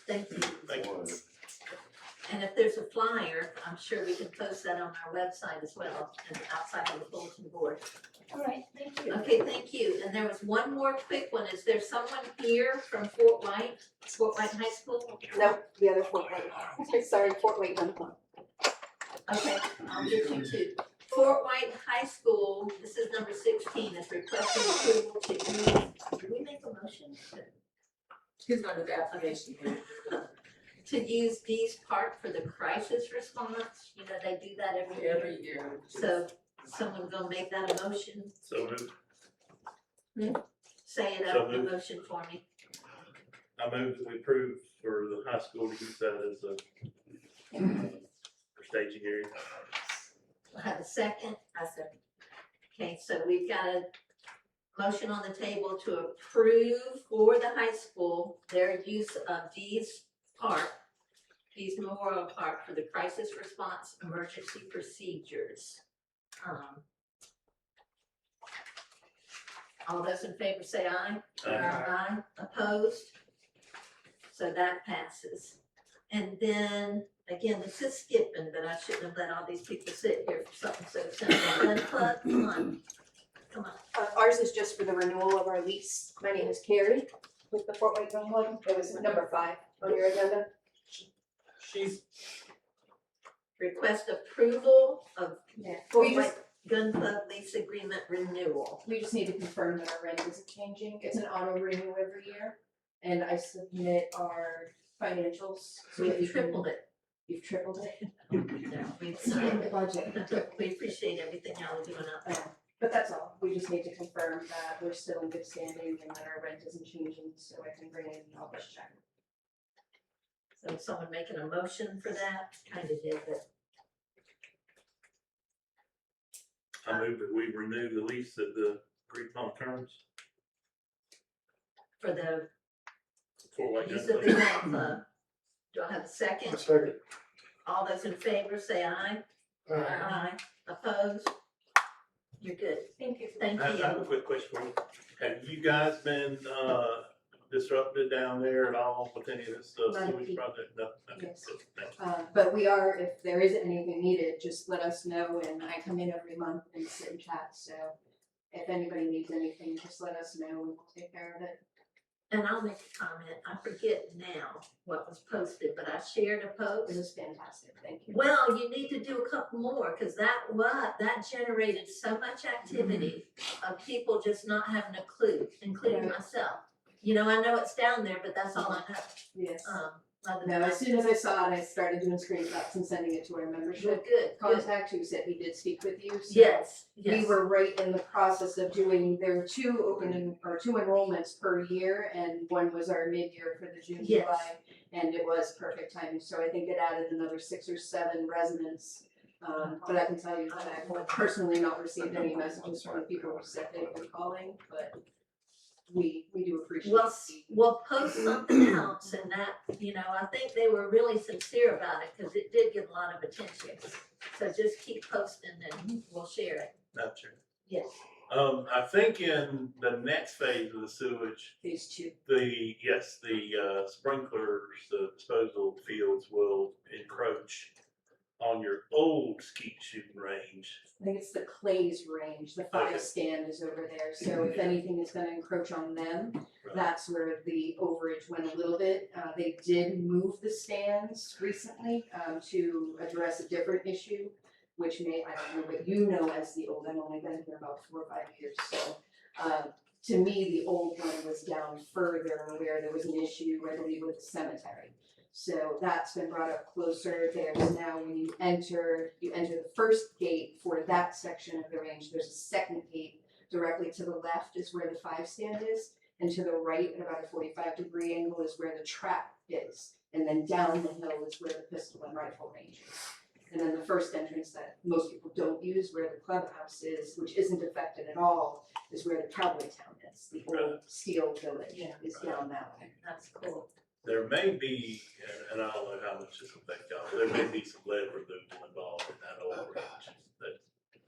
Thank you. Thank you. And if there's a flyer, I'm sure we can post that on our website as well, and outside of the bulletin board. All right, thank you. Okay, thank you. And there was one more quick one. Is there someone here from Fort White High School? Nope, the other Fort White. Sorry, Fort White Gunpla. Okay, I'll get you two. Fort White High School, this is number 16, is requesting approval to use, did we make a motion? He's gonna do the application. To use Dees Park for the crisis response, they do that every year. So someone gonna make that a motion? So moved. Say it So out, the moved. motion for me. I move that we approve for the high school to use that as a for staging area. We'll have a second. I second. Okay, so we've got a motion on the table to approve for the high school their use of Dees Memorial Park for the crisis response emergency procedures. All those in favor say aye. Aye. Opposed? So that passes. And then, again, this is skipping, but I shouldn't have let all these people sit here for something so simple. Gun Club, come on. Come on. Ours is just for the renewal of our lease. My name is Carrie with the Fort White Gun Club. It was number 5 on your agenda. She's Request approval of Yeah. Fort We White just, Gun Club lease agreement renewal. we just need to confirm that our rent isn't changing. It's an auto renew every year. And I submit our financials. so that We've you can- tripled it. You've tripled it. Yeah, we've In the budget. We appreciate everything y'all are doing out there. But that's all. We just need to confirm that we're still in good standing and that our rent isn't changing, so I can bring in August check. So someone making a motion for that, kind of did, but I move that we renew the lease at the agreed upon terms For the for White use Young of the Club. yacht club. Do I have a second? Second. All those in favor say aye. Aye. Opposed? You're good. Thank you. Thank I have a you. quick question for you. Have you guys been, disrupted down there at all with any of this Right. sewage project? No? Okay, Yes. good. Thank you. But we are, if there is anything needed, just let us know, and I come in every month and sit and chat, so if anybody needs anything, just let us know and we'll take care of it. And I'll make a comment. I forget now what was posted, but I shared a It post. was fantastic, thank you. Well, you need to do a couple more, cause that generated so much activity of people just not having a clue, including Right. myself. You know, I know it's down there, but that's all I know. Yes. Other No, than as that, soon as I saw it, I started doing screenshots and sending it to our membership good. contact who said he did speak with you. So Yes, we yes. were right in the process of doing, there were two enrollments per year, and one was our mid-year for the June, Yes. July, and it was perfect timing, so I think it added another 6 or 7 residents. But I can tell you that I have personally not received any messages from the people who said they've been calling, but we do appreciate Well, it. we'll post something else and that, you know, I think they were really sincere about it because it did get a lot of attention. So just keep posting and we'll share it. Not sure. Yes. I think in the next phase of the sewage, Phase 2. the sprinklers, the disposal fields will encroach on your old skeet shooting range. I think it's the Clays range, the 5 Okay. stand is over there, so if anything is gonna encroach on them, Right. that's where the overage went a little bit. They did move the stands recently, to address a different issue, which I don't know what you know as the old, I've only been here about 4 or 5 years, so. To me, the old one was down further where there was an issue, I believe, with the cemetery. So that's been brought up closer. There's now, when you enter the first gate for that section of the range, there's a second gate directly to the left is where the 5 stand is. And to the right at about a 45-degree angle is where the trap is. And then down the hill is where the pistol and rifle range is. And then the first entrance that most people don't use, where the clubhouse is, which isn't affected at all, is where the cowboy town is. The old steel village is down that way. That's cool. There may be, and I don't know how much this will affect y'all, there may be some lead removal involved in that old range, that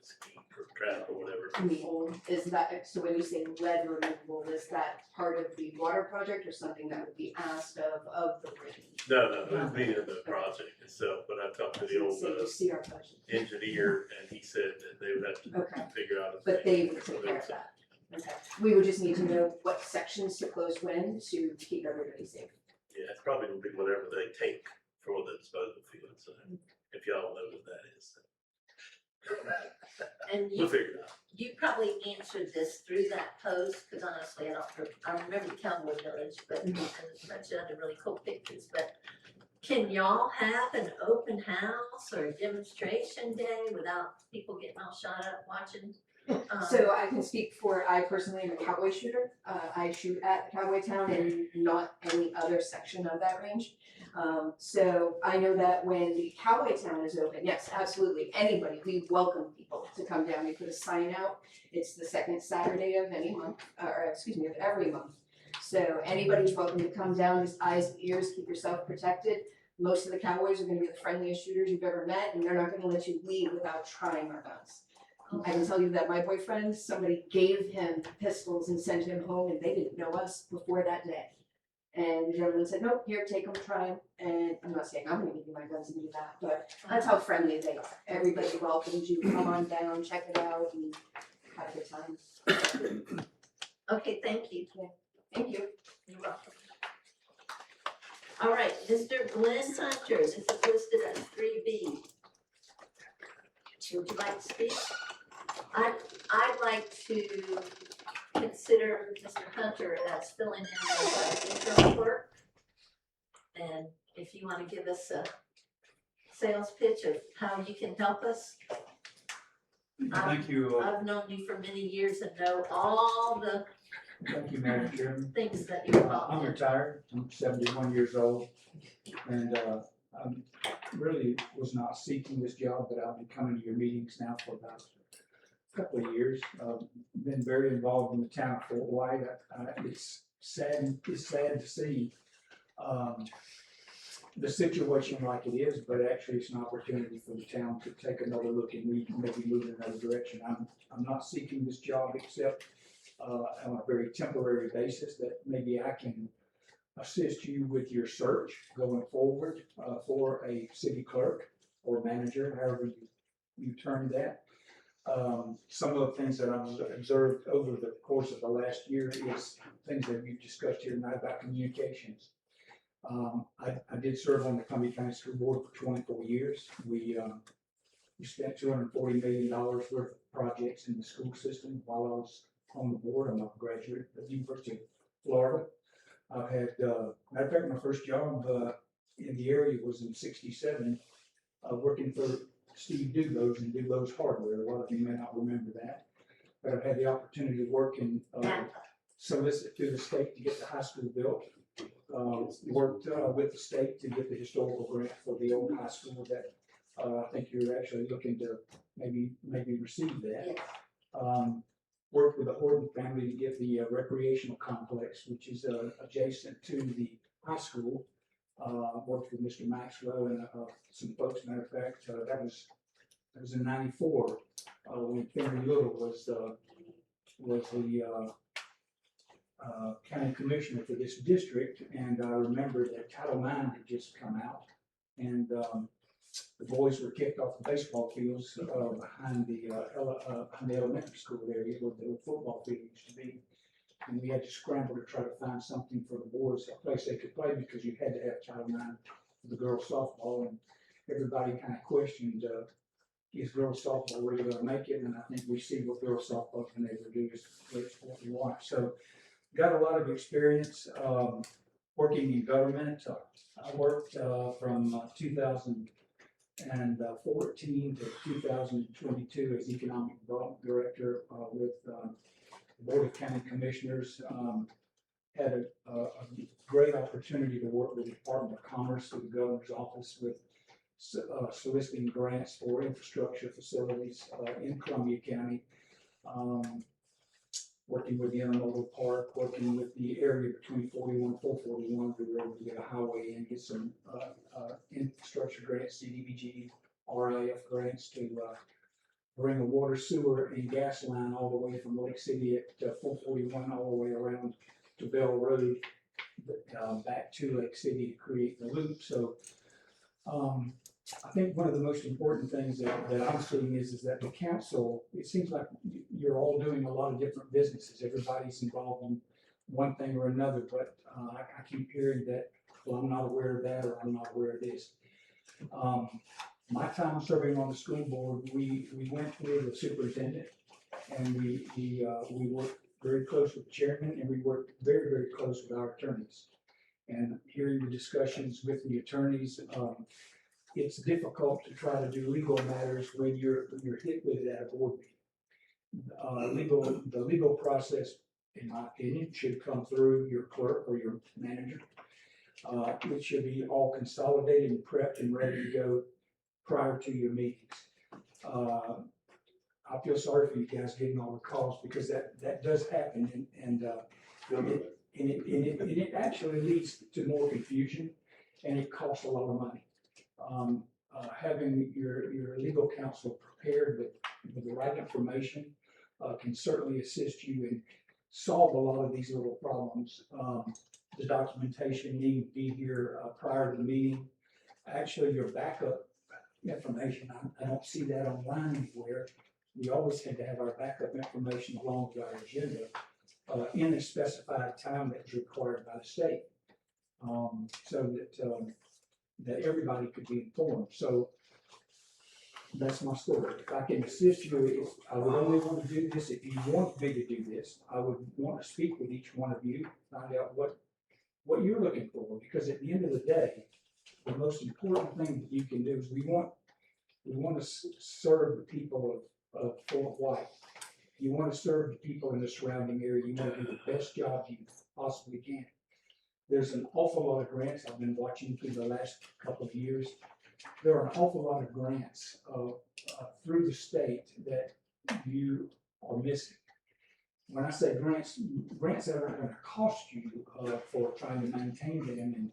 skeet or trap or whatever. In the old, is that, so when you say lead removal, is that part of the water project or something that would be asked of the range? No, it'd be in the project itself, but I talked to the old So you see our budget. engineer, and he said that they would have to Okay. figure out. But they would take care of that. Okay. We would just need to know what sections to close when to keep everybody safe. Yeah, it's probably gonna be whatever they take for the disposal field, so if y'all know what that is. And We'll figure it out. you probably answered this through that post, because honestly, I remember the Cowboy Village, but and a bunch of other really cool pictures, but can y'all have an open house or a demonstration day without people getting all shot up watching? So I can speak for, I personally am a cowboy shooter. I shoot at Cowboy Town and not any other section of that range. So I know that when the Cowboy Town is open, yes, absolutely, anybody, we welcome people to come down. We put a sign out. It's the second Saturday of any month, of every month. So anybody's welcome to come down, just eyes and ears, keep yourself protected. Most of the cowboys are gonna be the friendliest shooters you've ever met, and they're not gonna let you leave without trying our guns. I can tell you that my boyfriend, somebody gave him pistols and sent him home, and they didn't know us before that day. And the gentleman said, nope, here, take them, try them. And I'm not saying I'm gonna give you my guns and do that, but that's how friendly they are. Everybody welcomes you, come on down, check it out, and have a good time. Okay, thank you. Thank you. You're welcome. All right, Mr. Glenn Hunter, this is listed as 3B. Would you like to speak? I'd like to consider Mr. Hunter as filling in the interim clerk. And if you want to give us a sales pitch of how you can help us. Thank you. I've known you for many years and know all the Thank you, Madam Chairman. things that you're involved I'm in. retired. I'm 71 years old. And I really was not seeking this job, but I've been coming to your meetings now for about couple of years, been very involved in the town of Fort White. It's sad to see, the situation like it is, but actually it's an opportunity for the town to take another look and maybe move in another direction. I'm not seeking this job except, on a very temporary basis that maybe I can assist you with your search going forward, for a city clerk or manager, however you term that. Some of the things that I've observed over the course of the last year is things that we've discussed here tonight about communications. I did serve on the Columbia County School Board for 24 years. We spent $240 million worth of projects in the school system while I was on the board. I'm a graduate of the University of Florida. I've had, matter of fact, my first job in the area was in '67, working for Steve Dubose and Dubose Hardware. A lot of you may not remember that, but I've had the opportunity to work in solicit through the state to get the high school built. Worked with the state to get the historical grant for the old high school that I think you're actually looking to maybe receive that. Worked with the Horton family to get the recreational complex, which is adjacent to the high school. Worked with Mr. Maxwell and some folks. Matter of fact, that was in '94 when Henry Little was the county commissioner for this district, and I remember that Title IX had just come out, and the boys were kicked off the baseball fields behind the elementary school area where the old football field used to be, and we had to scramble to try to find something for the boys, a place they could play, because you had to have Title IX for the girls softball, and everybody kind of questioned, is girls softball really going to make it? And I think we see what girls softball's been able to do is what we want. So got a lot of experience working in government. I worked from 2014 to 2022 as Economic Development Director with the Board of County Commissioners. Had a great opportunity to work with the Department of Commerce through the Governor's Office with soliciting grants for infrastructure facilities in Columbia County. Working with the Intermodal Park, working with the area between 41 and 441, we were able to get a highway and get some infrastructure grants, CDBG, RIF grants to bring a water, sewer, and gas line all the way from Lake City at 441 all the way around to Bell Road, back to Lake City to create the loop. So I think one of the most important things that I'm seeing is that the council, it seems like you're all doing a lot of different businesses. Everybody's involved in one thing or another, but I keep hearing that, well, I'm not aware of that, or I'm not aware of this. My time serving on the school board, we went with the superintendent, and we worked very close with the chairman, and we worked very, very close with our attorneys. And hearing the discussions with the attorneys, it's difficult to try to do legal matters when you're hit with it at a board meeting. The legal process, in my opinion, should come through your clerk or your manager. It should be all consolidated and prepped and ready to go prior to your meetings. I feel sorry for you guys getting all the calls, because that does happen, and it actually leads to more confusion, and it costs a lot of money. Having your legal counsel prepared with the right information can certainly assist you and solve a lot of these little problems. The documentation needing to be here prior to the meeting. Actually, your backup information, I don't see that online anywhere. We always had to have our backup information along with our agenda in a specified time that was required by the state, so that everybody could be informed. So that's my story. If I can assist you, I would only want to do this if you want me to do this. I would want to speak with each one of you, find out what you're looking for, because at the end of the day, the most important thing that you can do is we want to serve the people of Fort White. You want to serve the people in the surrounding area. You want to do the best job you possibly can. There's an awful lot of grants I've been watching through the last couple of years. There are an awful lot of grants through the state that you are missing. When I say grants, grants that aren't gonna cost you, for trying to maintain them and,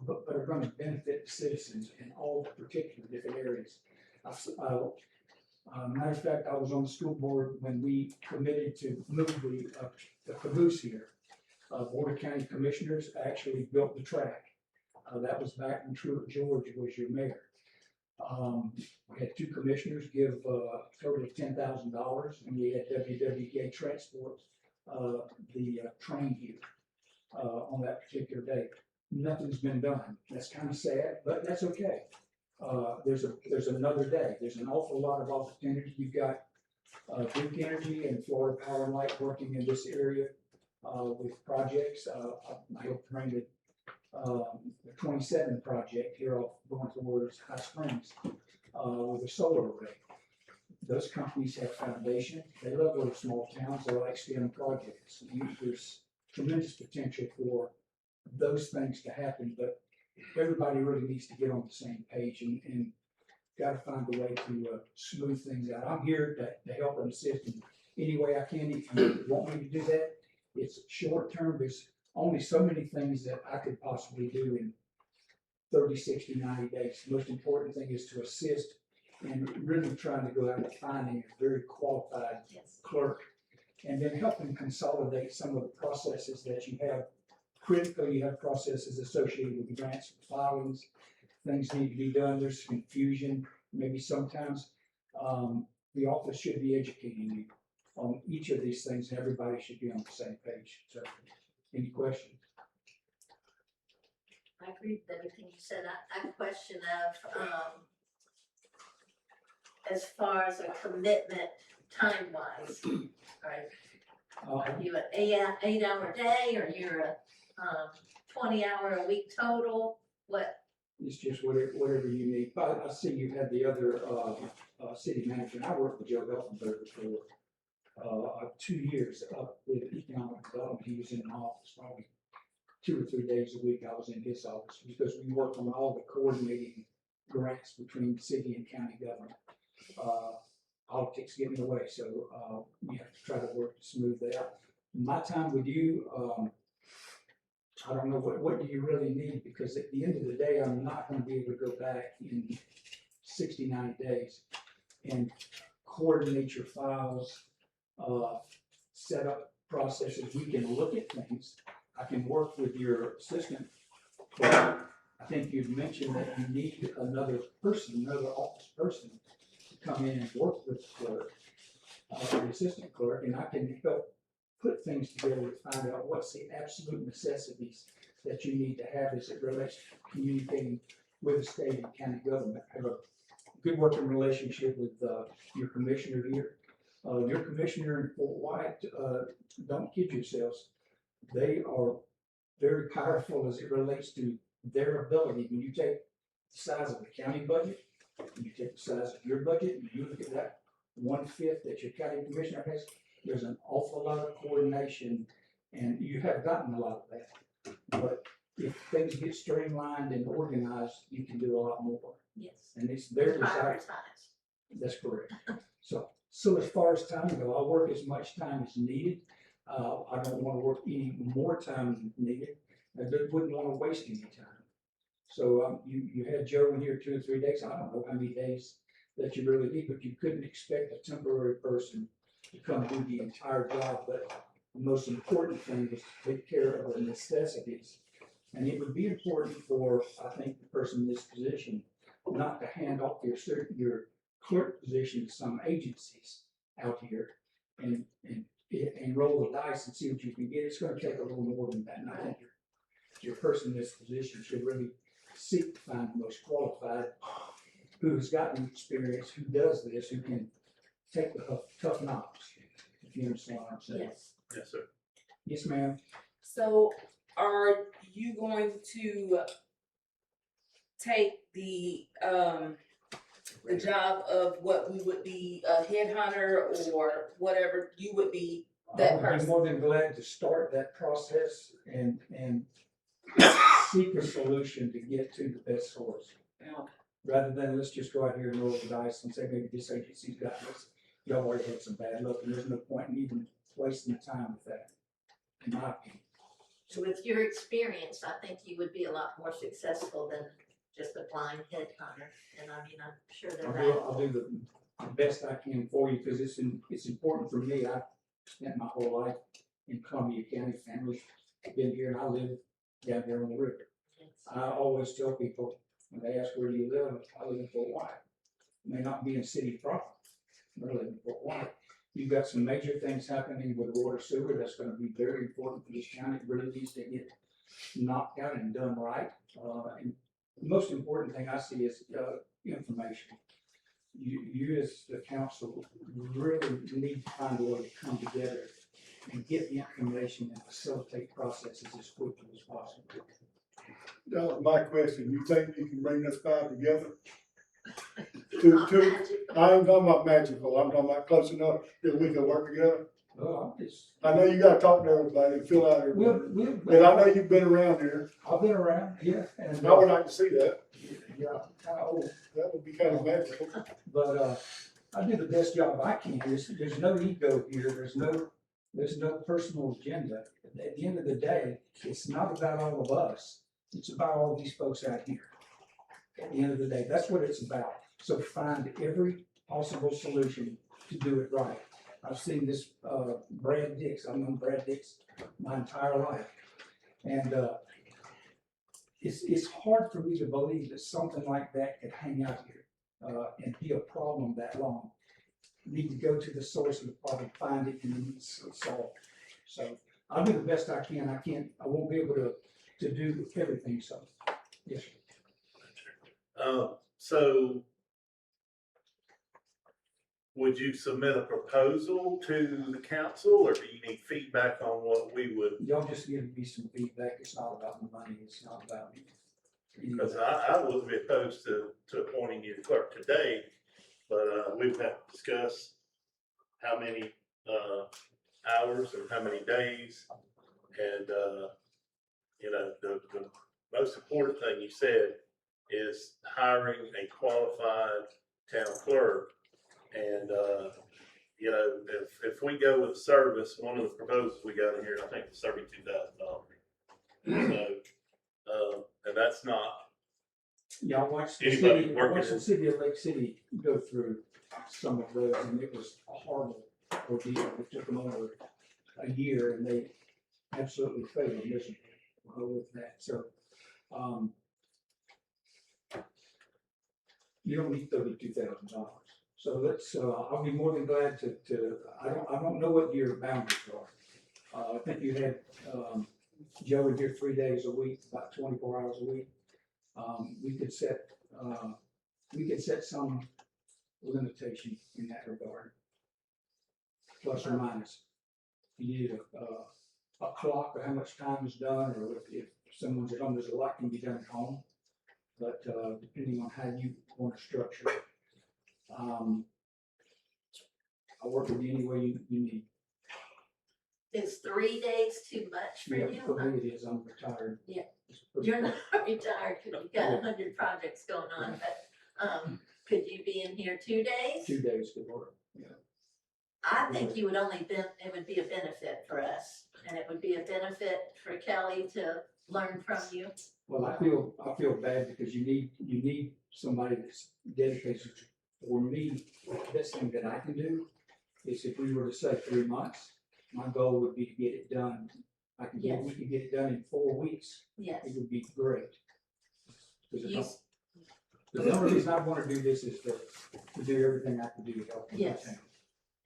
but are gonna benefit the citizens in all the particular different areas. Matter of fact, I was on the school board when we committed to move the caboose here. Board of County Commissioners actually built the track. That was back when Truett George was your mayor. We had 2 commissioners give a total of $10,000, and we had WWK transport the train here on that particular day. Nothing's been done. That's kind of sad, but that's okay. There's another day. There's an awful lot of opportunity. You've got Duke Energy and Florida Power and Light working in this area with projects. I hope to bring the 27 project here off going towards High Springs with a solar array. Those companies have foundation. They love little small towns. They like STEM projects. There's tremendous potential for those things to happen, but everybody really needs to get on the same page and got to find a way to smooth things out. I'm here to help and assist in any way I can. If you want me to do that, it's short term. There's only so many things that I could possibly do in 30, 60, 90 days. The most important thing is to assist and really trying to go out and finding a very qualified clerk and then helping consolidate some of the processes that you have. Critically, you have processes associated with grants and filings. Things need to be done. There's confusion. Maybe sometimes the office should be educating you on each of these things, and everybody should be on the same page. So, any questions? I agree with everything you said. I have a question of, as far as a commitment time-wise, right? Are you an 8-hour day, or you're a 20-hour a week total? What? It's just whatever you need. But I see you had the other city manager, and I worked with Joe Helfenberg for 2 years with economic development. He was in an office probably 2 or 3 days a week. I was in his office because we worked on all the coordinating grants between city and county government. Politics get in the way, so we have to try to work to smooth that out. My time with you, I don't know what do you really need, because at the end of the day, I'm not going to be able to go back in 60, 90 days and coordinate your files, set up processes. We can look at things. I can work with your assistant clerk. I think you've mentioned that you need another person, another office person to come in and work with the clerk, the assistant clerk, and I can help put things together to find out what's the absolute necessities that you need to have as it relates to communicating with the state and county government. Have a good working relationship with your commissioner here. Your commissioner in Fort White, don't kid yourselves, they are very powerful as it relates to their ability. When you take the size of the county budget, and you take the size of your budget, and you look at that 1/5 that your county commissioner has, there's an awful lot of coordination, and you have gotten a lot of that. But if things get streamlined and organized, you can do a lot more. Yes. And it's their desire. Prioritize. That's correct. So as far as time goes, I'll work as much time as needed. I don't want to work any more time than needed. I wouldn't want to waste any time. So you had Joe in here 2 or 3 days. I don't know how many days that you really need, but you couldn't expect a temporary person to come do the entire job. But the most important thing is to take care of the necessities. And it would be important for, I think, the person in this position not to hand off your clerk position to some agencies out here and roll the dice and see what you can get. It's going to take a little more than that. And I think your person in this position should really seek to find the most qualified, who's gotten experience, who does this, who can take the tough knocks, if you understand what I'm saying. Yes. Yes, sir. Yes, ma'am. So are you going to take the job of what we would be a headhunter or whatever, you would be that I'd be person? more than glad to start that process and seek a solution to get to the best source. Okay. Rather than let's just go out here and roll the dice and say maybe this agency's got this. y'all already had some bad luck, and there's no point in even wasting the time with that, in my opinion. So with your experience, I think you would be a lot more successful than just a blind head hunter. And I mean, I'm sure they're I'll valuable. do the best I can for you, because it's important for me. I've spent my whole life in Columbia County, family, been here, and I live down there on the river. I always tell people, when they ask where do you live, I live in Fort White. May not be in city proper, but I live in Fort White. You've got some major things happening with water sewer that's gonna be very important for this county. It really needs to get knocked out and done right. And the most important thing I see is, information. You as the council really need to find a way to come together and get the information and facilitate processes as quickly as possible. That was my question. You think you can bring this five together? Not To, magical. I ain't talking about magical, I'm talking about close enough that we can work together. Well, I know you gotta talk to everybody and fill out everybody, but I know you've been around here. I've been around, yeah. And I would like to see that. Yeah, kinda old. That would be kind of magical. But, I do the best job I can. There's no ego here. There's no personal agenda. At the end of the day, it's not about all of us. It's about all these folks out here. At the end of the day, that's what it's about. So find every possible solution to do it right. I've seen this, Brad Dix. I've known Brad Dix my entire life. And, it's hard for me to believe that something like that could hang out here, and be a problem that long. You need to go to the source of the problem, find it, and then solve it. So I'll do the best I can. I won't be able to do everything, so, yes, sir. So would you submit a proposal to the council, or do you need feedback on what we would? Y'all just give me some feedback. It's not about the money. It's not about me. Because I wouldn't be opposed to appointing you clerk today, but we would have to discuss how many hours or how many days. And, you know, the most important thing you said is hiring a qualified town clerk. And, you know, if we go with service, one of the proposals we got in here, I think it's $32,000. So, and that's not. Yeah, I watched the Anybody city, I working watched the in- city of Lake City go through some of those, and it was a horrible ordeal. It took them over a year, and they absolutely failed miserably with that. So, you don't need $32,000. So let's, I'll be more than glad to, I don't know what your boundaries are. I think you had, Joe in here 3 days a week, about 24 hours a week. We could set some limitation in that regard. Plus or minus. You need a clock or how much time is done, or if someone's at home, there's a lot can be done at home. But, depending on how you want to structure it. I'll work with you any way you need. Is 3 days too much for Yeah, you? for me it is, I'm retired. Yeah. You're not retired because you've got 100 projects going on, but, could you be in here 2 days? 2 days to work, yeah. I think you would it would be a benefit for us, and it would be a benefit for Kelly to learn from you. Well, I feel bad because you need somebody that's dedicated. For me, the best thing that I can do is if we were to say 3 months, my goal would be to get it done. Yes. We could get it done in 4 weeks. Yes. It would be great. Because You- the only reason I want to do this is to do everything I can do to help the Yes. town.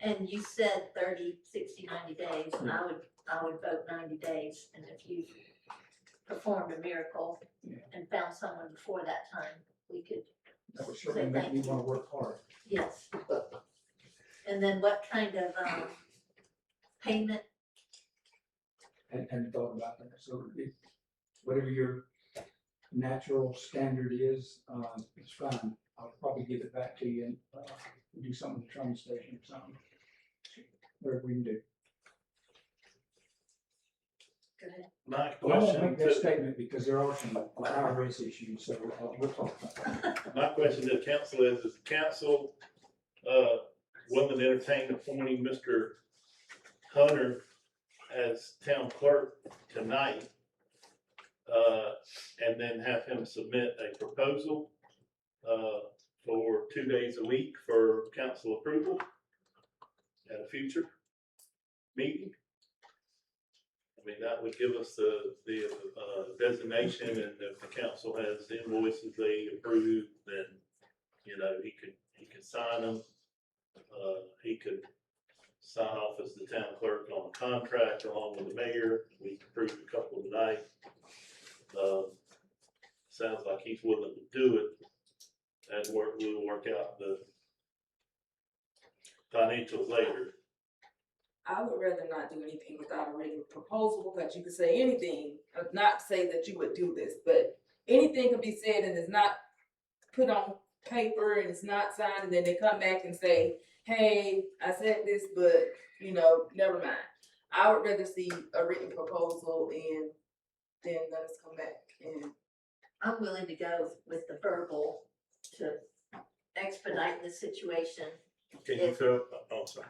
And you said 30, 60, 90 days, and I would vote 90 days, and if you performed a miracle and found someone before that time, we could That would say certainly make thank me you. want to work hard. Yes. And then what kind of, payment? And thought about that. So whatever your natural standard is, it's fine. I'll probably give it back to you and do something at the train station or something. Whatever we can do. Go ahead. My Well, I won't question make that to, statement because there are some IRS issues, so we'll talk about that. my question to the council is the council, willing to entertain appointing Mr. Hunter as town clerk tonight. And then have him submit a proposal, for 2 days a week for council approval at a future meeting. I mean, that would give us the designation, and if the council has invoices they approve, then, you know, he could sign them. He could sign off as the town clerk on the contract along with the mayor. We approved a couple tonight. Sounds like he's willing to do it, and we'll work out the financials later. I would rather not do anything without a written proposal, because you could say anything, not say that you would do this, but anything can be said and it's not put on paper and it's not signed, and then they come back and say, hey, I said this, but, you know, never mind. I would rather see a written proposal and then let us come back and. I'm willing to go with the verbal to expedite the situation. Can you go, oh, sorry.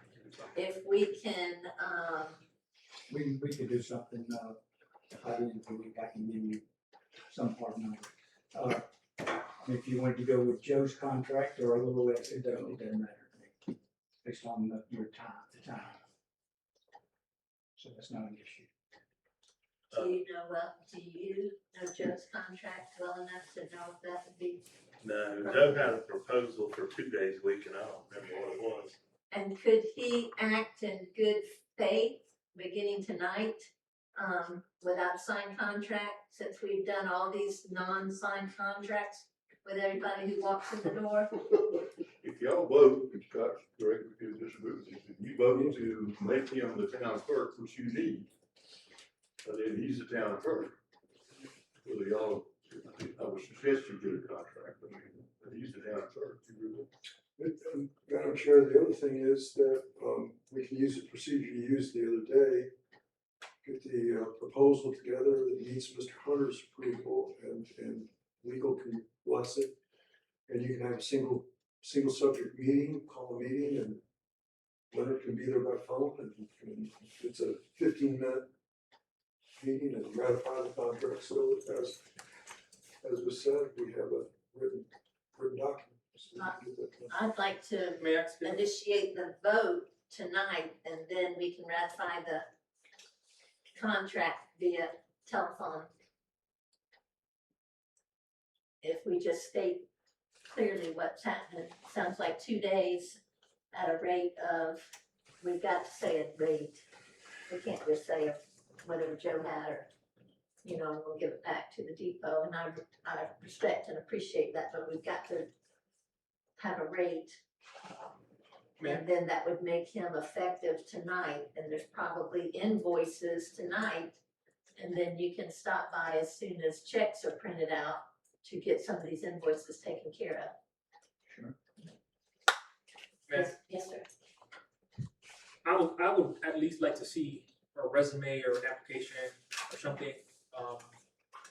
If we can, We could do something, by the end of the week, I can give you some part number. If you wanted to go with Joe's contract or a little less, it doesn't matter to me, based on your time, the time. So that's not an issue. do you know Joe's contract well enough to know if that would be? No, Joe had a proposal for 2 days a week, and I don't remember what it was. And could he act in good faith beginning tonight, without a signed contract, since we've done all these non-signed contracts with everybody who walks in the door? If y'all vote, which Scott directly to distribute, if you vote to make him the town clerk, which you need, then he's the town clerk. Whether y'all, I would suggest you get a contract, but he's the town clerk. And Madam Chair, the other thing is that, we can use the procedure you used the other day. Get the proposal together that meets Mr. Hunter's approval, and legal can bless it. And you can have a single subject meeting, call a meeting, and Leonard can be there by phone, and it's a 15-minute meeting and ratify the contract. So as was said, we have a written document. So we can get that done. I'd like to initiate the vote tonight, and then we can ratify the contract via telephone. If we just state clearly what's happening, sounds like 2 days at a rate of, we've got to say a rate. We can't just say whatever Joe had, or, you know, we'll give it back to the depot, and I respect and appreciate that, but we've got to have a rate. And then that would make him effective tonight, and there's probably invoices tonight. And then you can stop by as soon as checks are printed out to get some of these invoices taken care of. Sure. Yes, sir. I would at least like to see a resume or an application or something,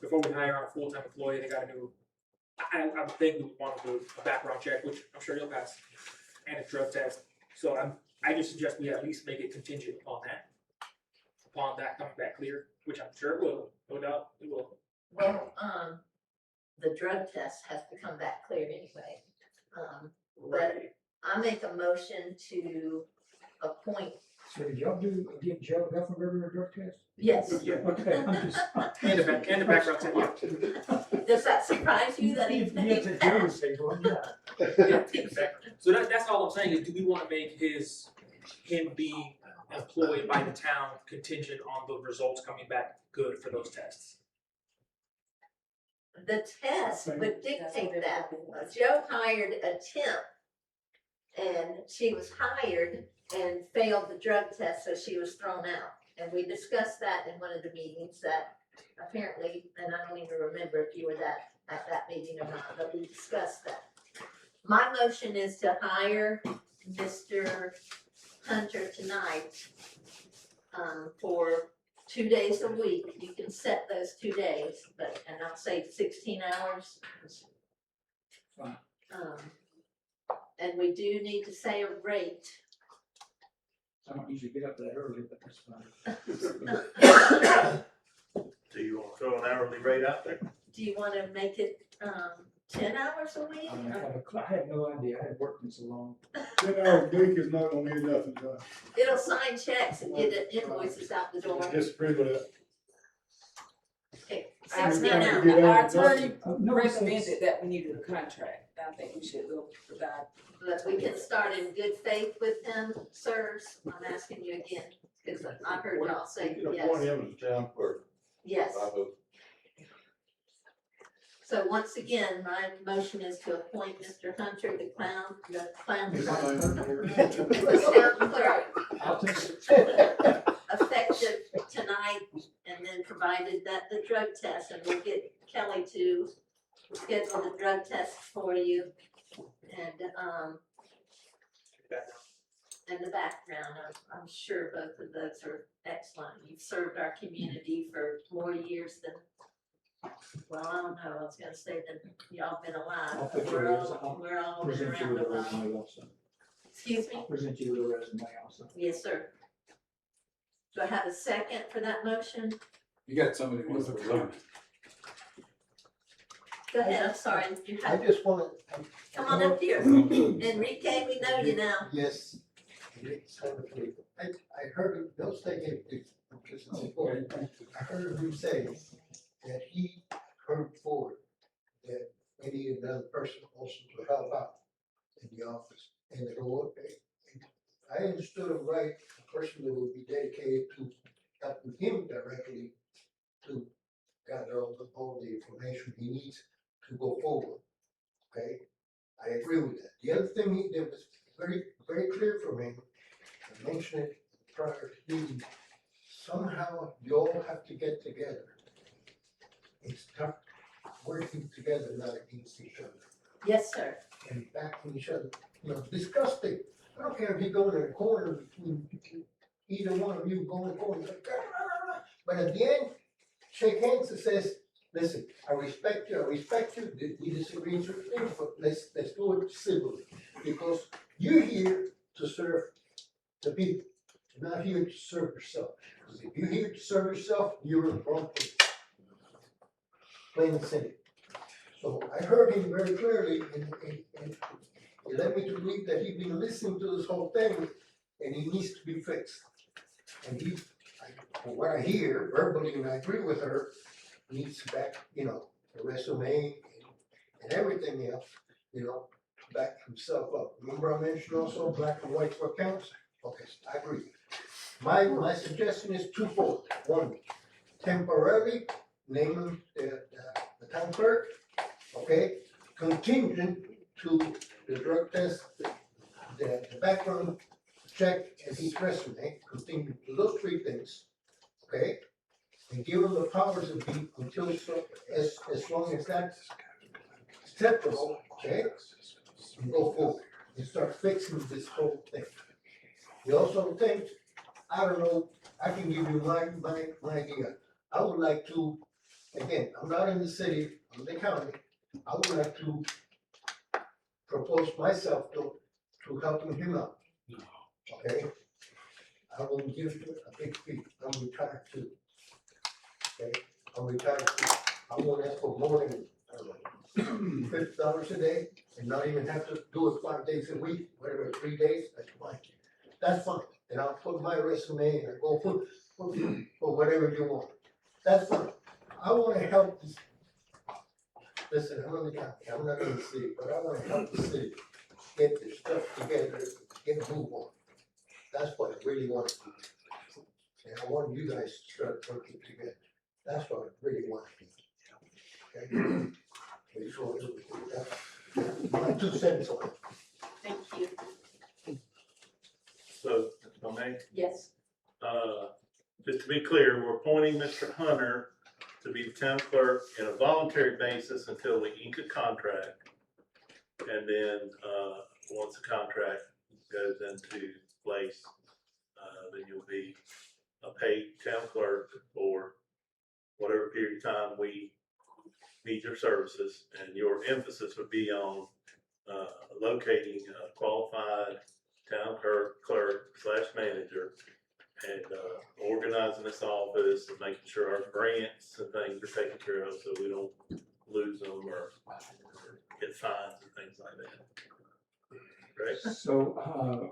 before we hire on a full-time employee. They gotta do, I would think we would want to do a background check, which I'm sure you'll pass, and a drug test. So I just suggest we at least make it contingent upon that coming back clear, which I'm sure it will, no doubt it will. Well, the drug test has to come back clear anyway. But I make a motion to appoint. So did y'all get Joe Heffelberger a drug test? Yes. Yeah. Okay, I'm just. And the background check, yeah. Does that surprise you that he? Yes, it does, yeah. Yeah, exactly. So that's all I'm saying is, do we want to make him being employed by the town contingent on the results coming back good for those tests? The test would dictate that. Joe hired a temp, and she was hired and failed the drug test, so she was thrown out. And we discussed that in one of the meetings that apparently, and I don't even remember if you were at that meeting or not, but we discussed that. My motion is to hire Mr. Hunter tonight, for 2 days a week. You can set those 2 days, and I'll say 16 hours. Fine. And we do need to say a rate. I don't usually get up that early, but that's fine. Do you want to throw an hourly rate out there? Do you wanna make it, 10 hours a week? I mean, I had no idea, I had worked in so long. 10 hours a week is not gonna mean nothing, John. It'll sign checks and get invoices out the door. I disagree with that. Okay, Our 16 attorney- hours. Get out Our of the attorney No, it says- recommended that we needed a contract. I think we should look for that. But we can start in good faith with him, sirs. I'm asking you again, because I heard y'all say You can yes. appoint him as town clerk. Yes. I vote. So once again, my motion is to appoint Mr. Hunter, the town clerk, I'll take it. effective tonight, and then provided that the drug test, and we'll get Kelly to schedule the drug test for you. And the background, I'm sure both of those are excellent. You've served our community for more years than, well, I don't know, I was gonna say that y'all been I'll alive, put but your we're res- all been Present you around with a a while. resume also. Excuse me? I'll present you with a resume also. Yes, sir. Do I have a second for that motion? You got somebody who wants to resign. Go ahead, I'm sorry, you I have, just wanna. come on up here. Enrique, we know you now. Yes. I heard him, don't say anything, because it's important. I heard him say that he heard forward that any another person wants to help out in the office, and they go, okay. I understood him right, a person that would be dedicated to helping him directly to gather all the information he needs to go forward, okay? I agree with that. The other thing that was very clear for me, I mentioned it prior to meeting, somehow you all have to get together. It's tough working together, not against each other, Yes, sir. and backing each other, discuss things. I don't care if you go in a corner between either one of you going forward, but at the end, shake hands and says, listen, I respect you, we disagree on certain things, but let's do it civilly. Because you're here to serve the people, you're not here to serve yourself. Because if you're here to serve yourself, you're in the wrong place. Plain and simple. So I heard him very clearly, and it led me to believe that he'd been listening to this whole thing, and he needs to be fixed. And from what I hear verbally, and I agree with her, needs back, the resume and everything else, to back himself up. Remember I mentioned also black and white for accounts? Okay, I agree. My suggestion is twofold. One, temporarily name him the town clerk, okay? Contingent to the drug test, the background check and his resume, contingent to those three things, okay? And give him the powers of be until as long as that's acceptable, okay? And go forward and start fixing this whole thing. The also things, I don't know, I can give you my idea. I would like to, again, I'm not in the city, I'm in the county, I would like to propose myself to helping him out. Okay? I will give you a big fee, I'm retired too. Okay, I'm retired too. I won't ask for more than, I don't know, $50 a day and not even have to do it 5 days a week, whatever, 3 days, that's fine. That's fine, and I'll put my resume and I go for whatever you want. That's fine. I wanna help this. Listen, I'm in the county, I'm not in the city, but I wanna help the city get their stuff together, get a move on. That's what I really want to do. And I want you guys to start working together. That's what I really want to do. Okay? So, that's my 2 cents on it. Thank you. So, if I may, Yes. just to be clear, we're appointing Mr. Hunter to be the town clerk in a voluntary basis until we ink a contract. And then, once the contract goes into place, then you'll be a paid town clerk for whatever period of time we need your services. And your emphasis would be on locating a qualified town clerk/manager and, organizing this office and making sure our grants and things are taken care of so we don't lose them or get fines and things like that. Great. So,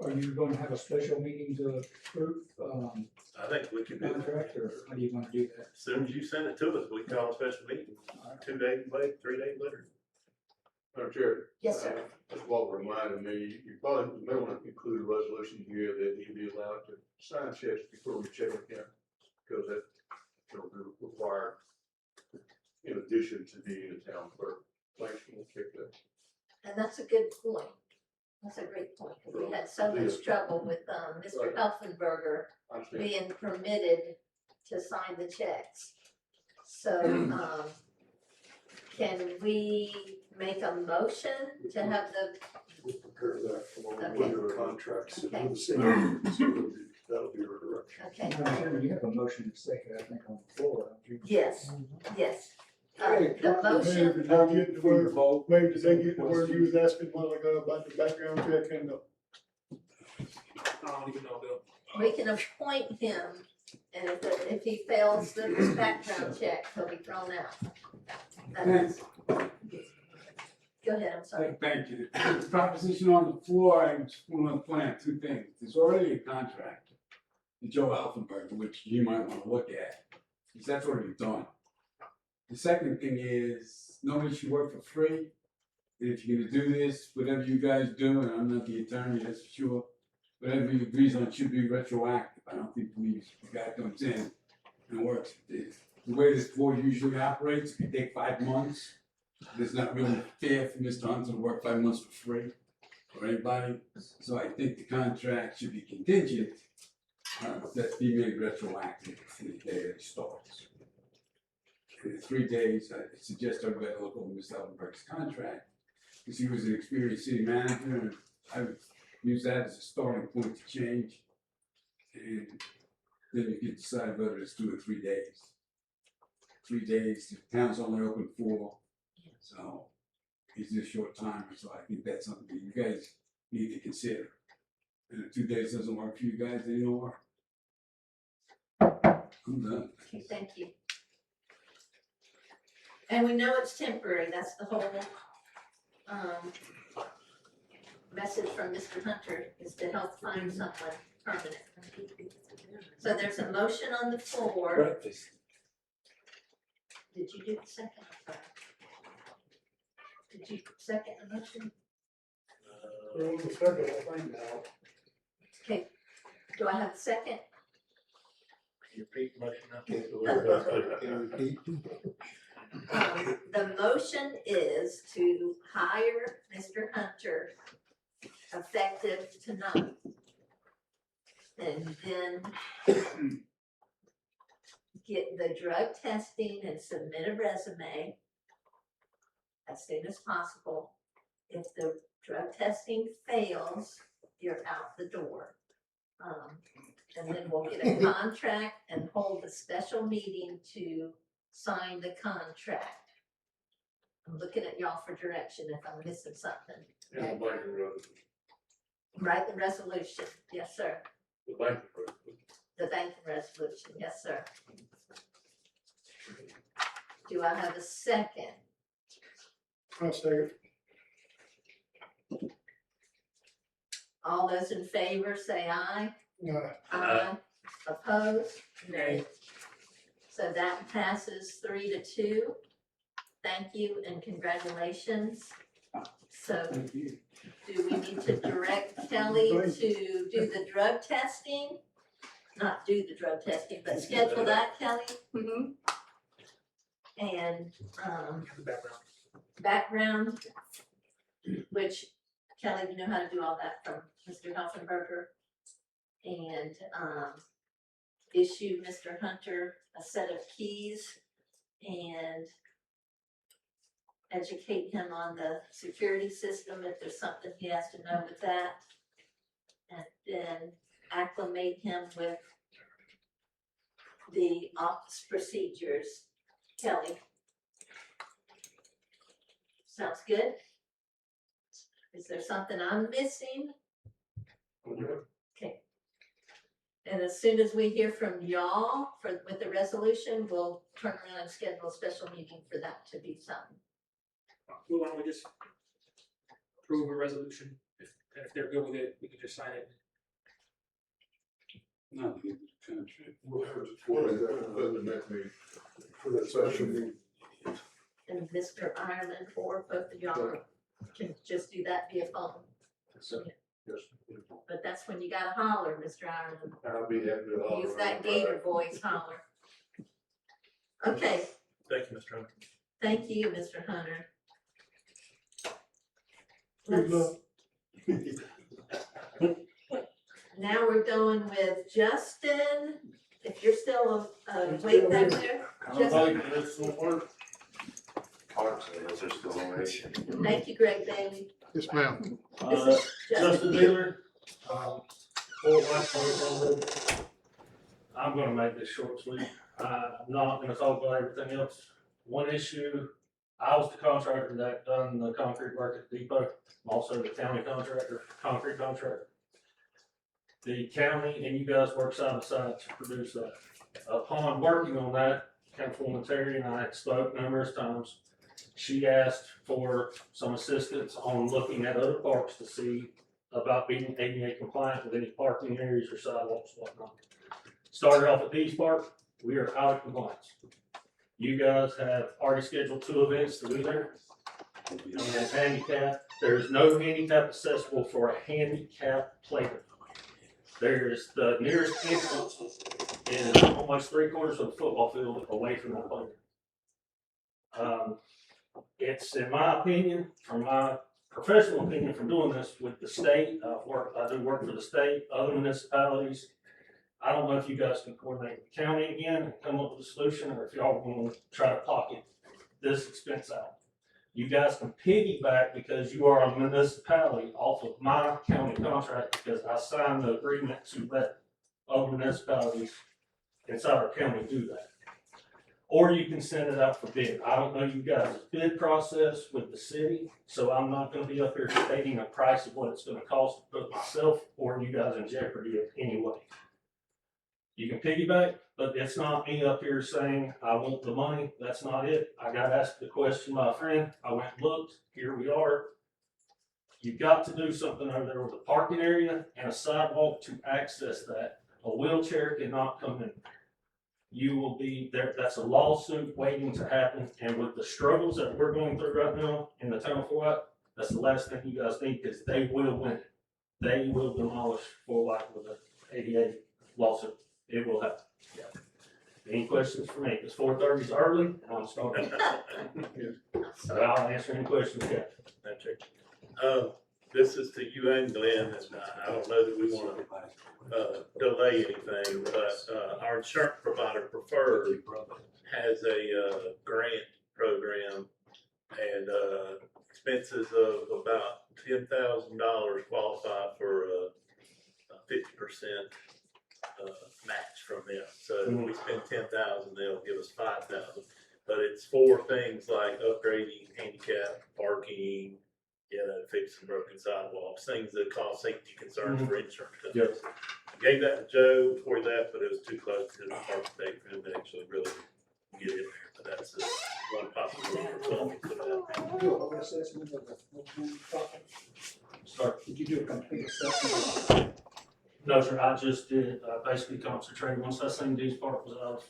are you going to have a special meeting to approve, I think we can do that. contract, or how do you want to do that? As soon as you send it to us, we call a special meeting, 2 days later, 3 days later. Madam Chair. Yes, sir. Just Walter reminded me, you may want to include a resolution here that he be allowed to sign checks before we check account. Because that, will be required in addition to being a town clerk. Thanks for that. And that's a good point. That's a great point, because we had so much trouble with, Mr. Helfenberger I understand. being permitted to sign the checks. So, can we make a motion to have the, We'll prepare that for Okay. when your contracts, Okay. with the same, so that'll be your direction. okay, Madam Chairman, you have a motion and second, I think, on the floor, don't you? yes, yes. Hey, The motion, Did they get the word, maybe did they get the word you was asking a while ago about the background check and the? I don't even know, Bill. we can appoint him, and if he fails the background check, he'll be thrown out. That's- Go ahead, I'm sorry. Thank you. The proposition on the floor, I just want to point out 2 things. There's already a contract with Joe Alfenberg, which you might want to look at, because that's already done. The second thing is, nobody should work for free. And if you're gonna do this, whatever you guys do, and I'm not the attorney, that's for sure, whatever he agrees on should be retroactive. I don't think the guy comes in and works. The way this board usually operates, it can take 5 months. It's not really fair for Mr. Hunter to work 5 months for free for anybody. So I think the contract should be contingent, that be made retroactive from the day that it starts. In the 3 days, I suggest everybody look over Mr. Ellenberg's contract, because he was an experienced city manager, and I would use that as a starting point to change. And then you can decide whether it's 2 or 3 days. 3 days, the town's only open 4. So he's a short timer, so I think that's something that you guys need to consider. And if 2 days doesn't work for you guys anymore, I'm done. Okay, thank you. And we know it's temporary, that's the whole, message from Mr. Hunter, is to help find someone permanent. So there's a motion on the floor. Breakfast. Did you do the second? Did you second the motion? We're on the second, I think now. Okay, do I have a second? Repeat motion. The motion is to hire Mr. Hunter effective tonight. And then get the drug testing and submit a resume as soon as possible. If the drug testing fails, you're out the door. And then we'll get a contract and hold a special meeting to sign the contract. I'm looking at y'all for direction if I'm missing something. And the banking resolution. Write the resolution, yes, sir. The banking resolution. The banking resolution, yes, sir. Do I have a second? I'll second. All those in favor say aye. Aye. Aye. Opposed? Nay. So that passes 3-2. Thank you and congratulations. So Thank you. do we need to direct Kelly to do the drug testing? Not do the drug testing, but schedule that, Kelly? Mm-hmm. And, background, which Kelly, you know how to do all that from Mr. Hoffenberger. And, issue Mr. Hunter a set of keys and educate him on the security system if there's something he has to know with that. And then acclimate him with the office procedures. Kelly. Sounds good? Is there something I'm missing? Okay. And as soon as we hear from y'all with the resolution, we'll turn around and schedule a special meeting for that to be signed. Well, why don't we just approve a resolution, and if they're good with it, we can just sign it. No, the contract. We'll have it for the next meeting, for that special meeting. And Mr. Ireland or both of y'all can just do that via phone. Yes. But that's when you gotta holler, Mr. Ireland. I'll be happy to holler. Use that gator voice, holler. Okay, Thank you, Mr. Hunter. thank you, Mr. Hunter. Good luck. Now we're going with Justin, if you're still awake back there. Justin, thank you, Greg Bailey. Yes, ma'am. This is Justin Miller, Fort White, I'm gonna make this short, sweet. I'm not gonna talk about everything else. One issue, I was the contractor that done the concrete work at the depot. I'm also the county contractor, concrete contractor. The county and you guys work side by side to produce that. Upon working on that, Councilwoman Terry and I spoke numerous times. She asked for some assistance on looking at other parks to see about being ADA compliant with any parking areas or sidewalks, whatnot. Started off at Pease Park, we are out of compliance. You guys have already scheduled 2 events to be there. And handicap, there's no handicap accessible for a handicap playground. There's the nearest entrance is almost 3/4 of the football field away from the playground. It's in my opinion, from my professional opinion from doing this with the state, I do work for the state, other municipalities. I don't know if you guys can coordinate with the county again and come up with a solution, or if y'all want to try to pocket this expense out. You guys can piggyback because you are a municipality off of my county contract, because I signed the agreement to let other municipalities inside our county do that. Or you can send it out for bid. I don't know you guys' bid process with the city, so I'm not gonna be up here stating a price of what it's gonna cost to put myself or you guys in jeopardy anyway. You can piggyback, but it's not me up here saying, I want the money, that's not it. I got asked the question by a friend, I went and looked, here we are. You've got to do something over there with a parking area and a sidewalk to access that. A wheelchair cannot come in. You will be there, that's a lawsuit waiting to happen, and with the struggles that we're going through right now in the town of Fort White, that's the last thing you guys need, because they will win it. They will demolish Fort White with an ADA lawsuit. It will happen. Yeah. Any questions for me? It's 4:30 is early, and I'm starting. So I'll answer any questions, yeah. That's it. This is to you and Glenn, and I don't know that we wanna, delay anything, but, our insurance provider Preferred has a, grant program, and, expenses of about $10,000 qualify for a 50%, match from them. So if we spend 10,000, they'll give us 5,000. But it's for things like upgrading handicap, parking, fixing broken sidewalks, things that cause safety concerns for insurance companies. I gave that to Joe before that, but it was too close to the park state for him to actually really get in there. But that's one possibility for 12 for that. Do a whole assessment of the property. Sorry. Did you do a complete assessment? No, sir, I just did, basically concentrate, once I seen Dees Park was out of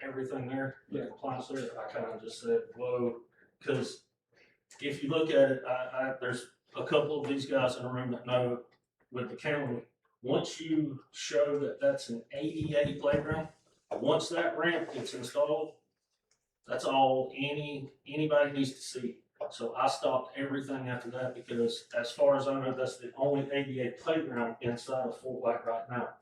everything there, the compliance there, I kind of just said, whoa, because if you look at it, there's a couple of these guys in the room that know with the county, once you show that that's an ADA playground, once that ramp gets installed, that's all anybody needs to see. So I stopped everything after that, because as far as I know, that's the only ADA playground inside of Fort White right now.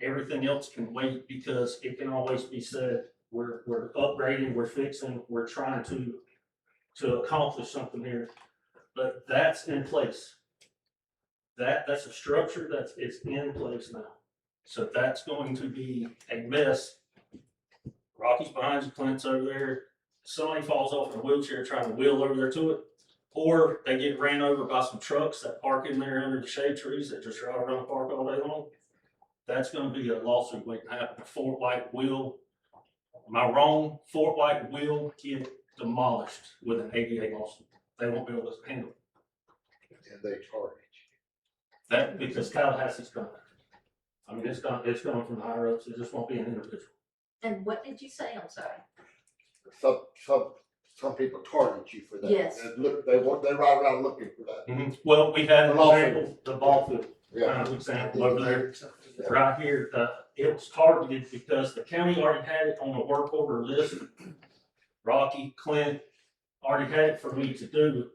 Everything else can wait, because it can always be said, we're upgrading, we're fixing, we're trying to accomplish something here. But that's in place. That's a structure it's in place now. So that's going to be a mess. Rocky's behind you, Clint's over there. Somebody falls off in a wheelchair trying to wheel over there to it, or they get ran over by some trucks that park in there under the shade trees that just ride around the park all day long, that's gonna be a lawsuit waiting to happen. Fort White will, am I wrong? Fort White will get demolished with an ADA lawsuit. They won't be able to handle it. And they charge. That, because Tallahassee's coming. I mean, it's coming from the higher ups, it just won't be an individual. And what did you say? I'm sorry. Some people target you for that. Yes. And look, they ride around looking for that. Well, we had an The lawsuit. example, the ball field, Yeah. example over there, right here, it was targeted because the county already had it on the work order list. Rocky, Clint, already had it for me to do.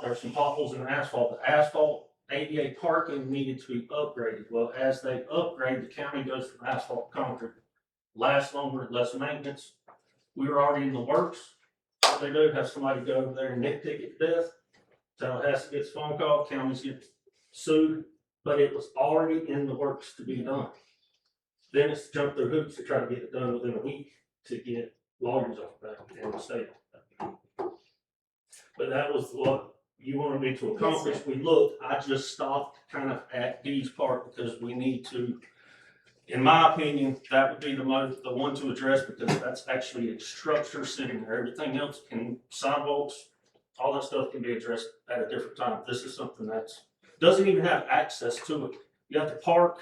There's some potholes in the asphalt, the asphalt ADA parking needed to be upgraded. Well, as they upgrade, the county goes from asphalt to concrete. Lasts longer, less maintenance. We were already in the works. What they do, have somebody go over there and nitpick it to death. Tallahassee gets a phone call, counties get sued, but it was already in the works to be done. Then it's jumped through hoops to try to get it done within a week to get lawyers off back in the state. But that was what you wanted me to accomplish. We looked, I just stopped kind of at Dee's part because we need to, in my opinion, that would be the one to address because that's actually a structure sitting there. Everything else can, sidewalks, all that stuff can be addressed at a different time. This is something that's, doesn't even have access to it. You have to park,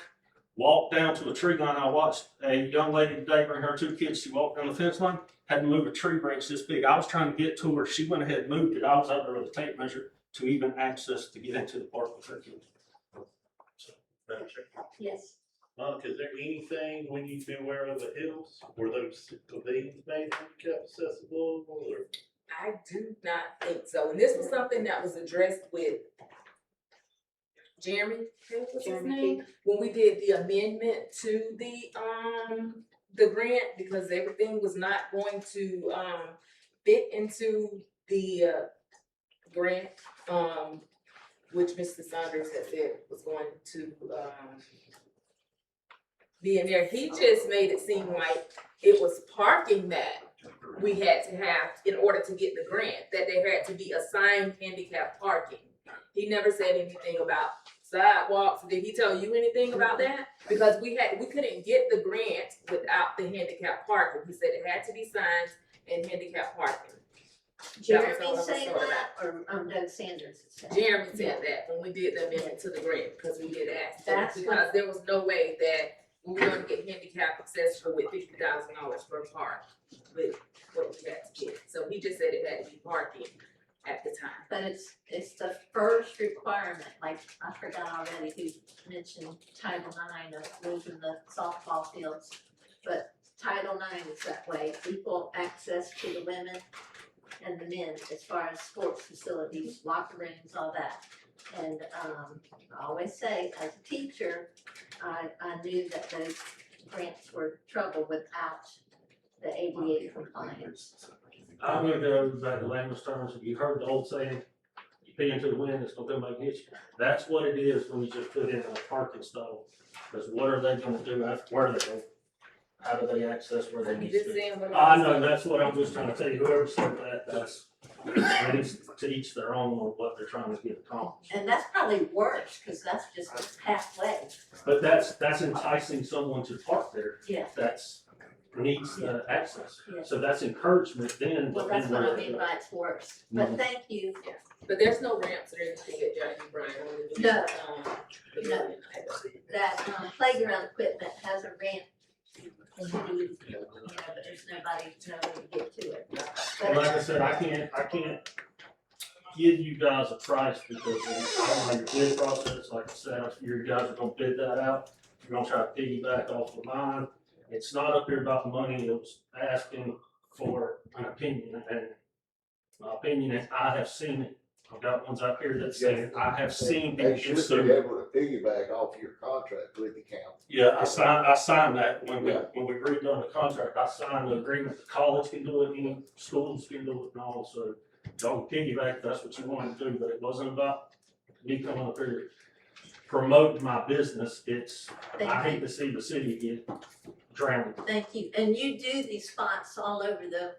walk down to a tree line. I watched a young lady today bring her 2 kids. She walked down the fence line, had to move a tree branch this big. I was trying to get to her. She went ahead and moved it. I was out there with a tape measure to even access to get into the park with her kids. Madam Chair. Yes. Is there anything we need to be aware of the hills? Were those pavilions made handicap accessible or? I do not think so, and this was something that was addressed with Jeremy, what's his name? When we did the amendment to the grant, because everything was not going to, fit into the, grant, which Mr. Saunders had said was going to, be in there. He just made it seem like it was parking that we had to have in order to get the grant, that there had to be assigned handicap parking. He never said anything about sidewalks. Did he tell you anything about that? Because we couldn't get the grant without the handicap parking. He said it had to be signs and handicap parking. Jeremy saying that, or Doug Sanders is saying? Jeremy said that when we did the amendment to the grant, because we did ask. That's because there was no way that we were gonna get handicap accessible with $50,000 per park with what we had to get. So he just said it had to be parking at the time. But it's the first requirement, like I forgot already who mentioned Title IX of moving the softball fields. But Title IX is that way, equal access to the women and the men as far as sports facilities, locker rooms, all that. And I always say, as a teacher, I knew that those grants were trouble without the ADA compliance. I'm gonna go back to layman's terms. You heard the old saying, you pee into the wind, it's gonna come back and get you. That's what it is when you just put in a parking stall. Because what are they gonna do after, where are they going? How do they access where they need to be? I know, that's what I'm just trying to tell you. Whoever said that, that's, to each their own on what they're trying to get accomplished. And that's probably worse, because that's just halfway. But that's enticing someone to park there. Yeah. That's needs access. Yeah. So that's encouragement then. Well, that's what I mean by it's worse. But thank you. But there's no ramps or anything at Johnny Bryan. No. No. That playground equipment has a ramp. Indeed, you know, but there's nobody to get to it. And like I said, I can't give you guys a price because I don't know your bid process. Like I said, if you guys are gonna bid that out, you're gonna try to piggyback off of mine. It's not up here about the money. It was asking for an opinion, and my opinion is I have seen it. I've got ones out here that say I have seen They people should be able to piggyback off your contract with the county. Yeah, I signed that when we redone the contract. I signed the agreement. The college can do it, any schools can do it and all, so y'all can piggyback if that's what you want to do, but it wasn't about me coming up here promoting my business. It's, I hate to see the city get drowned. Thank you. And you do these spots all over the.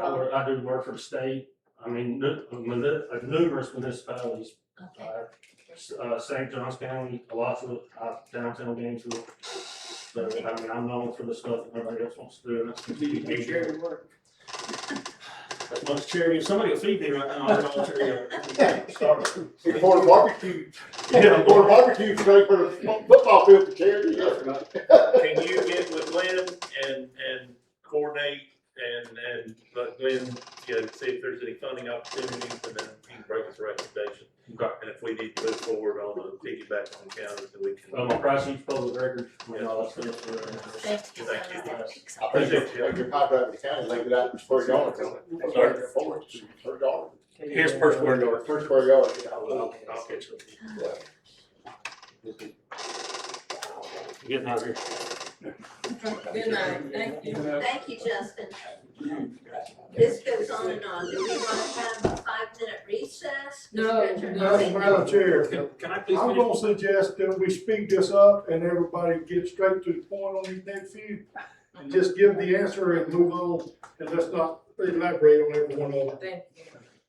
I do work for the state. I mean, numerous municipalities, Okay. St. Johns County, Alachua, downtown Gainesville. So, I mean, I'm known for the stuff that nobody else wants to do, and that's continue to charity work. As much charity, if somebody will feed me right now, I'll volunteer. Before the barbecue. Yeah. Before the barbecue, straight for the football field for charity. Can you get with Glenn and coordinate and let Glenn, see if there's any funding opportunities, and then he can break his recommendation. Okay. And if we need to move forward on the piggyback on the county, then we can. Well, my price sheet's public record, and all that stuff. Thank you. Thank you. I appreciate you, your contract with the county, leave it out per yard. Per yard. Here's per square yard. Per square yard. I'll catch you. Getting out of here. Good night, thank you. Thank you, Justin. This goes on and on. Do we want to have a 5-minute recess? No, Madam Chair, Can I please I'm finish? gonna suggest that we speed this up and everybody get straight to the point on these next few. And just give the answer and move on, and let's not elaborate on every one of them. Thank you.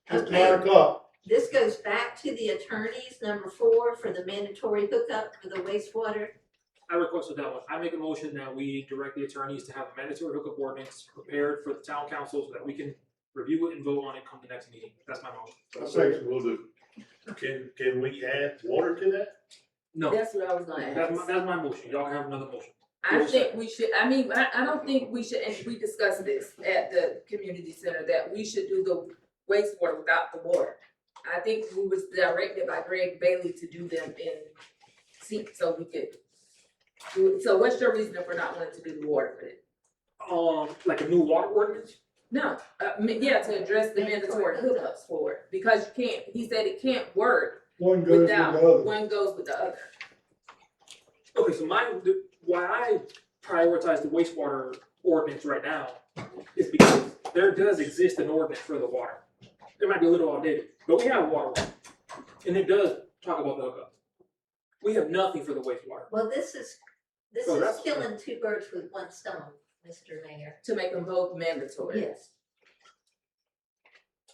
It's 9 o'clock. This goes back to the attorneys, number 4, for the mandatory hookup for the wastewater. I requested that one. I make a motion that we direct the attorneys to have a mandatory hookup ordinance prepared for the town council so that we can review it and vote on it come the next meeting. That's my motion. That's what we'll do. Can we add water to that? No, That's what I was gonna ask. that's my motion. Y'all can have another motion. I think we should, I don't think we should, and we discussed this at the community center, that we should do the wastewater without the water. I think we was directed by Greg Bailey to do them in seats, so we could do it. So what's your reason for not wanting to do the water for it? Like a new water ordinance? No, to address the mandatory hookups for it, because you can't, he said it can't work One goes with the without, other. one goes with the other. Okay, so why I prioritize the wastewater ordinance right now is because there does exist an ordinance for the water. It might be a little outdated, but we have a water one, and it does talk about the hookup. We have nothing for the wastewater. Well, this is So that's- killing 2 birds with 1 stone, Mr. Mayor. To make them both mandatory. Yes.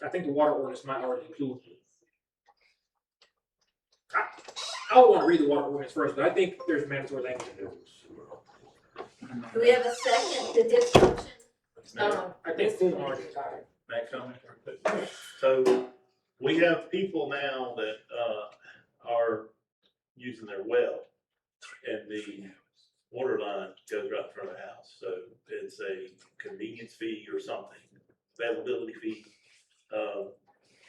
I think the water ordinance might already include. I would want to read the water ordinance first, but I think there's mandatory language in there. Do we have a second to this motion? I think Fulton already. May I comment? So we have people now that are using their well, and the water line goes right in front of the house. So it's a convenience fee or something, availability fee.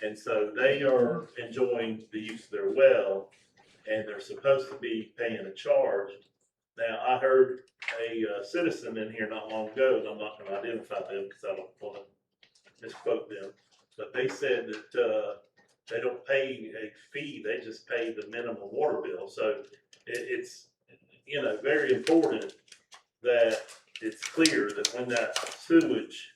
And so they are enjoying the use of their well, and they're supposed to be paying a charge. Now, I heard a citizen in here not long ago, and I'm not gonna identify them because I don't wanna misquote them, but they said that they don't pay a fee, they just pay the minimum water bill. So it's very important that it's clear that when that sewage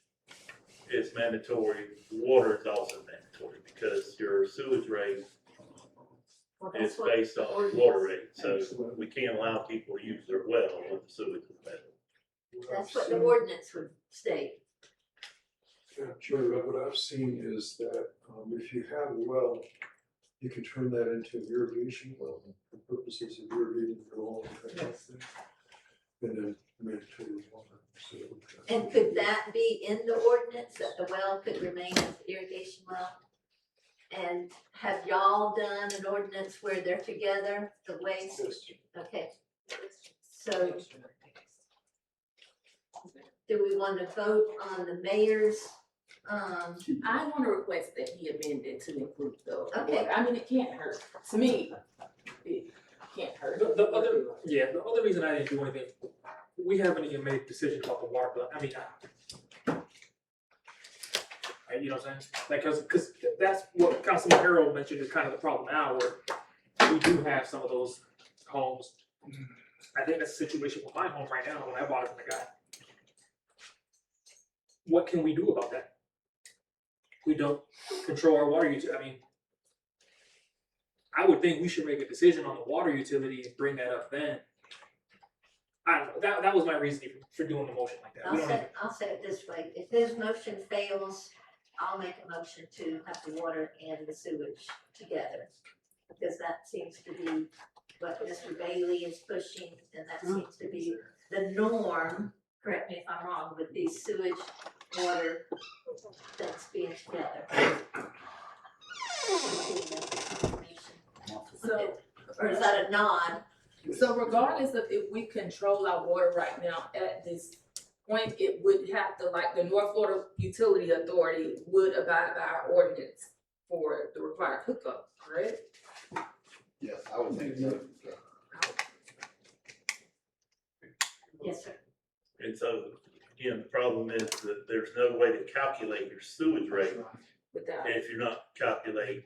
is mandatory, water is also mandatory, because your sewage rate is based on water rate. So we can't allow people to use their well when the sewage is bad. That's what the ordinance would state. Yeah, sure, but what I've seen is that, if you have a well, you can turn that into an irrigation well for purposes of irrigating your lawn. And then mandatory water, so. And could that be in the ordinance, that the well could remain as an irrigation well? And have y'all done an ordinance where they're together, the waste? Okay. So do we want to vote on the mayor's, I want to request that he amend it to include the Okay. water. I mean, it can't hurt. To me, it can't hurt. The other reason I didn't do anything, we haven't even made a decision about the water bill. I mean, you know what I'm saying? Like, cause that's what Councilman Harold mentioned is kind of the problem now, where we do have some of those homes. I think that's the situation with my home right now when I bought it from the guy. What can we do about that? We don't control our water utility. I mean, I would think we should make a decision on the water utility and bring that up then. I don't know, that was my reasoning for doing the motion like that. We don't even- I'll say it this way, if his motion fails, I'll make a motion to have the water and the sewage together. Because that seems to be what Mr. Bailey is pushing, and that seems to be the norm. Correct me if I'm wrong, with these sewage, water things being together. So, Or is that a nod? so regardless of if we control our water right now at this point, it would have to, like, the North Florida Utility Authority would abide by our ordinance for the required hookup, correct? Yes, I would think so. Yes, sir. And so, again, the problem is that there's no way to calculate your sewage rate Without, if you're not calculating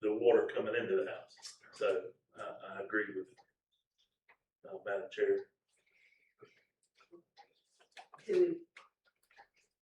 the water coming into the house. So, I agree with, Madam Chair. Do